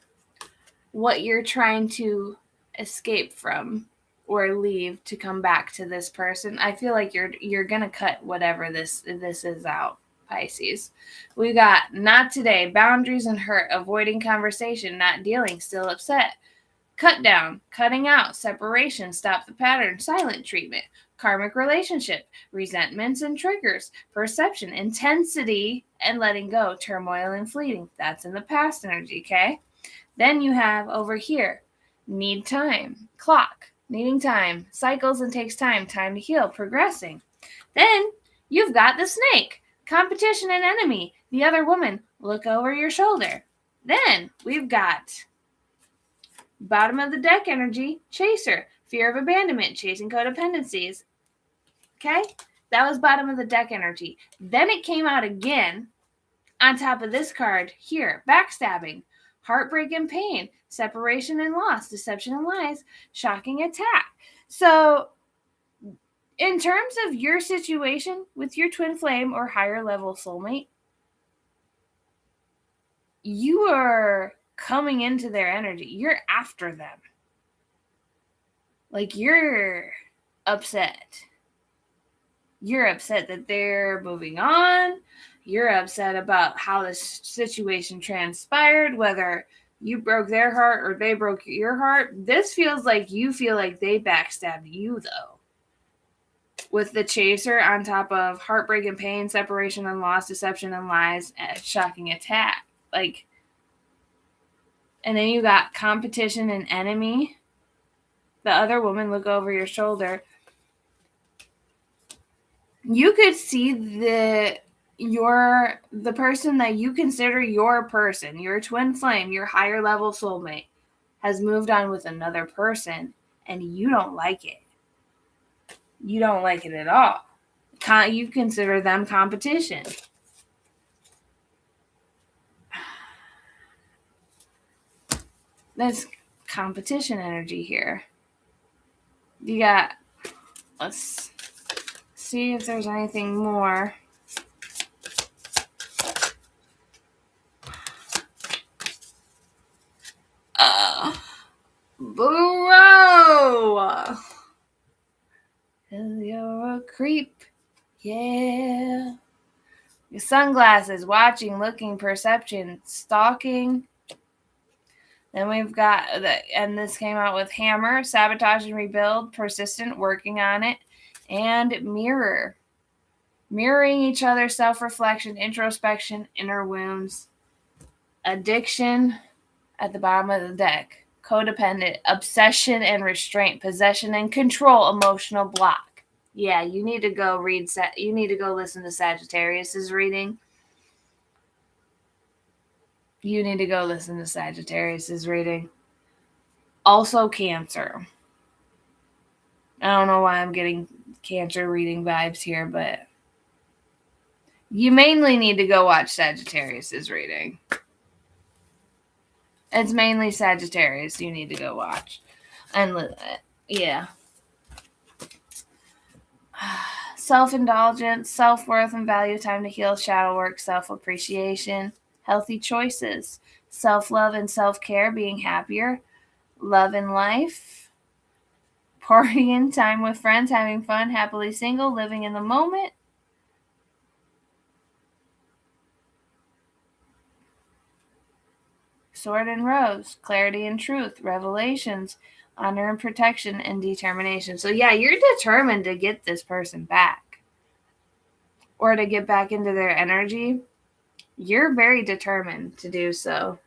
what you're trying to escape from or leave to come back to this person. I feel like you're gonna cut whatever this is out, Pisces. We got not today, boundaries and hurt, avoiding conversation, not dealing, still upset, cut down, cutting out, separation, stop the pattern, silent treatment, karmic relationship, resentments and triggers, perception, intensity, and letting go, turmoil and fleeting. That's in the past energy, okay? Then you have over here, need time, clock, needing time, cycles and takes time to heal, progressing. Then you've got the snake, competition and enemy, the other woman, look over your shoulder. Then we've got bottom of the deck energy, chaser, fear of abandonment, chasing codependencies. Okay? That was bottom of the deck energy. Then it came out again on top of this card here, backstabbing, heartbreak and pain, separation and loss, deception and lies, shocking attack. So in terms of your situation with your twin flame or higher level soulmate, you are coming into their energy. You're after them. Like, you're upset. You're upset that they're moving on. You're upset about how this situation transpired, whether you broke their heart or they broke your heart. This feels like you feel like they backstabbed you, though. With the chaser on top of heartbreak and pain, separation and loss, deception and lies, and shocking attack. Like, and then you got competition and enemy. The other woman, look over your shoulder. You could see the person that you consider your person, your twin flame, your higher level soulmate, has moved on with another person, and you don't like it. You don't like it at all. You consider them competition. There's competition energy here. You got, let's see if there's anything more. Bro! You're a creep. Yeah. Your sunglasses, watching, looking, perception, stalking. Then we've got, and this came out with hammer, sabotage and rebuild, persistent, working on it, and mirror. Mirroring each other, self-reflection, introspection, inner wounds, addiction at the bottom of the deck, codependent, obsession and restraint, possession and control, emotional block. Yeah, you need to go you need to go listen to Sagittarius's reading. You need to go listen to Sagittarius's reading. Also Cancer. I don't know why I'm getting Cancer reading vibes here, but you mainly need to go watch Sagittarius's reading. It's mainly Sagittarius you need to go watch. And yeah. Self-indulgence, self-worth and value, time to heal, shadow work, self-appreciation, healthy choices, self-love and self-care, being happier, love in life, partying, time with friends, having fun, happily single, living in the moment. Sword and rose, clarity and truth, revelations, honor and protection, and determination. So yeah, you're determined to get this person back or to get back into their energy. You're very determined to do so.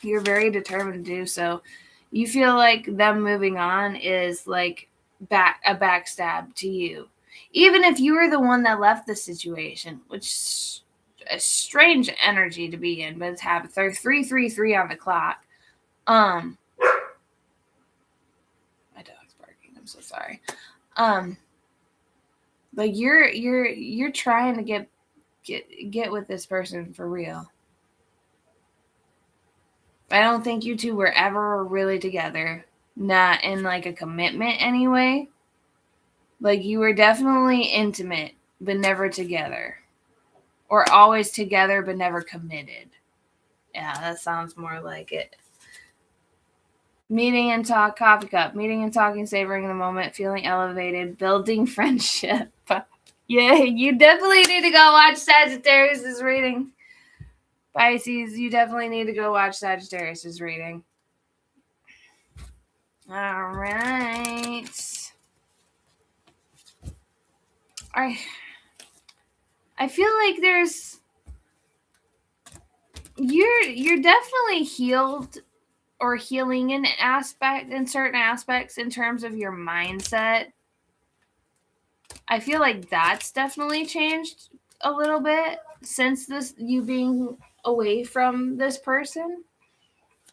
You're very determined to do so. You feel like them moving on is like a backstab to you. Even if you were the one that left the situation, which is a strange energy to be in, but it's happened. There's 333 on the clock. My dog's barking. I'm so sorry. But you're trying to get with this person for real. I don't think you two were ever really together. Not in like a commitment anyway. Like, you were definitely intimate, but never together. Or always together, but never committed. Yeah, that sounds more like it. Meeting and talk, coffee cup. Meeting and talking, savoring the moment, feeling elevated, building friendship. Yeah, you definitely need to go watch Sagittarius' reading. Pisces, you definitely need to go watch Sagittarius' reading. All right. I feel like you're definitely healed or healing in certain aspects in terms of your mindset. I feel like that's definitely changed a little bit since you being away from this person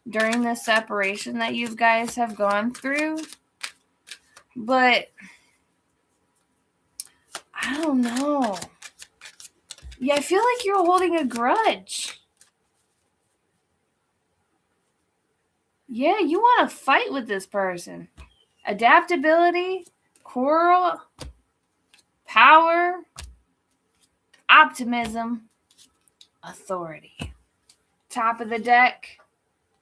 during this separation that you guys have gone through. But I don't know. Yeah, I feel like you're holding a grudge. Yeah, you want to fight with this person. Adaptability, quarrel, power, optimism, authority. Top of the deck,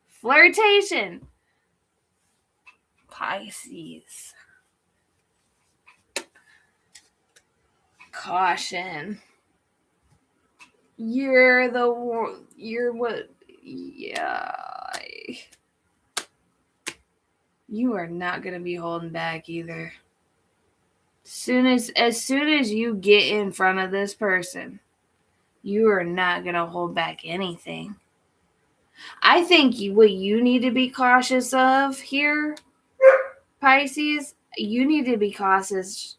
flirtation. Pisces. Caution. You're what? Yeah. You are not going to be holding back either. As soon as you get in front of this person, you are not going to hold back anything. I think what you need to be cautious of here, Pisces, you need to be cautious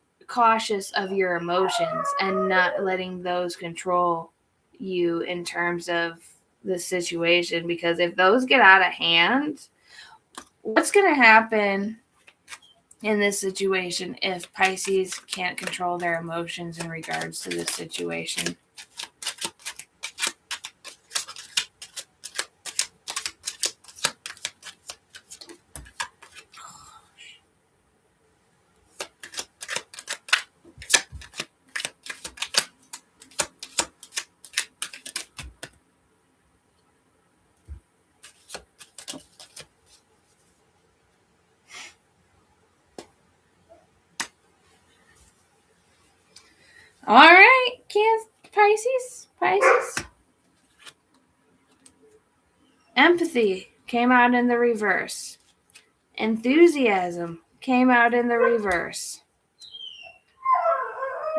of your emotions and not letting those control you in terms of the situation, because if those get out of hand, what's going to happen in this situation if Pisces can't control their emotions in regards to this situation? All right, Pisces. Empathy came out in the reverse. Enthusiasm came out in the reverse.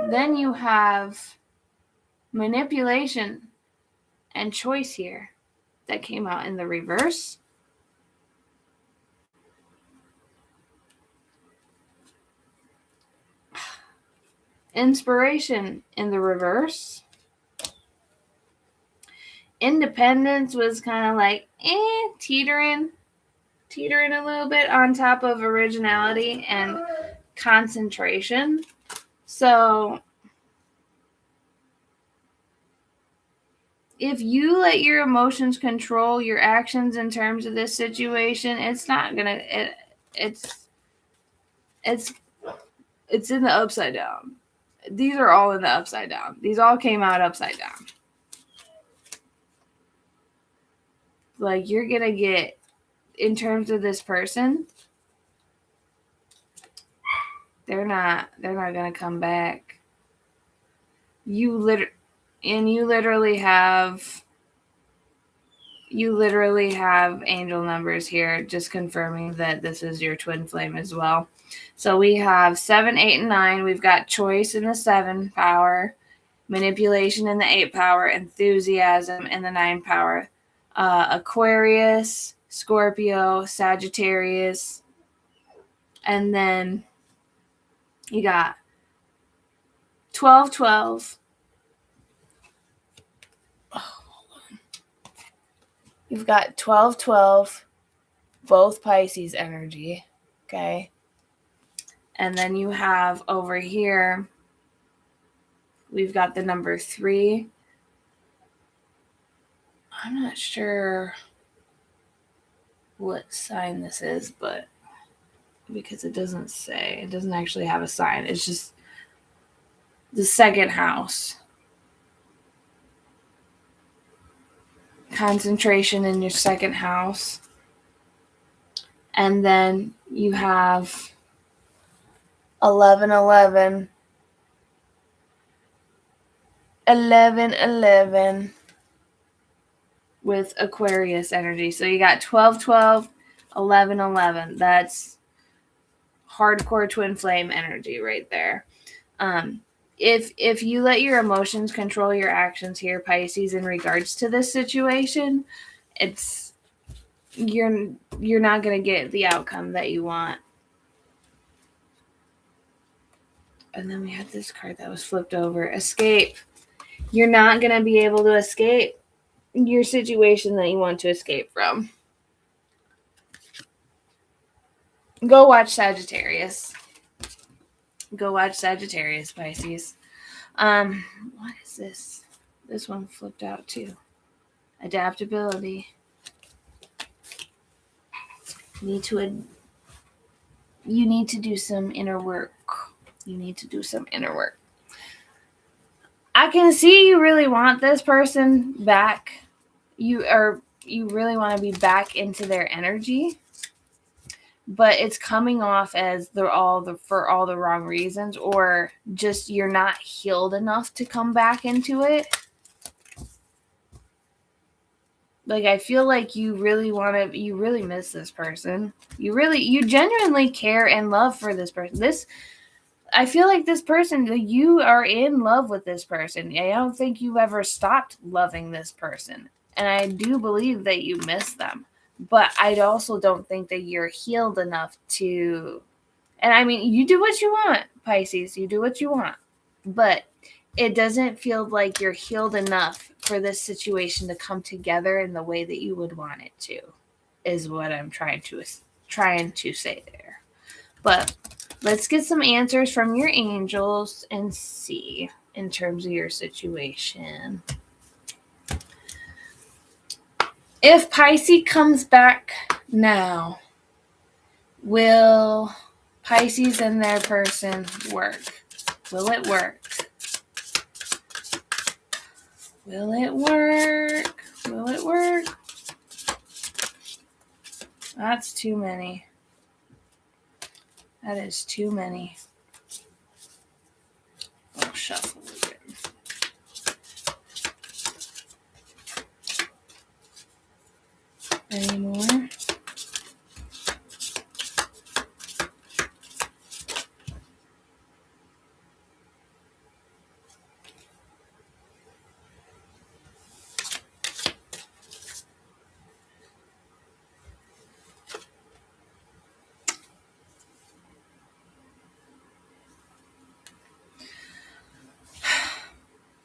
Then you have manipulation and choice here that came out in the reverse. Inspiration in the reverse. Independence was kind of like teetering a little bit on top of originality and concentration. So if you let your emotions control your actions in terms of this situation, it's not gonna. It's in the upside down. These are all in the upside down. These all came out upside down. Like, you're gonna get, in terms of this person, they're not gonna come back. You literally have angel numbers here, just confirming that this is your twin flame as well. So we have 7, 8, and 9. We've got choice in the 7 power, manipulation in the 8 power, enthusiasm in the 9 power. Aquarius, Scorpio, Sagittarius, and then you got 12, 12. You've got 12, 12, both Pisces energy, okay? And then you have over here, we've got the number 3. I'm not sure what sign this is, but because it doesn't actually have a sign. It's just the second house. Concentration in your second house. And then you have 11, 11. 11, 11. With Aquarius energy. So you got 12, 12, 11, 11. That's hardcore twin flame energy right there. If you let your emotions control your actions here, Pisces, in regards to this situation, it's you're not going to get the outcome that you want. And then we had this card that was flipped over. Escape. You're not going to be able to escape your situation that you want to escape from. Go watch Sagittarius. Go watch Sagittarius, Pisces. What is this? This one flipped out too. Adaptability. You need to do some inner work. You need to do some inner work. I can see you really want this person back. You really want to be back into their energy. But it's coming off as for all the wrong reasons, or just you're not healed enough to come back into it. Like, I feel like you really miss this person. You genuinely care and love for this person. I feel like this person, you are in love with this person. I don't think you've ever stopped loving this person. And I do believe that you miss them. But I also don't think that you're healed enough to... And I mean, you do what you want, Pisces. You do what you want. But it doesn't feel like you're healed enough for this situation to come together in the way that you would want it to, is what I'm trying to say there. But let's get some answers from your angels and see in terms of your situation. If Pisces comes back now, will Pisces and their person work? Will it work? Will it work? Will it work? That's too many. That is too many. I'll shuffle it. Any more?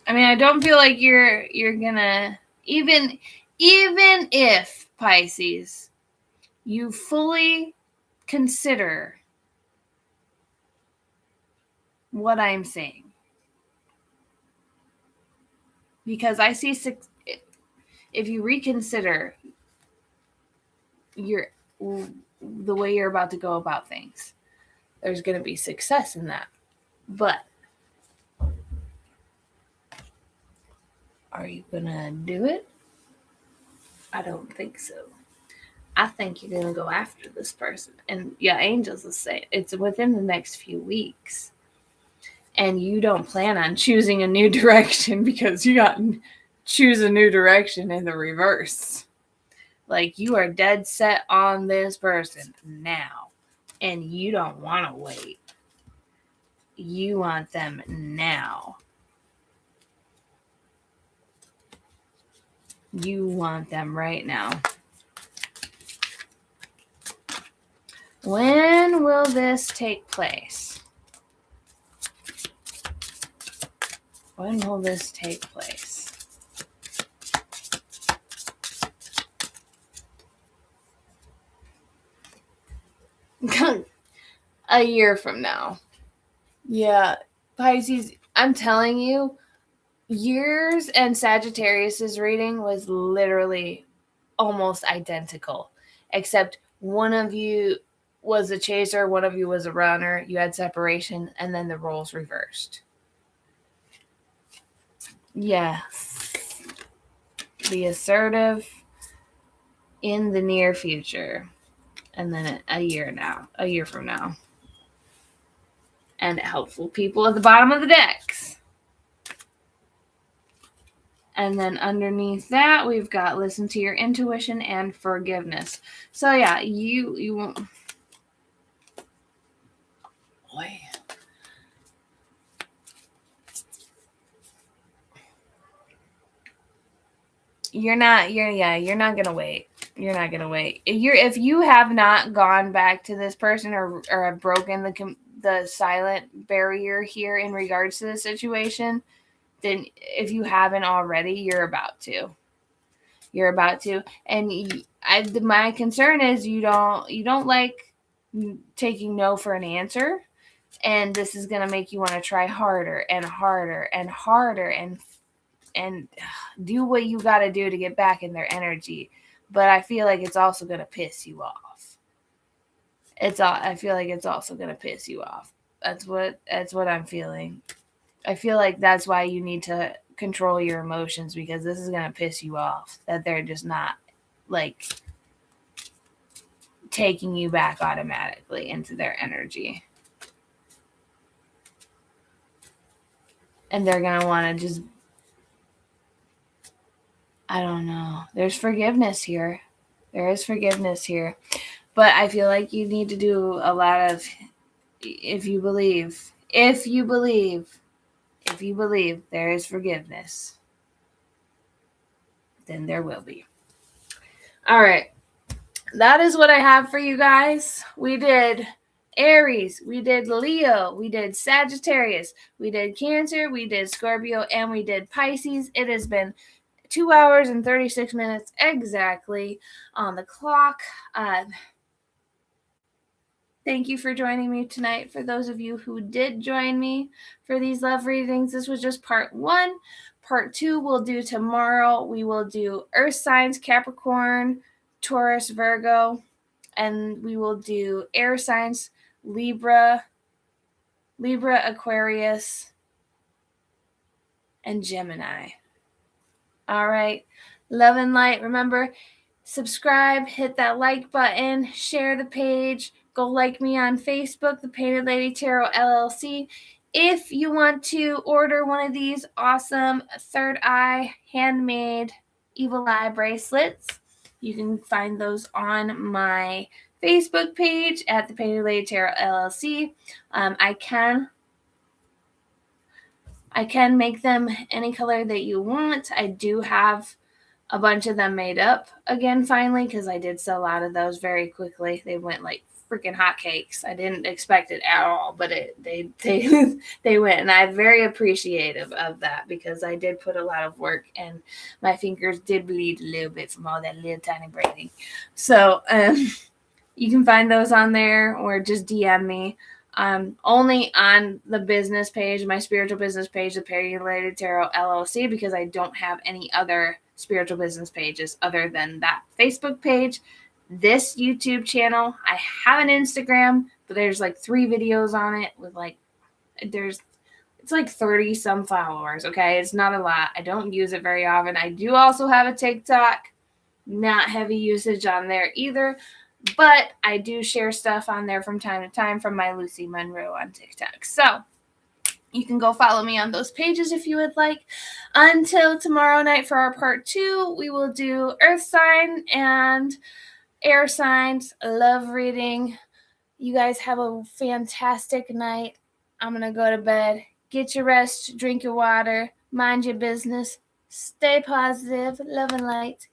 I mean, I don't feel like you're gonna, even if, Pisces, you fully consider what I'm saying. Because I see if you reconsider the way you're about to go about things, there's going to be success in that. But are you going to do it? I don't think so. I think you're going to go after this person. And yeah, angels will say it's within the next few weeks. And you don't plan on choosing a new direction, because you got to choose a new direction in the reverse. Like, you are dead set on this person now. And you don't want to wait. You want them now. You want them right now. When will this take place? When will this take place? A year from now. Yeah, Pisces, I'm telling you, yours and Sagittarius's reading was literally almost identical, except one of you was a chaser, one of you was a runner, you had separation, and then the roles reversed. Yes. Be assertive in the near future, and then a year from now. And helpful people at the bottom of the decks. And then underneath that, we've got listen to your intuition and forgiveness. So yeah, you won't. Boy. You're not gonna wait. You're not gonna wait. If you have not gone back to this person or have broken the silent barrier here in regards to the situation, then if you haven't already, you're about to. You're about to. And my concern is you don't like taking no for an answer, and this is gonna make you want to try harder and harder and harder and do what you got to do to get back in their energy. But I feel like it's also going to piss you off. I feel like it's also going to piss you off. That's what I'm feeling. I feel like that's why you need to control your emotions, because this is going to piss you off that they're just not like taking you back automatically into their energy. And they're going to want to just, I don't know. There's forgiveness here. There is forgiveness here. But I feel like you need to do a lot of, if you believe there is forgiveness, then there will be. All right. That is what I have for you guys. We did Aries, we did Leo, we did Sagittarius, we did Cancer, we did Scorpio, and we did Pisces. It has been 2 hours and 36 minutes exactly on the clock. Thank you for joining me tonight. For those of you who did join me for these love readings, this was just part 1. Part 2 we'll do tomorrow. We will do Earth signs, Capricorn, Taurus, Virgo, and we will do air signs, Libra, Aquarius, and Gemini. All right. Love and light. Remember, subscribe, hit that like button, share the page. Go like me on Facebook, The Painted Lady Tarot LLC. If you want to order one of these awesome third eye handmade evil eye bracelets, you can find those on my Facebook page at The Painted Lady Tarot LLC. I can make them any color that you want. I do have a bunch of them made up again finally, because I did sell out of those very quickly. They went like freaking hotcakes. I didn't expect it at all, but they went, and I'm very appreciative of that, because I did put a lot of work and my fingers did bleed a little bit from all that little tiny braiding. So you can find those on there, or just DM me. Only on the business page, my spiritual business page, The Painted Lady Tarot LLC, because I don't have any other spiritual business pages other than that Facebook page. This YouTube channel, I have an Instagram, but there's like 3 videos on it with it's like 30 some followers. Okay. It's not a lot. I don't use it very often. I do also have a TikTok, not heavy usage on there either, but I do share stuff on there from time to time from my Lucy Monroe on TikTok. So you can go follow me on those pages if you would like. Until tomorrow night for our part 2, we will do Earth sign and air signs love reading. You guys have a fantastic night. I'm going to go to bed. Get your rest, drink your water, mind your business, stay positive, love and light.